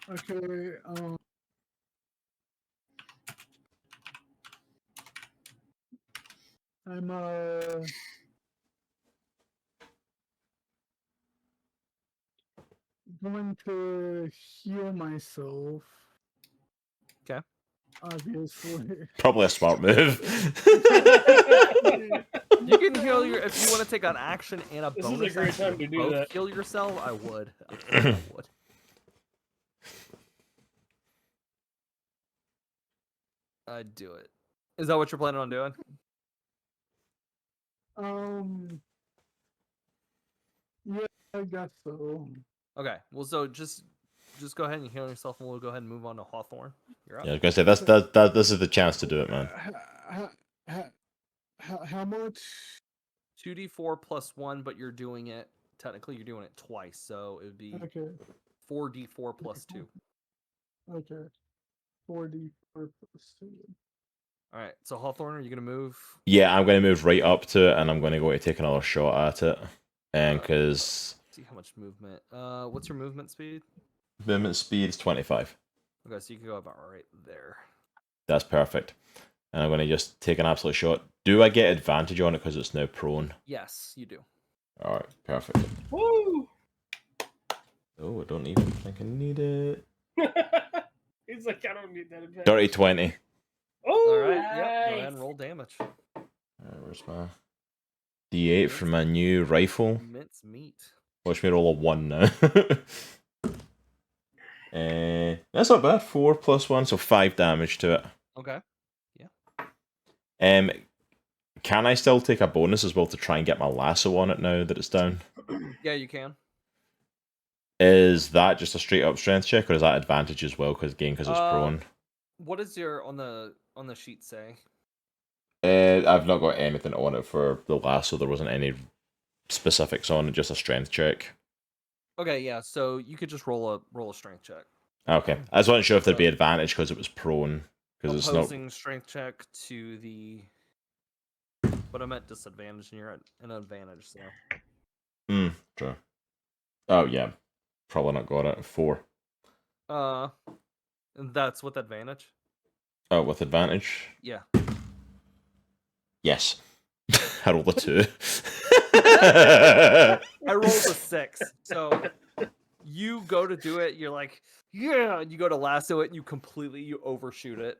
Okay, I'm going to heal myself. Okay. Obviously. Probably a smart move. You can heal if you want to take an action and a This is a bonus great action time to do both that. heal yourself. I would. I would. I'd do it. Is that what you're planning on doing? Yeah, I guess so. Okay. Well, so just go ahead and heal yourself, and we'll go ahead and move on to Hawthorne. You're up. Yeah, I was gonna say this is the chance to do it, man. How much? 2d4 plus 1, but you're doing it twice, so it would be Okay. 4d4 plus 2. Okay. 4D4 plus 2. All right. So Hawthorne, are you gonna move? Yeah, I'm gonna move right up to it, and I'm gonna go to take another shot at it, and because See how much movement. What's your movement speed? movement speed is 25. Okay, so you can go about right there. That's perfect. And I'm gonna just take an absolute shot. Do I get advantage on it because it's now prone? Yes, you do. All right, perfect. Woo! Oh, I don't even think I need it. He's like, I don't need that advantage. Dirty 20. Oh, All right. Yep. Go ahead nice. and roll damage. Where's my D8 for my new rifle? Mince meat. Watch me roll a 1 now. That's not bad. 4 plus 1, so 5 damage to it. Okay. Can I still take a bonus as well to try and get my lasso on it now that it's down? Yeah, you can. Is that just a straight up strength check, or is that advantage as well because it's prone? What does your on the sheet say? I've not got anything on it for the lasso. There wasn't any specifics on it, just a strength check. Okay, yeah. So you could just roll a strength check. Okay, I just wasn't sure if there'd be advantage because it was prone. Because it's not opposing strength check to the. But I'm at disadvantage, and you're at an advantage. So. True. Oh yeah, probably not got it. 4. And that's with advantage. Oh, with advantage. Yeah. Yes. I rolled a 2. I rolled a 6. So you go to do it, you're like, yeah, and you go to lasso it, and you overshoot it.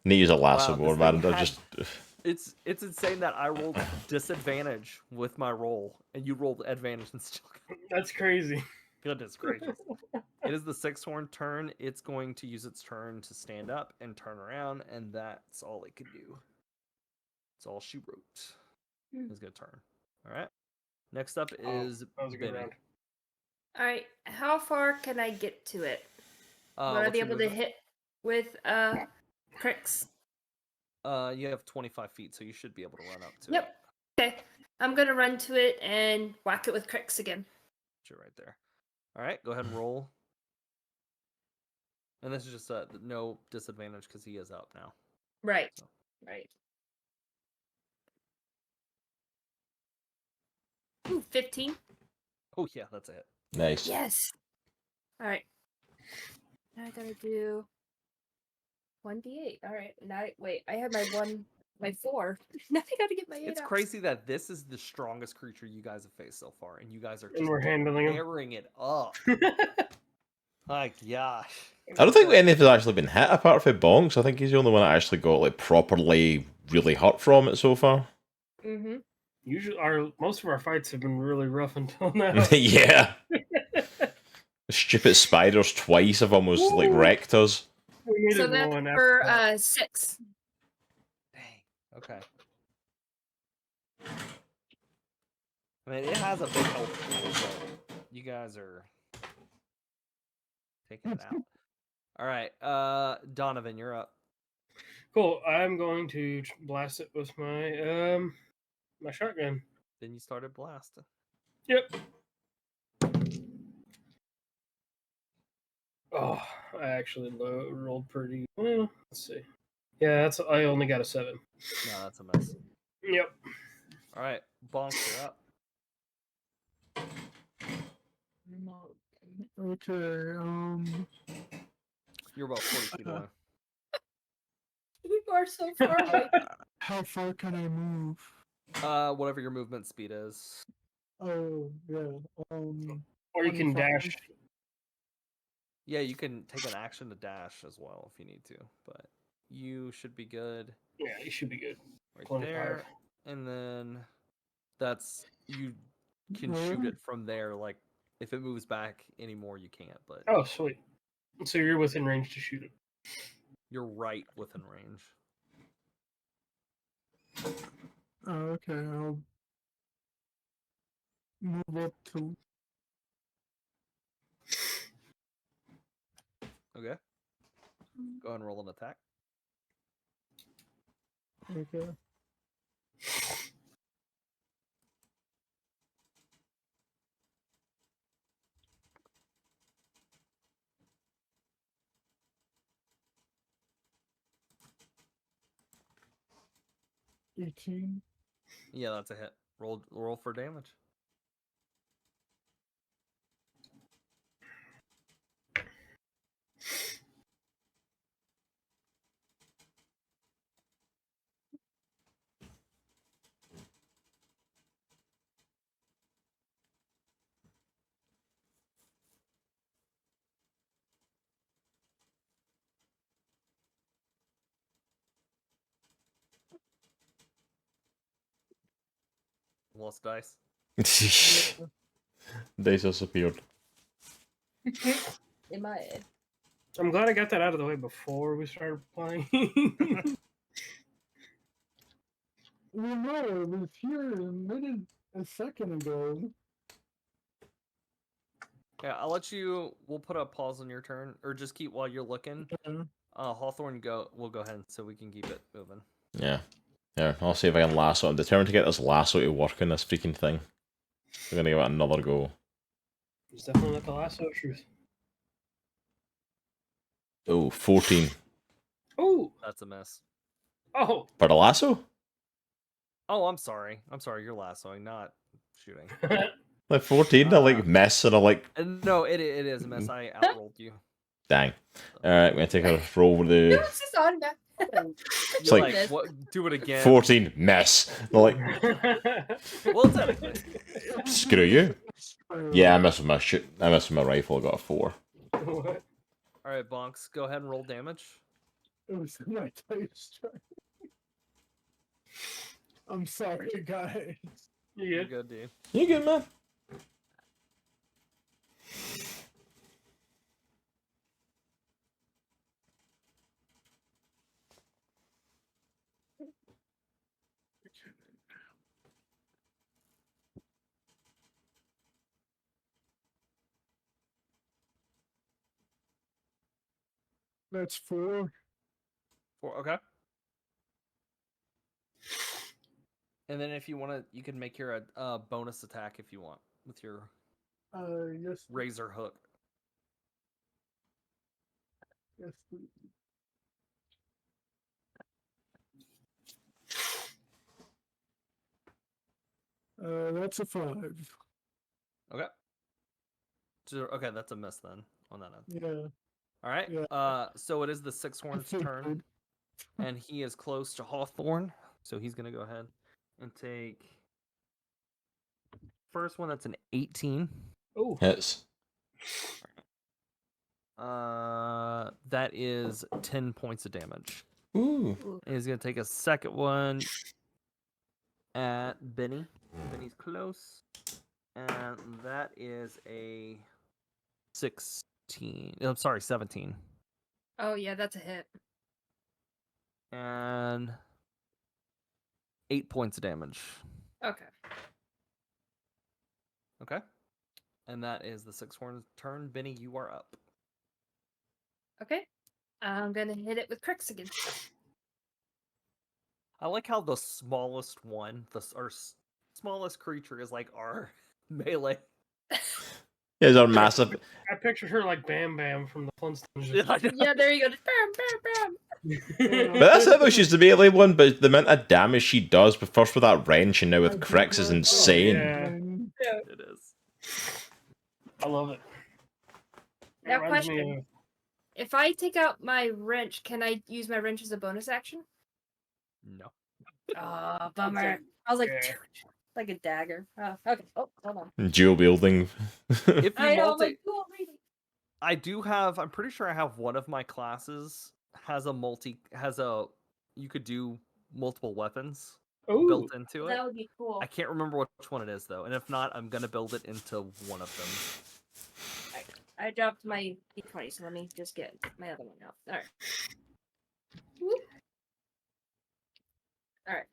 Need to use a lasso Wow, more, this man. thing I had- just It's insane that I rolled disadvantage with my roll, and you rolled advantage and still. That's crazy. Goodness gracious! It is the 6-horn turn. It's going to use its turn to stand up and turn around, and that's all it can do. That's all she wrote. It's gonna turn. All right. Next up is That was a good Binnie. round. All right, how far can I get to it? Will I what's be your able to movement? hit with cricks? You have 25 feet, so you should be able to run up to Yep. Okay, I'm gonna run to it and whack it with cricks again. it. You're right there. All right, go ahead and roll. And this is just no disadvantage because he is up now. Right. So. Right. Ooh, 15. Oh yeah, that's a hit. nice. Yes. All right. Now I gotta do 1d8. All right. Now, wait, I have my 4. Now I gotta get my 8 It's out. crazy that this is the strongest creature you guys have faced so far, and you guys are And just we're handling him. tearing it up. My gosh. I don't think any of us actually been hit apart from Bonks. I think he's the only one that actually got like properly really hurt from it so far. Mm-hmm. Usually, most of our fights have been really rough until now. Yeah. Stupid spiders twice have almost like wrecked us. We needed So that's one for after that. 6. Dang. Okay. I mean, it has a big health pool, so you guys are taking it out. All right, Donavan, you're up. Cool. I'm going to blast it with my my shotgun. Then you started blasting. Yep. Oh, I actually rolled pretty. Well, let's see. Yeah, I only got a 7. No, that's a mess. Yep. All right, Bonks, you're up. Okay, You're about 40 feet away. You are so far away. how far can I move? Whatever your movement speed is. Oh, yeah, Or you can 25. dash. Yeah, you can take an action to dash as well if you need to, but you should be good Yeah, you should be good. right 25. there. And then you can shoot Really? it from there. Like if it moves back anymore, you can't. But Oh, sweet. So you're within range to shoot it. you're right within range. Oh, okay, I'll move up to. Okay. Go ahead and roll an attack. Okay. $18. Yeah, that's a hit. Roll for damage. Lost dice. Dice disappeared. In my head. I'm glad I got that out of the way before we started playing. Well, no, it was here a second ago. Yeah, I'll let you. We'll put a pause on your turn, or just keep while you're looking. Yeah. Hawthorne, we'll go ahead so we can keep it moving. Yeah. Yeah, I'll see if I can lasso. I'm determined to get this lasso to work in this freaking thing. We're gonna give it another go. It's definitely not the lasso of truth. Oh, 14. Oh, That's a miss. oh. For the lasso? Oh, I'm sorry. You're lassoing, not shooting. Like 14, I like mess, and I like, No, it is a mess. I outrolled you. dang. Alright, I'm gonna take a roll with No, the it's just on back. It's like- what? Do it again. 14, mess. I'm like, Well, technically. screw you. Yeah, I messed with my shit. I messed with my rifle, I got a 4. What? All right, Bonks, go ahead and roll damage. It was my dice tray. I'm sorry, guys. You You're good? good, dude. You good, man? That's 4. Okay. And then if you want to, you can make your bonus attack if you want with your Yes. razor hook. Yes. Please. That's a 5. Okay. Okay, that's a miss then on that end. Yeah. All right. Yeah. So it is the Six Horn's turn, figured. and he is close to Hawthorne, so he's gonna go ahead and take first one. That's an 18. Oh, Hits. That is 10 points of damage. Ooh. And he's gonna take a second one at Binnie. Binnie's close, and that is a 16. I'm sorry, 17. Oh yeah, that's a hit. And 8 points of damage. Okay. Okay. And that is the Six Horn's turn. Binnie, you are up. Okay. I'm gonna hit it with cricks again. I like how the smallest one, smallest creature is like our melee. Yeah, they're massive. I pictured her like Bam Bam from the Flintstones. Yeah, there you go. Just bam, bam, bam. But that's it though, she's the melee one, but the amount of damage she does, but first with that wrench and now with cricks is insane. Yeah. It is. I love it. It Now, reminds me question. of- If I take out my wrench, can I use my wrench as a bonus action? No. Oh, bummer. I was like, Yeah. like a dagger. Oh, okay. Oh, hold on. Dual wielding. If you I know, I'm multi, like, cool, read it. I do have. I'm pretty sure I have one of my classes you could do multiple weapons Ooh, built into it. That would be cool. I can't remember which one it is though, and if not, I'm gonna build it into one of them. I dropped my d20, so let me just get my other one out. All right. Whoop. All right.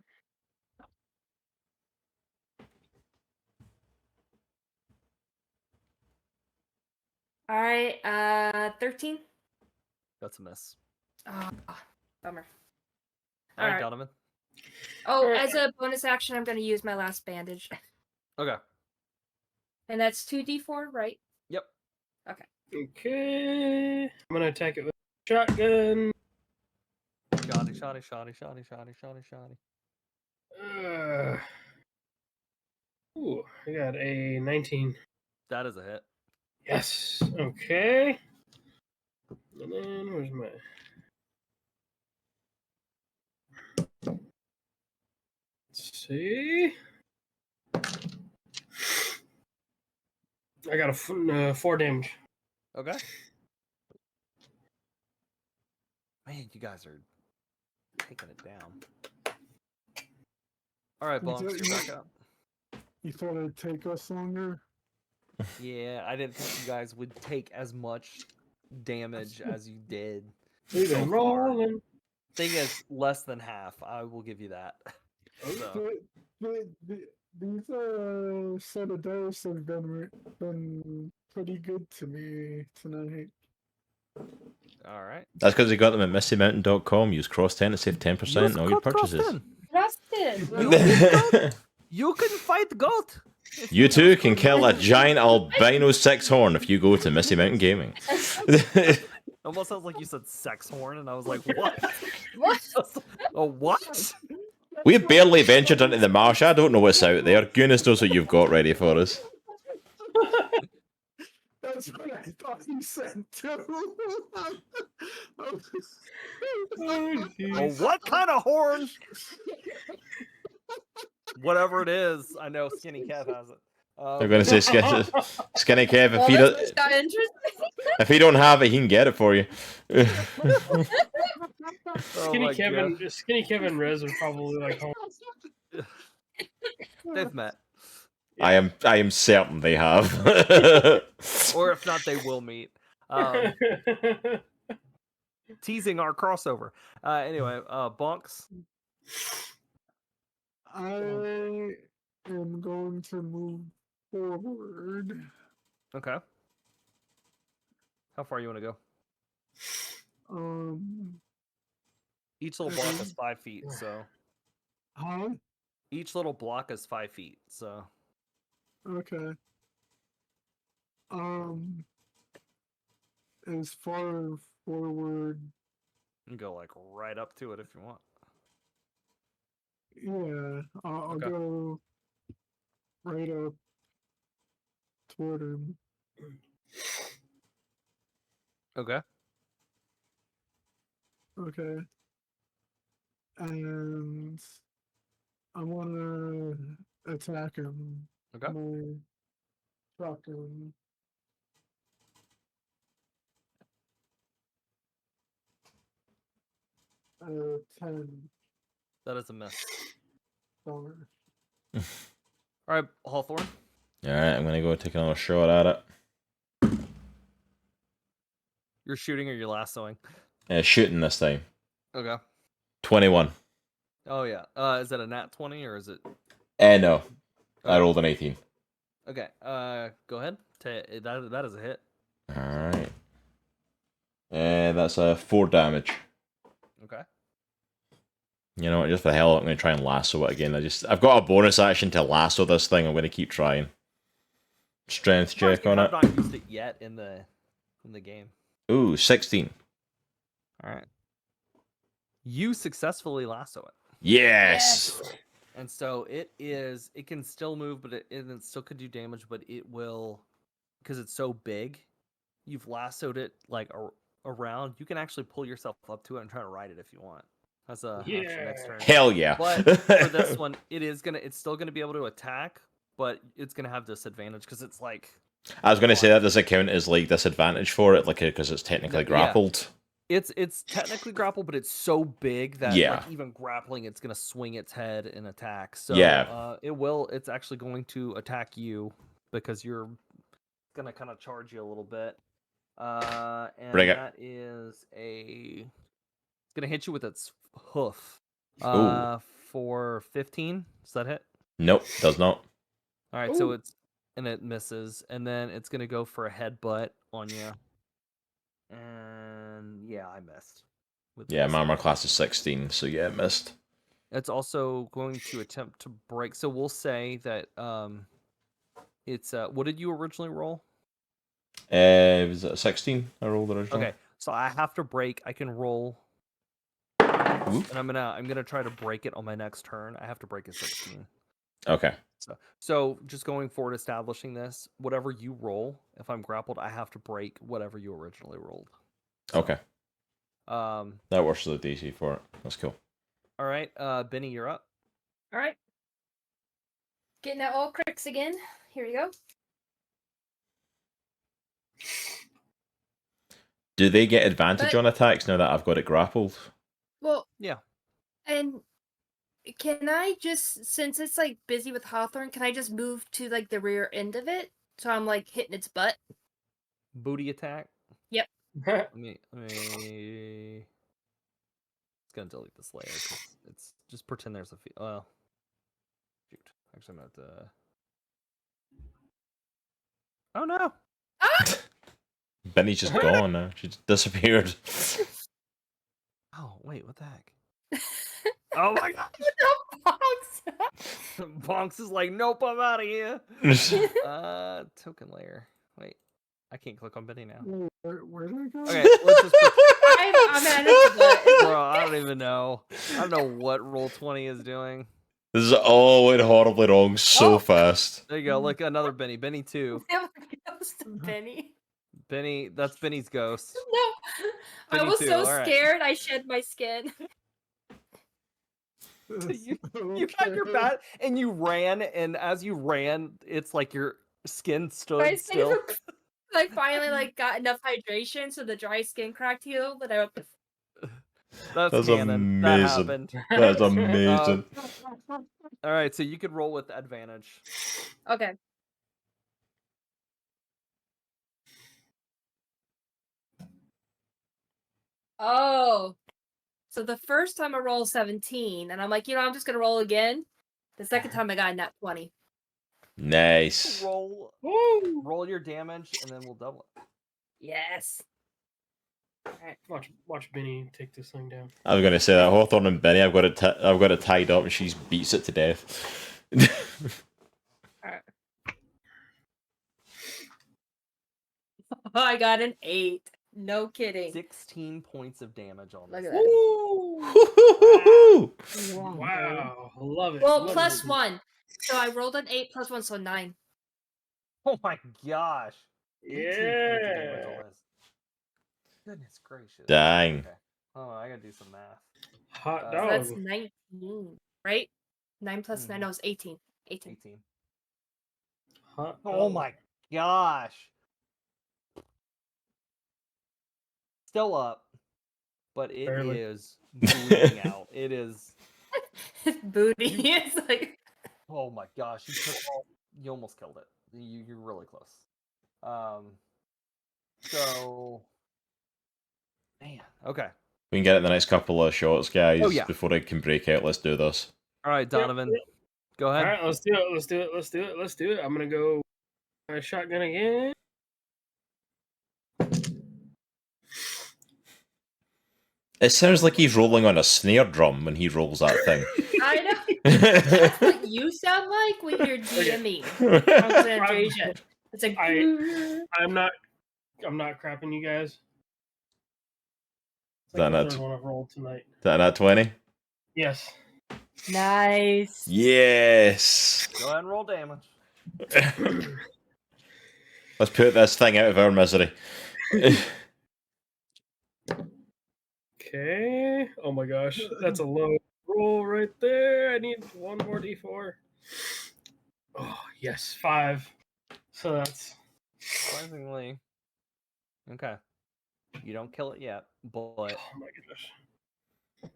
All right. 13. That's a miss. Oh, bummer. All right, Alright. Donovan. Oh, as a bonus action, I'm going to use my last bandage, Okay. and that's 2d4, right? Yep. okay. I'm gonna attack it with a shotgun. Shoddy. Ooh, I got a 19. That is a hit. Yes. Okay. And then where's my? Let's see. I got a 4 damage. Okay. Man, you guys are taking it down. All right, You Bonks, thought- you're back up. You thought it'd take us longer? Yeah, I didn't think you guys would take as much damage as you did. We've so been far. rolling. Thing is, less than half. I will give you that. So, These set of dice have been pretty good to me tonight. all right. That's because you got them at mistymountain.com. Use cross10 to save 10% on all your purchases. Trusted. You can fight goat. if You too know. can kill a giant albino six horn if you go to Misty Mountain Gaming. Almost sounds like you said sex horn, and I was like, what? What? A what? We barely ventured into the marsh. I don't know what's out there. Goodness knows what you've got ready for us. That's what I thought he said too. Oh, Oh, jeez. what kind of horn? Whatever it is, I know Skinny Kev has it. I'm gonna say Skinny Kev. Well, this got interesting. If he don't have it, he can get it for you. Oh Skinny my Kevin, God. Skinny Kevin and Rez are probably like home. They've met. I am certain they have. Or if not, they will meet. Teasing our crossover. Anyway, Bonks. I am going to move forward. Okay. How far you want to go? Each little block is 5 feet, so Huh? each little block is 5 feet, so Okay. As far forward, you can go like right up to it if you want. yeah, I'll Okay. go right up toward him. Okay. Okay. And I want to attack him. Okay. My shotgun. $10. That is a miss. All All right, Hawthorne. Alright, I'm gonna go take another shot at it. You're shooting or you're lassoing? Shooting this time. Okay. 21. Oh yeah. Is that a nat 20 or is it? No. I Okay. rolled an 18. Okay. Go ahead. That is a hit. Alright. That's 4 damage. Okay. You know what, just for the hell of it, I'm going to try and lasso it again. I've got a bonus action to lasso this thing. I'm going to keep trying. Strength check on I've it. not used it yet in the game. Ooh, 16. All right. You successfully lasso it. Yes! And so it can still move, but it still could do damage, but it will, because it's so big, you've lassoed it like around. You can actually pull yourself up to it and try to ride it if you want. That's action next turn. Hell yeah. But for this one, it's still gonna be able to attack, but it's gonna have disadvantage because it's like. I was going to say that does it count as like disadvantage for it, like because it's technically Yeah. grappled. It's technically grappled, but it's so big that Yeah. like, even grappling, it's gonna swing its head and attack. So Yeah. it's actually going to attack you because you're gonna kind of charge you a little bit. And Bring it. that is it's gonna hit you with its hoof. Ooh. For 15. Does that hit? Nope, does not. All right, so it misses, and then it's gonna go for a headbutt on you. And yeah, I missed. Yeah, my armor class is 16, so yeah, it missed. It's also going to attempt to break. So we'll say that it's what did you originally roll? Was it a 16 I rolled originally? Okay, so I have to break. I can roll, Ooh. and I'm gonna try to break it on my next turn. I have to break a 16. Okay. So just going forward, establishing this, whatever you roll, if I'm grappled, I have to break whatever you originally rolled. So, Okay. That works as a DC for it. That's cool. All right, Binnie, you're up. All right. Getting out all cricks again. Here we go. Do they get advantage But- on attacks now that I've got it grappled? Well, Yeah. and can I just, since it's like busy with Hawthorne, can I just move to like the rear end of it? So I'm like hitting its butt. Booty attack. Yep. Let me. It's gonna delete this layer. 'Cause it's just pretend there's a. Well, shoot. Actually, I'm not. Oh no! Ah! Binnie's just gone now. She just disappeared. Oh wait, what the heck? Oh my god! Bonks is like, nope, I'm out of here. Token layer. Wait, I can't click on Binnie now. Where did I go? Okay, let's just. I'm at its butt. Bro, I don't even know. I don't know what Roll20 is doing. This is all went horribly wrong so Oh. fast. There you go. Look, another Binnie. Binnie 2. There goes to Binnie. Binnie, that's Binnie's ghost. No, I Binnie was too, so alright. scared. I shed my skin. You got your bat and you ran, and as you ran, it's like your skin My stood skin still. like finally like got enough hydration, so the dry skin cracked healed. But I That's That's canon. That amazing. happened. That's amazing. All right, so you could roll with advantage. okay. Oh, so the first time I rolled 17, and I'm like, I'm just gonna roll again. The second time I got a nat 20. Nice. Roll your damage, and then we'll double it. Yes. Alright. Watch Binnie take this thing down. I was going to say that Hawthorne and Binnie, I've got it tied up, and she beats it to death. Alright. I got an 8. No kidding. 16 points of damage on Look this. at that. Woo-hoo-hoo-hoo. Wow, love it. Well, love plus it. 1. So I rolled an 8 plus 1, so 9. Oh my gosh. 18 points of damage on Yeah. this. Goodness gracious. Dang. Okay. Oh, I gotta do some math. Hot So dog. that's 19, right? 9 plus 9, no, it's 18. 18. 18. Hot Oh dog. my gosh. Still up, but it is Barely. bleeding out. It is. Booty. It's like. Oh my gosh! You almost killed it. You're really close. So. Man. Okay. We can get it in the next couple of shots, guys. Oh, yeah. Before I can break out, let's do this. All right, Donavan. Go ahead. All right, let's do it. I'm gonna go shotgun again. It sounds like he's rolling on a snare drum when he rolls that thing. I know. That's what you sound like when you're DMing. Concentration. It's like. I'm not crapping you guys. It's That like the not- third one I've rolled tonight. That at 20? Yes. Nice. Yes. Go ahead and roll damage. Let's put this thing out of our misery. Okay. Oh my gosh, that's a low roll right there. I need one more d4. Oh yes, 5. So that's Surprisingly. Okay. You don't kill it yet, but oh my gosh.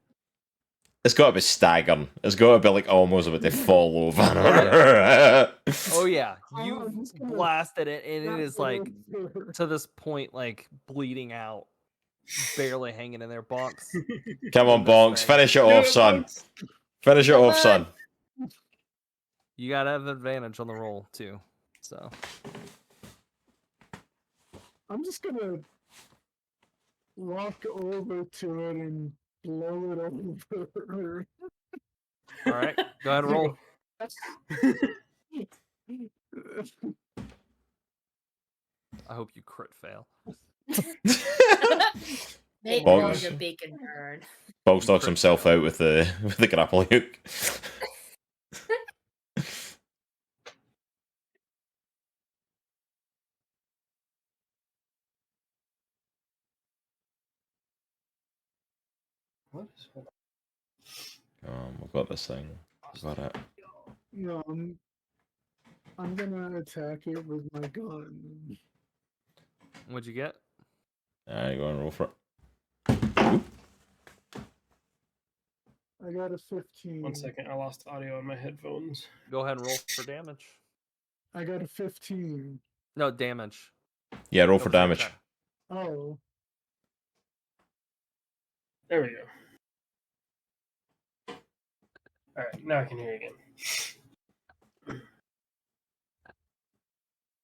It's got to be staggering. It's got to be like almost about to fall over. oh yeah, you blasted it, and it is like to this point like bleeding out, barely hanging in there. Bonks. Come on, Bonks. Finish it off, son. Finish it off, son. You gotta have advantage on the roll too. So I'm just gonna walk over to it and blow it over. all right, go ahead and roll. I hope you crit fail. Make Bonks. all your bacon burn. Bonks knocks himself out with the grapple hook. What is We've got this thing. We've got it. No, I'm gonna attack it with my gun. What'd you get? Alright, go and roll for it. I got a 15. 1 second, I lost audio on my headphones. Go ahead and roll for damage. I got a 15. No damage. Yeah, roll No, for damage. attack. Oh, There we go. Alright, now I can hear you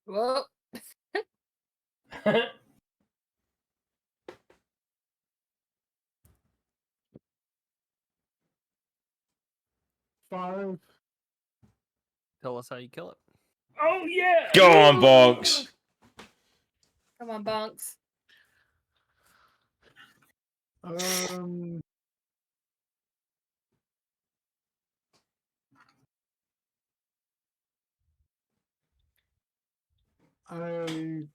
Whoa. again. 5. Tell us how you kill it. Oh yeah! Go on, Bonks. Come on, Bonks. I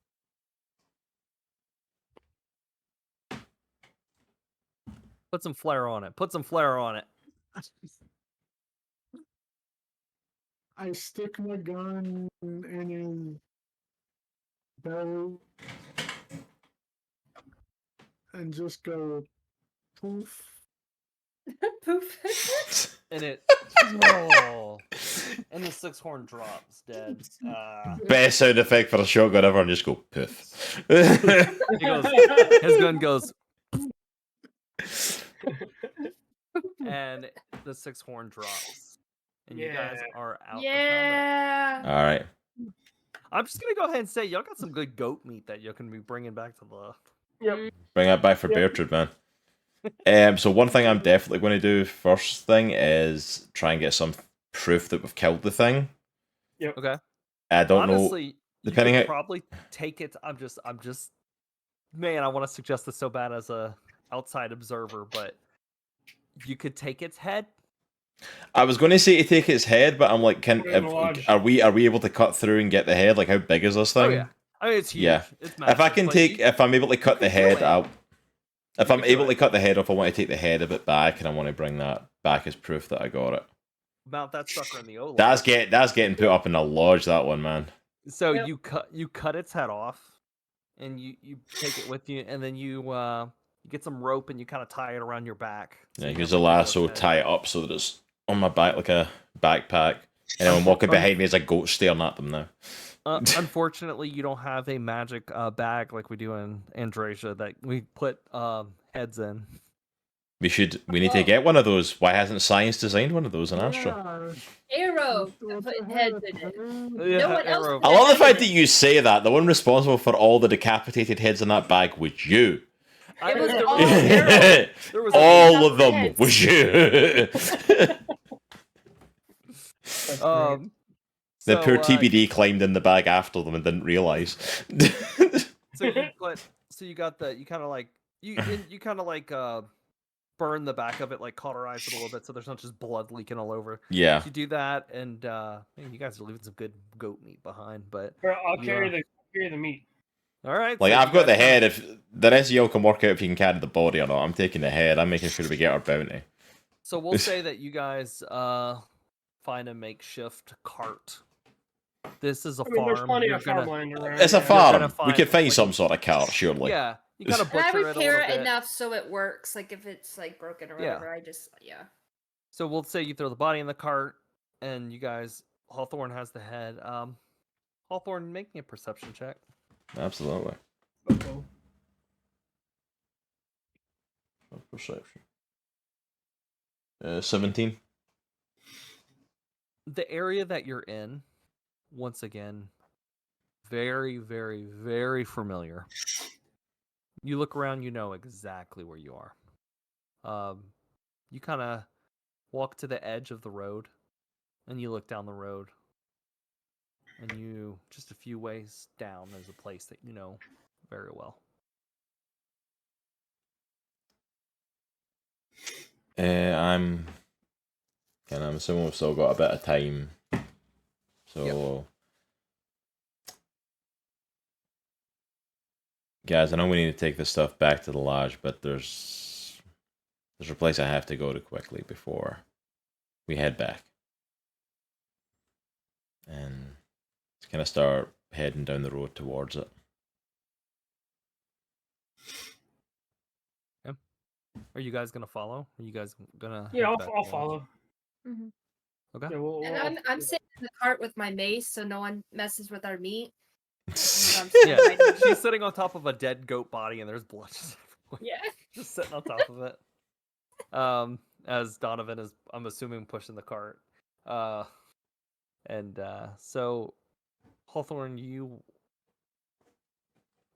Put some flair on it. Put some flair on it. I stick my gun in his belly and just go poof. Poof. And it oh, and the six horn drops dead. Best sound effect for a shotgun ever, and just go poof. He goes, his gun goes, and the six horn drops, and you guys are out. of combat. Yeah. All right. I'm just gonna go ahead and say y'all got some good goat meat that you can be bringing back to the. Yep. Bring that back for Bertrand, man. So one thing I'm definitely going to do first thing is try and get some proof that we've killed the thing. Okay. I don't Honestly, know. Depending you how could probably take it. I'm just. Man, I want to suggest this so bad as a outside observer, but you could take its head. I was going to say to take its head, but I'm like, Put it in the lodge. are we able to cut through and get the head? Like, how big is this thing? Oh yeah, I mean it's huge. Yeah. It's If I massive, can but take, you- if I'm able to cut the could do head it. out, if You I'm could do able to it. cut the head off, I want to take the head of it back, and I want to bring that back as proof that I got it. mount that sucker in the O. That's getting put up in a lodge. That one, man. So Yep. you cut its head off, and you take it with you, and then you get some rope and you kind of tie it around your back. So Yeah, you use never a let go of lasso, its head. tie it up so that it's on my back like a backpack. And then when walking behind me is a goat staring at them now. Unfortunately, you don't have a magic bag like we do in Andrasia that we put heads in. We need to get one of those. Why hasn't science designed one of those in Astra? Arrow. What Put the heads heck, in it. man? Yeah, No one else arrow. did I love the that. fact that you say that. The one responsible for all the decapitated heads in that bag was you. I It was there all was- arrow. there was All of them heads. was you. That's great. the The poor TBD climbed in the bag after them and didn't realize. So you got the you kind of like you kind of like burn the back of it, like cauterize it a little bit so there's not just blood leaking all over. Yeah. You do that, and man, you guys are leaving some good goat meat behind. But Here, I'll you, carry the meat. all right, Like, so I've you got the guys kinda- head. If the rest of y'all can work out if you can carry the body or not, I'm taking the head. I'm making sure we get our bounty. So we'll say that you guys find a makeshift cart. This is a I mean, there's farm. plenty You're of gonna, farmland around. It's a yeah. farm. gonna We find, could find like, some sort of cart, surely. yeah, you kind of And I butcher it a repair little it bit. enough so it works. Like if it's like broken or Yeah. whatever, I just So we'll say you throw the body in the cart, and you guys, Hawthorne has the head. Hawthorne, make me a perception check. Absolutely. Okay. Perception. 17. The area that you're in, once again, very, very, very familiar. You look around, you know exactly where you are. You kind of walk to the edge of the road, and you look down the road, and you just a few ways down, there's a place that you know very well. I'm assuming we've still got a bit of time. So, guys, I know we need to take this stuff back to the lodge, but there's a place I have to go to quickly before we head back. And let's kind of start heading down the road towards it. Are you guys gonna follow? Are you guys gonna? Yeah, head back I'll to the lodge? follow. Okay. Yeah, we'll, And I'm sitting in the cart with my mace so no one messes with our meat. And I'm Yeah, sitting right in- she's sitting on top of a dead goat body, and there's blood just everywhere. yeah. Just sitting on top of it. As Donavan is, I'm assuming, pushing the cart. So Hawthorne, you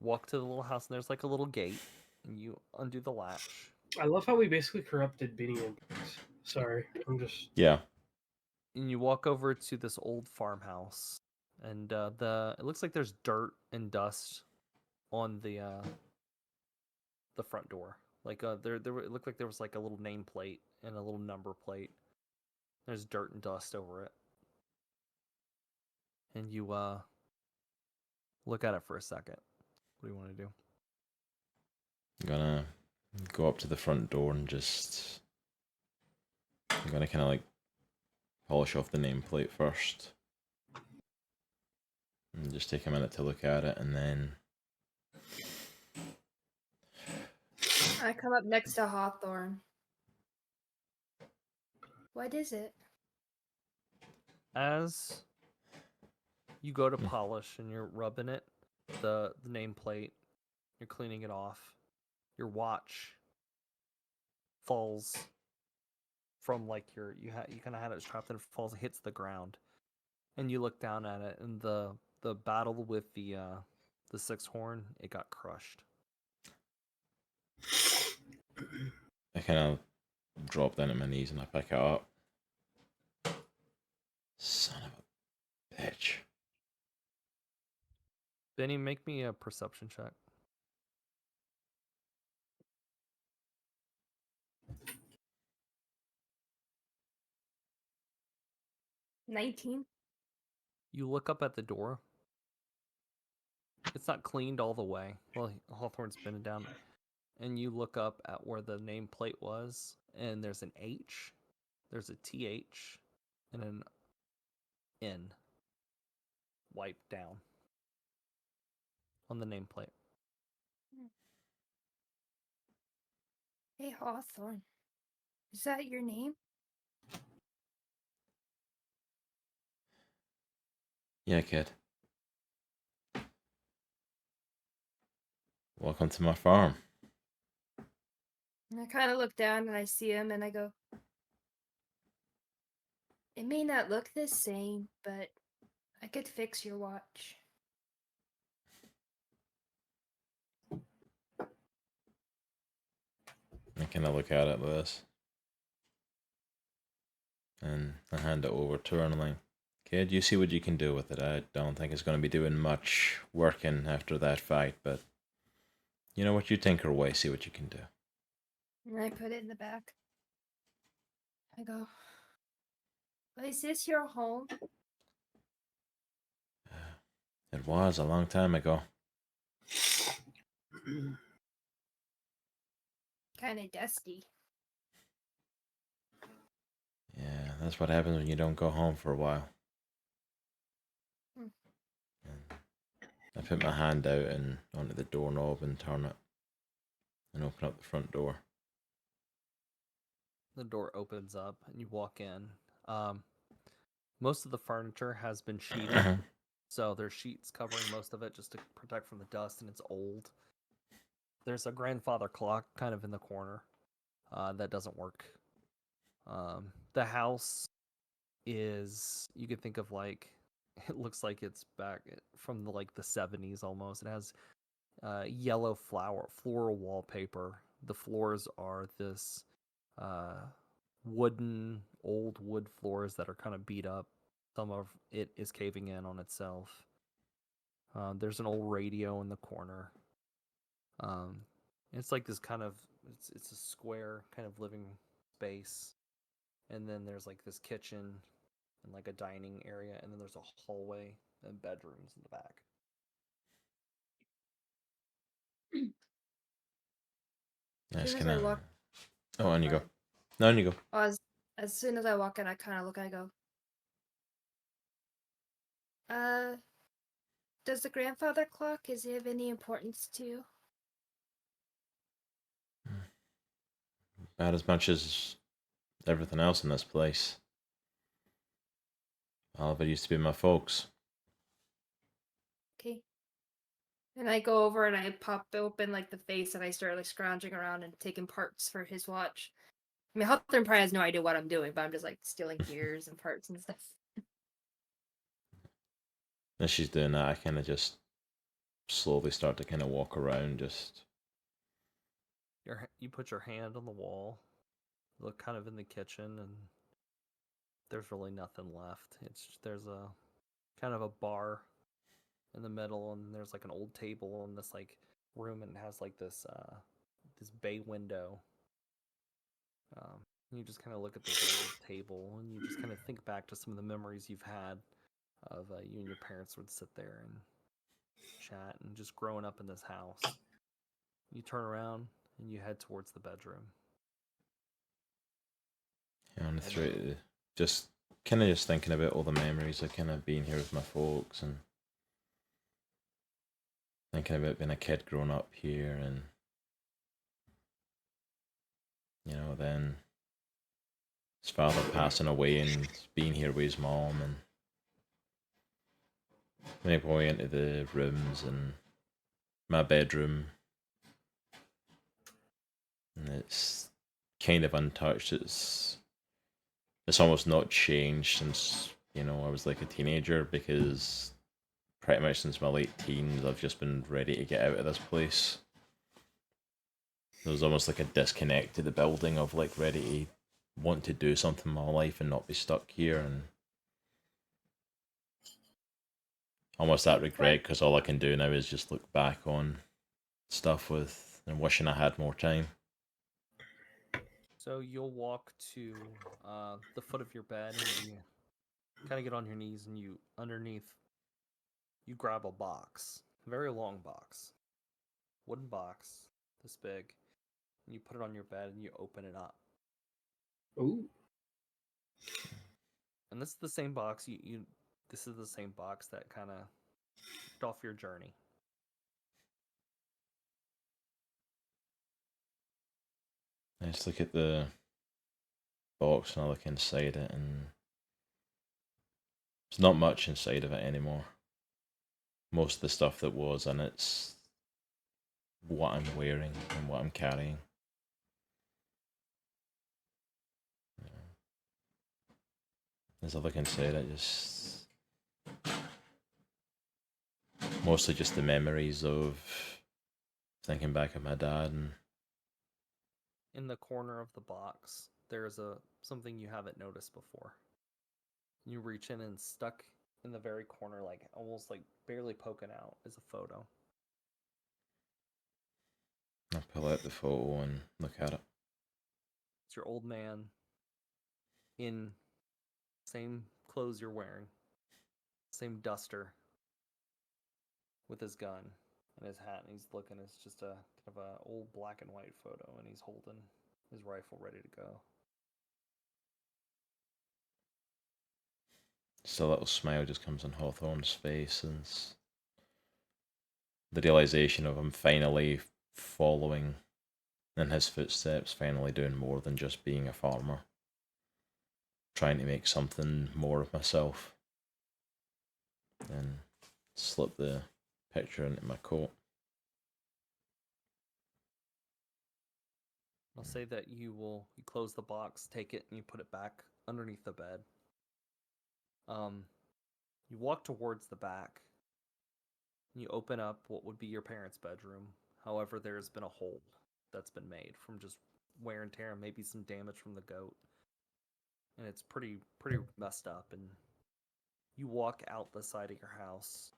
walk to the little house, and there's like a little gate, and you undo the latch. I love how we basically corrupted Binnie and Bonks. Sorry, I'm just. Yeah. And you walk over to this old farmhouse, and it looks like there's dirt and dust on the front door. Like it looked like there was like a little nameplate and a little number plate. There's dirt and dust over it, and you look at it for a second. What do you want to do? I'm gonna go up to the front door and just... I'm gonna kind of like polish off the nameplate first. And just take a minute to look at it, and then... I come up next to Hawthorn. What is it? As you go to polish and you're rubbing it, the nameplate, you're cleaning it off, your watch falls from like you kind of had it strapped and it falls and hits the ground, and you look down at it, and the battle with the six horn, it got crushed. I kind of drop down on my knees and I pick it up. Son of a bitch. Binnie, make me a perception check. $19. You look up at the door. It's not cleaned all the way. Well, Hawthorne's been down. And you look up at where the nameplate was, and there's an H, there's a TH, and an N wiped down on the nameplate. Hey, Hawthorn. Is that your name? Yeah, kid. Welcome to my farm. And I kind of look down and I see him and I go, it may not look the same, but I could fix your watch. I kind of look at it like this. And I hand it over to her and I'm like, kid, you see what you can do with it. I don't think it's going to be doing much working after that fight, but you know what, you tinker away, see what you can do. And I put it in the back. I go, is this your home? It was a long time ago. Kind of dusty. Yeah, that's what happens when you don't go home for a while. Hmm. And I put my hand out and onto the doorknob and turn it. And open up the front door. The door opens up and you walk in. Most of the furniture has been sheeted, so there's sheets covering most of it just to protect from the dust, and it's old. There's a grandfather clock kind of in the corner that doesn't work. The house is, you could think of like, it looks like it's back from the 70s almost. It has yellow floral wallpaper. The floors are this old wood floors that are kind of beat up. Some of it is caving in on itself. There's an old radio in the corner. It's like this kind of, it's a square kind of living space. And then there's like this kitchen and like a dining area, and then there's a hallway and bedrooms in the back. Nice, Soon as can I I... walk- Oh, on you go. Right. No, on you go. As soon as I walk in, I kind of look and I go, does the grandfather clock, is it of any importance to you? About as much as everything else in this place. All of it used to be my folks. Okay. And I go over and I pop open like the face and I start like scrounging around and taking parts for his watch. I mean, Hawthorne probably has no idea what I'm doing, but I'm just like stealing gears and parts and stuff. As she's doing that, I kind of just slowly start to kind of walk around, just... You put your hand on the wall, look kind of in the kitchen, and there's really nothing left. There's a kind of a bar in the middle, and there's like an old table in this like room, and it has like this bay window. And you just kind of look at this old table, and you just kind of think back to some of the memories you've had of you and your parents would sit there and chat, and just growing up in this house. You turn around and you head towards the bedroom. Yeah, on the through, just kind of just thinking about all the memories of kind of being here with my folks and thinking about being a kid growing up here, and you know, then his father passing away and being here with his mom, and then going into the rooms and my bedroom, and it's kind of untouched. It's almost not changed since, you know, I was like a teenager, because pretty much since my late teens I've just been ready to get out of this place. There was almost like a disconnect to the building of like ready to want to do something in my life and not be stuck here, and almost that regret, because all I can do now is just look back on stuff with and wishing I had more time. So you'll walk to the foot of your bed and you kind of get on your knees, and you you grab a box, a very long box, wooden box this big, and you put it on your bed and you open it up. Ooh. And this is the same box this is the same box that kind of kicked off your journey. I just look at the box and I look inside it, and there's not much inside of it anymore. Most of the stuff that was in it's what I'm wearing and what I'm carrying. As I look inside it, just mostly just the memories of thinking back of my dad. And In the corner of the box, there's something you haven't noticed before. You reach in, and stuck in the very corner, like almost like barely poking out, is a photo. I pull out the photo and look at it. It's your old man in same clothes you're wearing, same duster, with his gun and his hat, and he's looking. It's just a kind of a old black and white photo, and he's holding his rifle ready to go. Just a little smile just comes on Hawthorne's face, and the realization of him finally following in his footsteps, finally doing more than just being a farmer, trying to make something more of myself, and slip the picture into my coat. I'll say that you close the box, take it, and you put it back underneath the bed. You walk towards the back. You open up what would be your parents' bedroom. However, there's been a hole that's been made from just wear and tear, and maybe some damage from the goat. And it's pretty messed up. And you walk out the side of your house,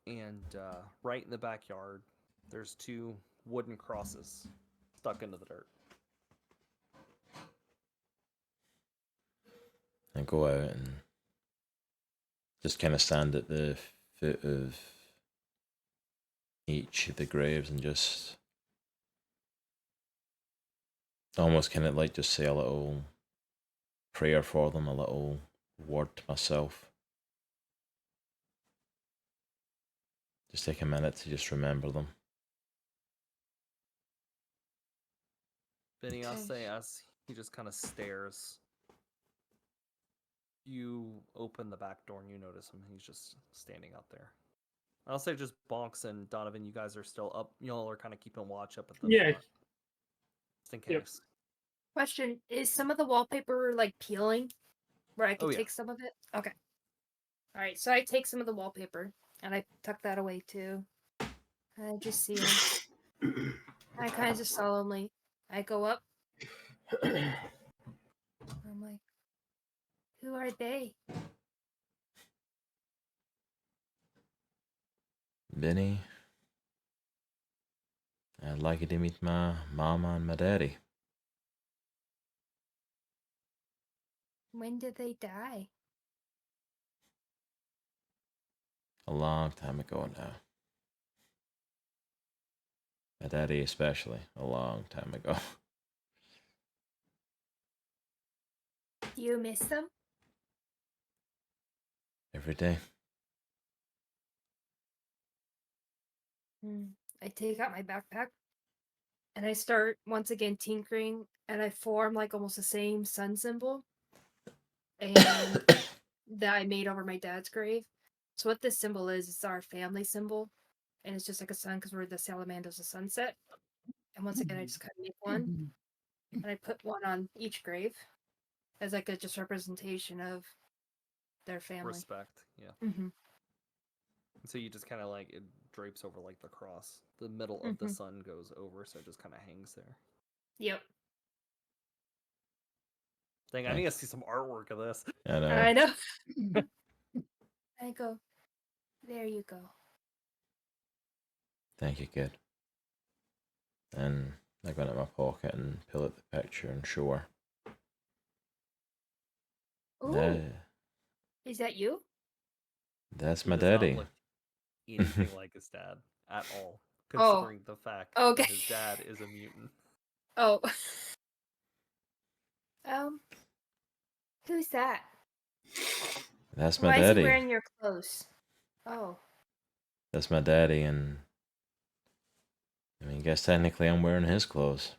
and right in the backyard, there's two wooden crosses stuck into the dirt. I go out and just kind of stand at the foot of each of the graves and just almost kind of like just say a little prayer for them, a little word to myself. Just take a minute to just remember them. Binnie, I'll say, as he just kind of stares, you open the back door and you notice him. He's just standing out there. I'll say just Bonks and Donavan, you guys are still up. Y'all are kind of keeping watch up at the Yeah. front, just in case. Yep. Question: is some of the wallpaper like peeling, where I could Oh, yeah. take some of it? Okay. All right, so I take some of the wallpaper and I tuck that away too. I just see him. I kind of just solemnly, I go up. I'm like, who are they? Binnie, I'd like you to meet my mama and my daddy. When did they die? A long time ago now. My daddy especially, a long time ago. Do you miss them? Every day. I take out my backpack and I start once again tinkering, and I form like almost the same sun symbol and that I made over my dad's grave. So what this symbol is, it's our family symbol, and it's just like a sun because we're the Salamandos of sunset. And once again, I just kind of make one, and I put one on each grave as like a just representation of their family. Respect. Yeah. Mm-hmm. So you just kind of like it drapes over like the cross. The middle of the sun goes over, so it just kind of hangs there. Yep. Dang, I need to see some artwork of this. I know. I go, there you go. Thank you, kid. And I go into my pocket and pull out the picture and show her. Ooh. Is that you? That's He my does not daddy. look anything like his dad at all, Oh. considering the fact Okay. that his dad is a mutant. Oh. Who's that? That's my Why is daddy. he wearing your clothes? Oh. That's my daddy, and I mean, I guess technically I'm wearing his clothes.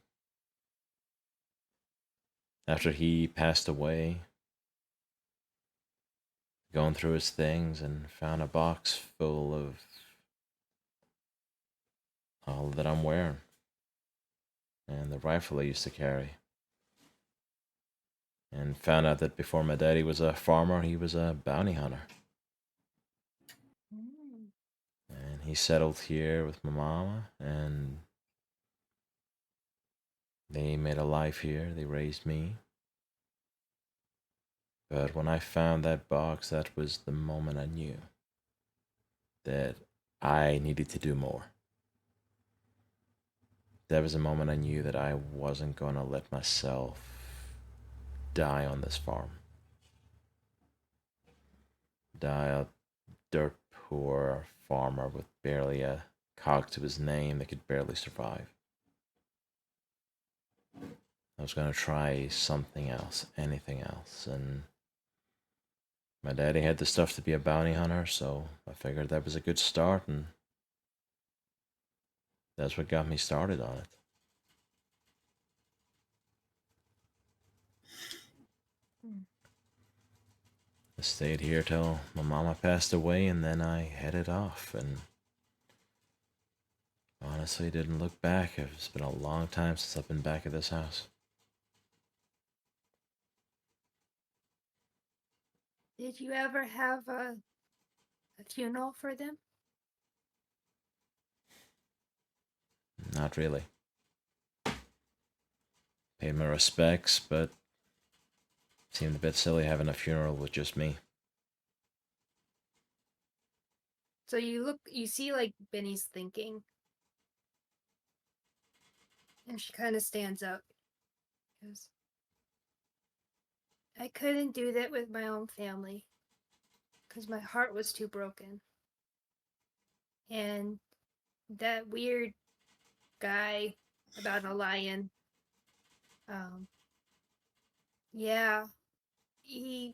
After he passed away, going through his things and found a box full of all that I'm wearing. And the rifle I used to carry. And found out that before my daddy was a farmer, he was a bounty hunter. And he settled here with my mama, and they made a life here. They raised me. But when I found that box, that was the moment I knew that I needed to do more. That was the moment I knew that I wasn't going to let myself die on this farm. Die a dirt poor farmer with barely a cog to his name that could barely survive. I was going to try something else, anything else, and my daddy had the stuff to be a bounty hunter, so I figured that was a good start, and that's what got me started on it. I stayed here till my mama passed away, and then I headed off, and honestly didn't look back. It's been a long time since I've been back at this house. Did you ever have a funeral for them? Not really. Paid my respects, but seemed a bit silly having a funeral with just me. So you see like Binnie's thinking. And she kind of stands up. Goes, I couldn't do that with my own family because my heart was too broken. And that weird guy about a lion, yeah, he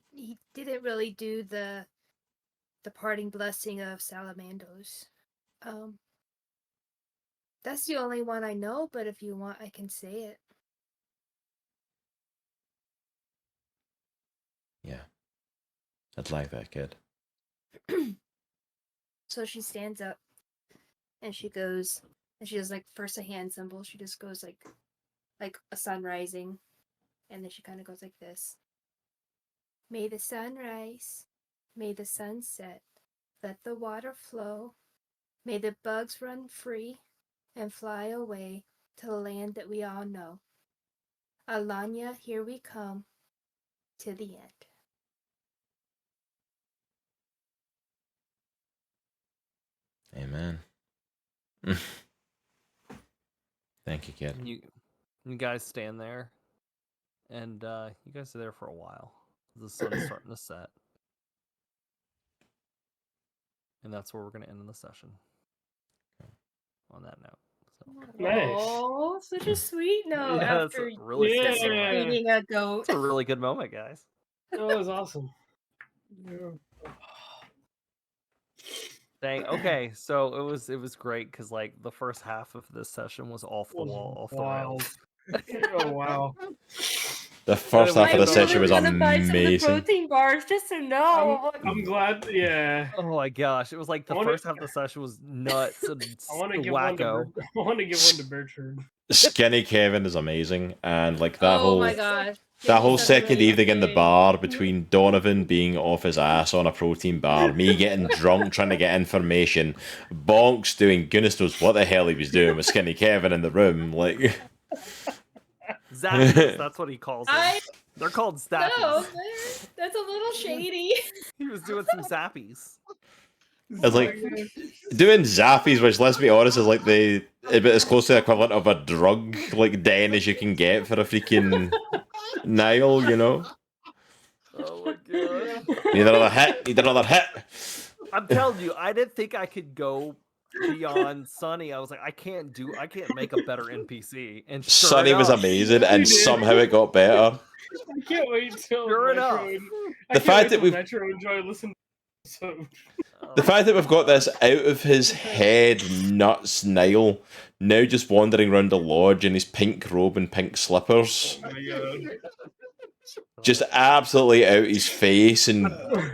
didn't really do the parting blessing of Salamandos. That's the only one I know, but if you want, I can say it. Yeah. I'd like that, kid. So she stands up and she goes, and she does like first a hand symbol. She just goes like a sun rising, and then she kind of goes like this. May the sun rise, may the sun set, let the water flow, may the bugs run free and fly away to the land that we all know. Alanya, here we come to the end. Amen. Thank you, kid. You guys stand there, and you guys are there for a while. The sun's starting to set. And that's where we're going to end the session. On that note. Nice. Oh, such a sweet note Yeah, that's after really Yeah. sweet moment. eating a goat. It's a really good moment, guys. That was awesome. Dang. Okay, so it was great because like the first half of this session was off the Was wall, off the wild. rails. Oh wow. The first we half of the can session was gonna buy some of the amazing. protein bars just to know. I'm glad. Yeah. Oh my gosh, it was like the I wanna- first half of the session was nuts and I want to give one to wacko. I want to give one to Bertrand. Skinny Kevin is amazing, and like that Oh whole my gosh. that whole That's second really evening in the good. bar between Donavan being off his ass on a protein bar, me getting drunk trying to get information, Bonks doing goodness knows what the hell he was doing with Skinny Kevin in the room, like Zappies, that's what he calls them. I They're called know, zappies. man. That's a little shady. He was doing some zappies. it's like doing zappies, which let's be honest is like the about as close to the equivalent of a drug like den as you can get for a freaking Nile, you know. Oh my gosh. Need another hit. Need another hit. I'm telling you, I didn't think I could go beyond Sunny. I was like, I can't make a better NPC. And sure Sunny was enough, amazing, You and did. somehow it got better. I can't wait till Sure Nitro. enough. The fact that we've- Nitro enjoy listening. So The fact that we've got this out of his head nuts Nile now just wandering around the lodge in his pink robe and pink slippers, oh my god. just absolutely out his face and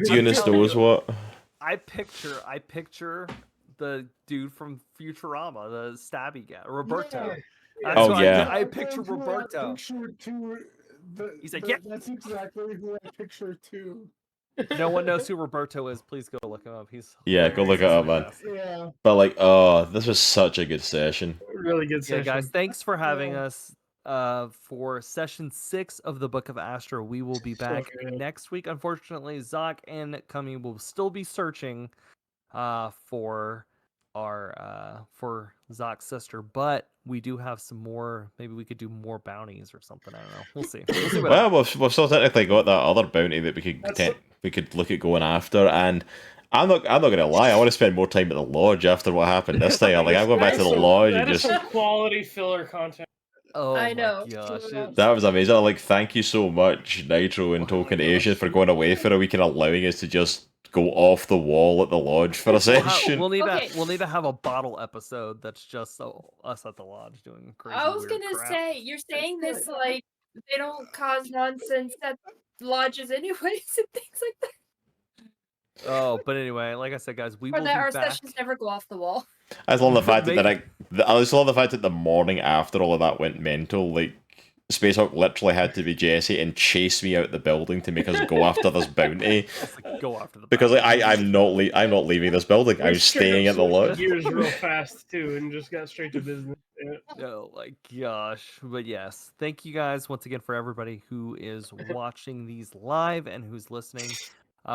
goodness knows what. I picture the dude from Futurama, the stabby guy, Roberto. Yeah. That's Oh, who yeah. I picture Roberto. He's like, "Yep." That's exactly who I picture too. No one knows who Roberto is. Please go look him up. He's Yeah, go look it up, man. Yeah. But like, oh, this was such a good session. Really good Yeah, session. guys, thanks for having Yeah. us for session 6 of the Book of Astra. We will be back good. next week. Unfortunately, Zok and Cami will still be searching for our for Zok's sister, but we do have some more. Maybe we could do more bounties or something. I don't know. We'll see. We'll see what Well, we've still technically got that other bounty that That's- we could look at going after, and I'm not gonna lie, I want to spend more time at the lodge after what happened this time. Like I'm going back to the lodge That and is just some quality filler content. Oh I my know. gosh. that was amazing. Like thank you so much, Nitro and TolkienAsian, for going away for a week and allowing us to just go off the wall at the lodge for a session. We'll need Okay. we'll need to have a bottle episode that's just us at the lodge doing crazy. I was weird gonna crap. say, you're saying this like they don't cause nonsense at lodges anyways and things like that. Oh, but anyway, like I said, guys, we Or will that be our back. sessions never go off the wall. I just love the fact that Maybe- I just love the fact that the morning after all of that went mental, like Spacehawk literally had to be Jesse and chase me out the building to make us go after this bounty. It's like, go after the Because like bounty. I'm not leaving this building. I'm We straight staying up at the switched lodge. Gears real fast too, and just got straight to business. Yeah. Oh my gosh. But yes, thank you guys once again for everybody who is watching these live and who's listening.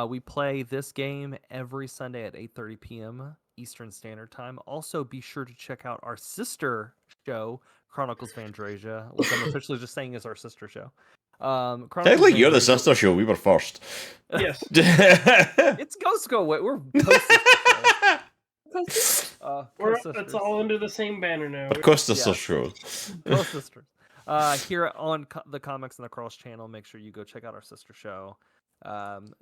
We play this game every Sunday at 8:30 p.m. Eastern Standard Time. Also, be sure to check out our sister show, Chronicles of Andrasia, which I'm officially just saying is our sister show. Chronicles Technically, of you're the Andrasia- sister show. We were first. Yes. It's Ghost Go Away. We're co-sister show. It's all under the same banner now. Of course, the sister Yes. show. Both sisters. Here on the Comics and the Cross channel, make sure you go check out our sister show,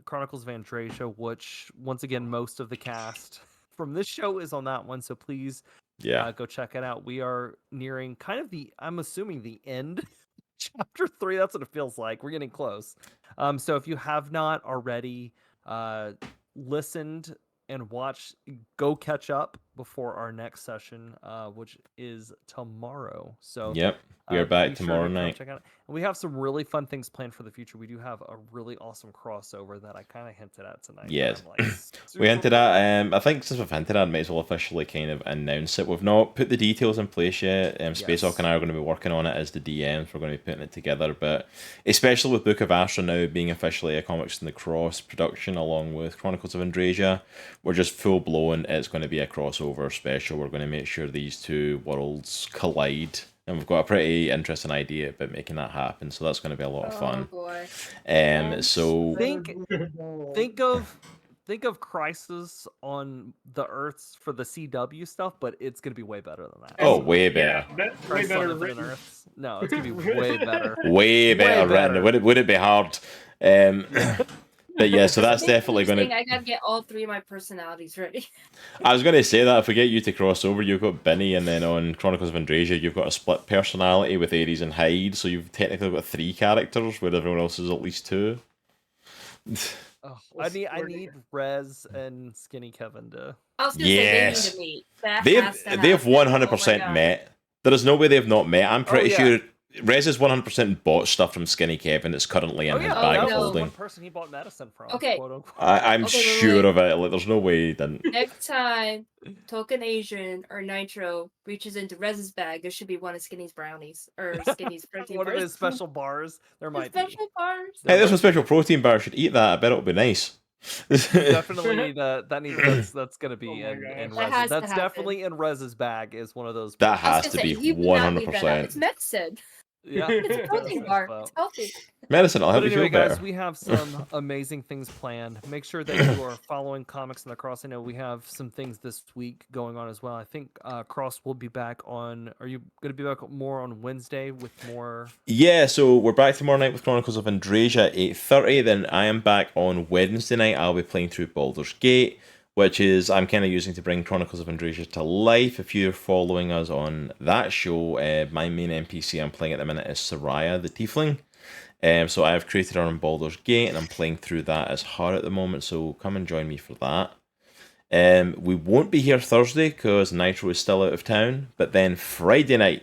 Chronicles of Andrasia, which once again most of the cast from this show is on that one. So please, Yeah. go check it out. We are nearing kind of I'm assuming the end, chapter 3. That's what it feels like. We're getting close. So if you have not already listened and watched, go catch up before our next session, which is tomorrow. So Yep. We are back be sure tomorrow to come night. check out. And we have some really fun things planned for the future. We do have a really awesome crossover that I kind of hinted at tonight. that Yes. I'm, like, We hinted super- at. I think since we've hinted at, might as well officially kind of announce it. We've not put the details in place yet. Spacehawk Yes. and I are going to be working on it as the DMs. We're going to be putting it together, but especially with Book of Astra now being officially a Comics in the Cross production, along with Chronicles of Andrasia, we're just full blown. It's going to be a crossover special. We're going to make sure these two worlds collide. And we've got a pretty interesting idea about making that happen, so that's going to be a lot of Oh fun. boy. So Think think of Crisis on the Earths for the CW stuff, but it's gonna be way better than that. Oh, way better. Yeah, way Crisis on better Infinite written. Earths. No, it's gonna be way better. Way better written. Would it be hard? But yeah, so that's definitely going to. I gotta get all 3 of my personalities ready. I was going to say that if we get you to cross over, you've got Binnie, and then on Chronicles of Andrasia, you've got a split personality with Ares and Hyde, so you've technically got 3 characters, where everyone else is at least 2. Oh, I need Rez and Skinny Kevin to. I was gonna Yes. say they need to meet. That They've has to they've happen. 100% Oh my God. met. There is no way they've not met. I'm pretty yeah. sure Rez is 100% bought stuff from Skinny Kevin that's currently in his Oh, bag that of was the holding. one person he bought medicine from. Okay. Quote unquote. I'm Okay, wait, sure wait. of it. Like, there's no way he didn't. Next time TolkienAsian or Nitro reaches into Rez's bag, there should be one of Skinny's brownies or Skinny's protein One of bars. his special bars. There might be. Special bars. Hey, there's some special protein bar. I should eat that. I bet it'll be nice. Definitely that's gonna be Oh my in gosh. Rez's. That has to That's happen. definitely in Rez's bag. Is one of those. That I was has gonna to say, be he would not leave that out. 100%. It's medicine. Yeah, It's a it protein does, bar. but- It's healthy. Medicine, I'll help But you anyway, feel guys, better. we have some amazing things planned. Make sure that you are following Comics in the Cross. I know we have some things this week going on as well. I think Cross will be back on. Are you going to be back more on Wednesday with more? Yeah, so we're back tomorrow night with Chronicles of Andrasia at 8:30. Then I am back on Wednesday night. I'll be playing through Baldur's Gate, which is I'm kind of using to bring Chronicles of Andrasia to life. If you're following us on that show, my main NPC I'm playing at the minute is Soraya, the Tiefling. So I've created her on Baldur's Gate, and I'm playing through that as her at the moment, so come and join me for that. We won't be here Thursday, because Nitro is still out of town, but then Friday night,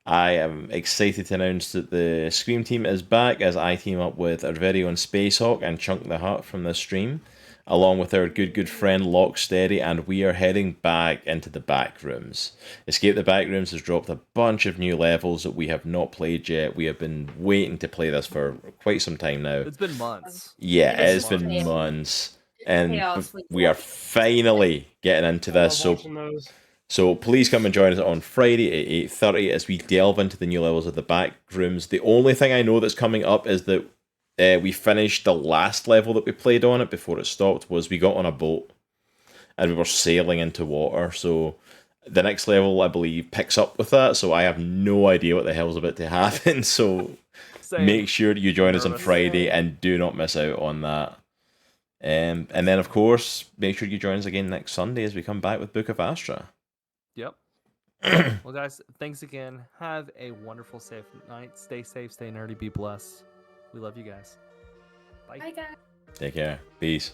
I am excited to announce that the Scream team is back, as I team up with our very own Spacehawk and ChunktheHutt from this stream, along with our good friend Locksteady, and we are heading back into the back rooms. Escape the Back Rooms has dropped a bunch of new levels that we have not played yet. We have been waiting to play this for quite some time now. It's been months. Yeah, It's it's been chaos. months, and chaos with we are that. finally getting into I love this. So watching those. so please come and join us on Friday at 8:30 as we delve into the new levels of the back rooms. The only thing I know that's coming up is that we finished the last level that we played on it before it stopped. Was we got on a boat and we were sailing into water. So the next level, I believe, picks up with that. So I have no idea what the hell's about to happen. So Same. make sure you join us on Nervous. Friday and do not miss out on that. And then, of course, make sure you join us again next Sunday as we come back with Book of Astra. Yep. Well, guys, thanks again. Have a wonderful, safe night. Stay safe, stay nerdy, be blessed. We love you guys. Bye. Bye, guys. Take care. Peace.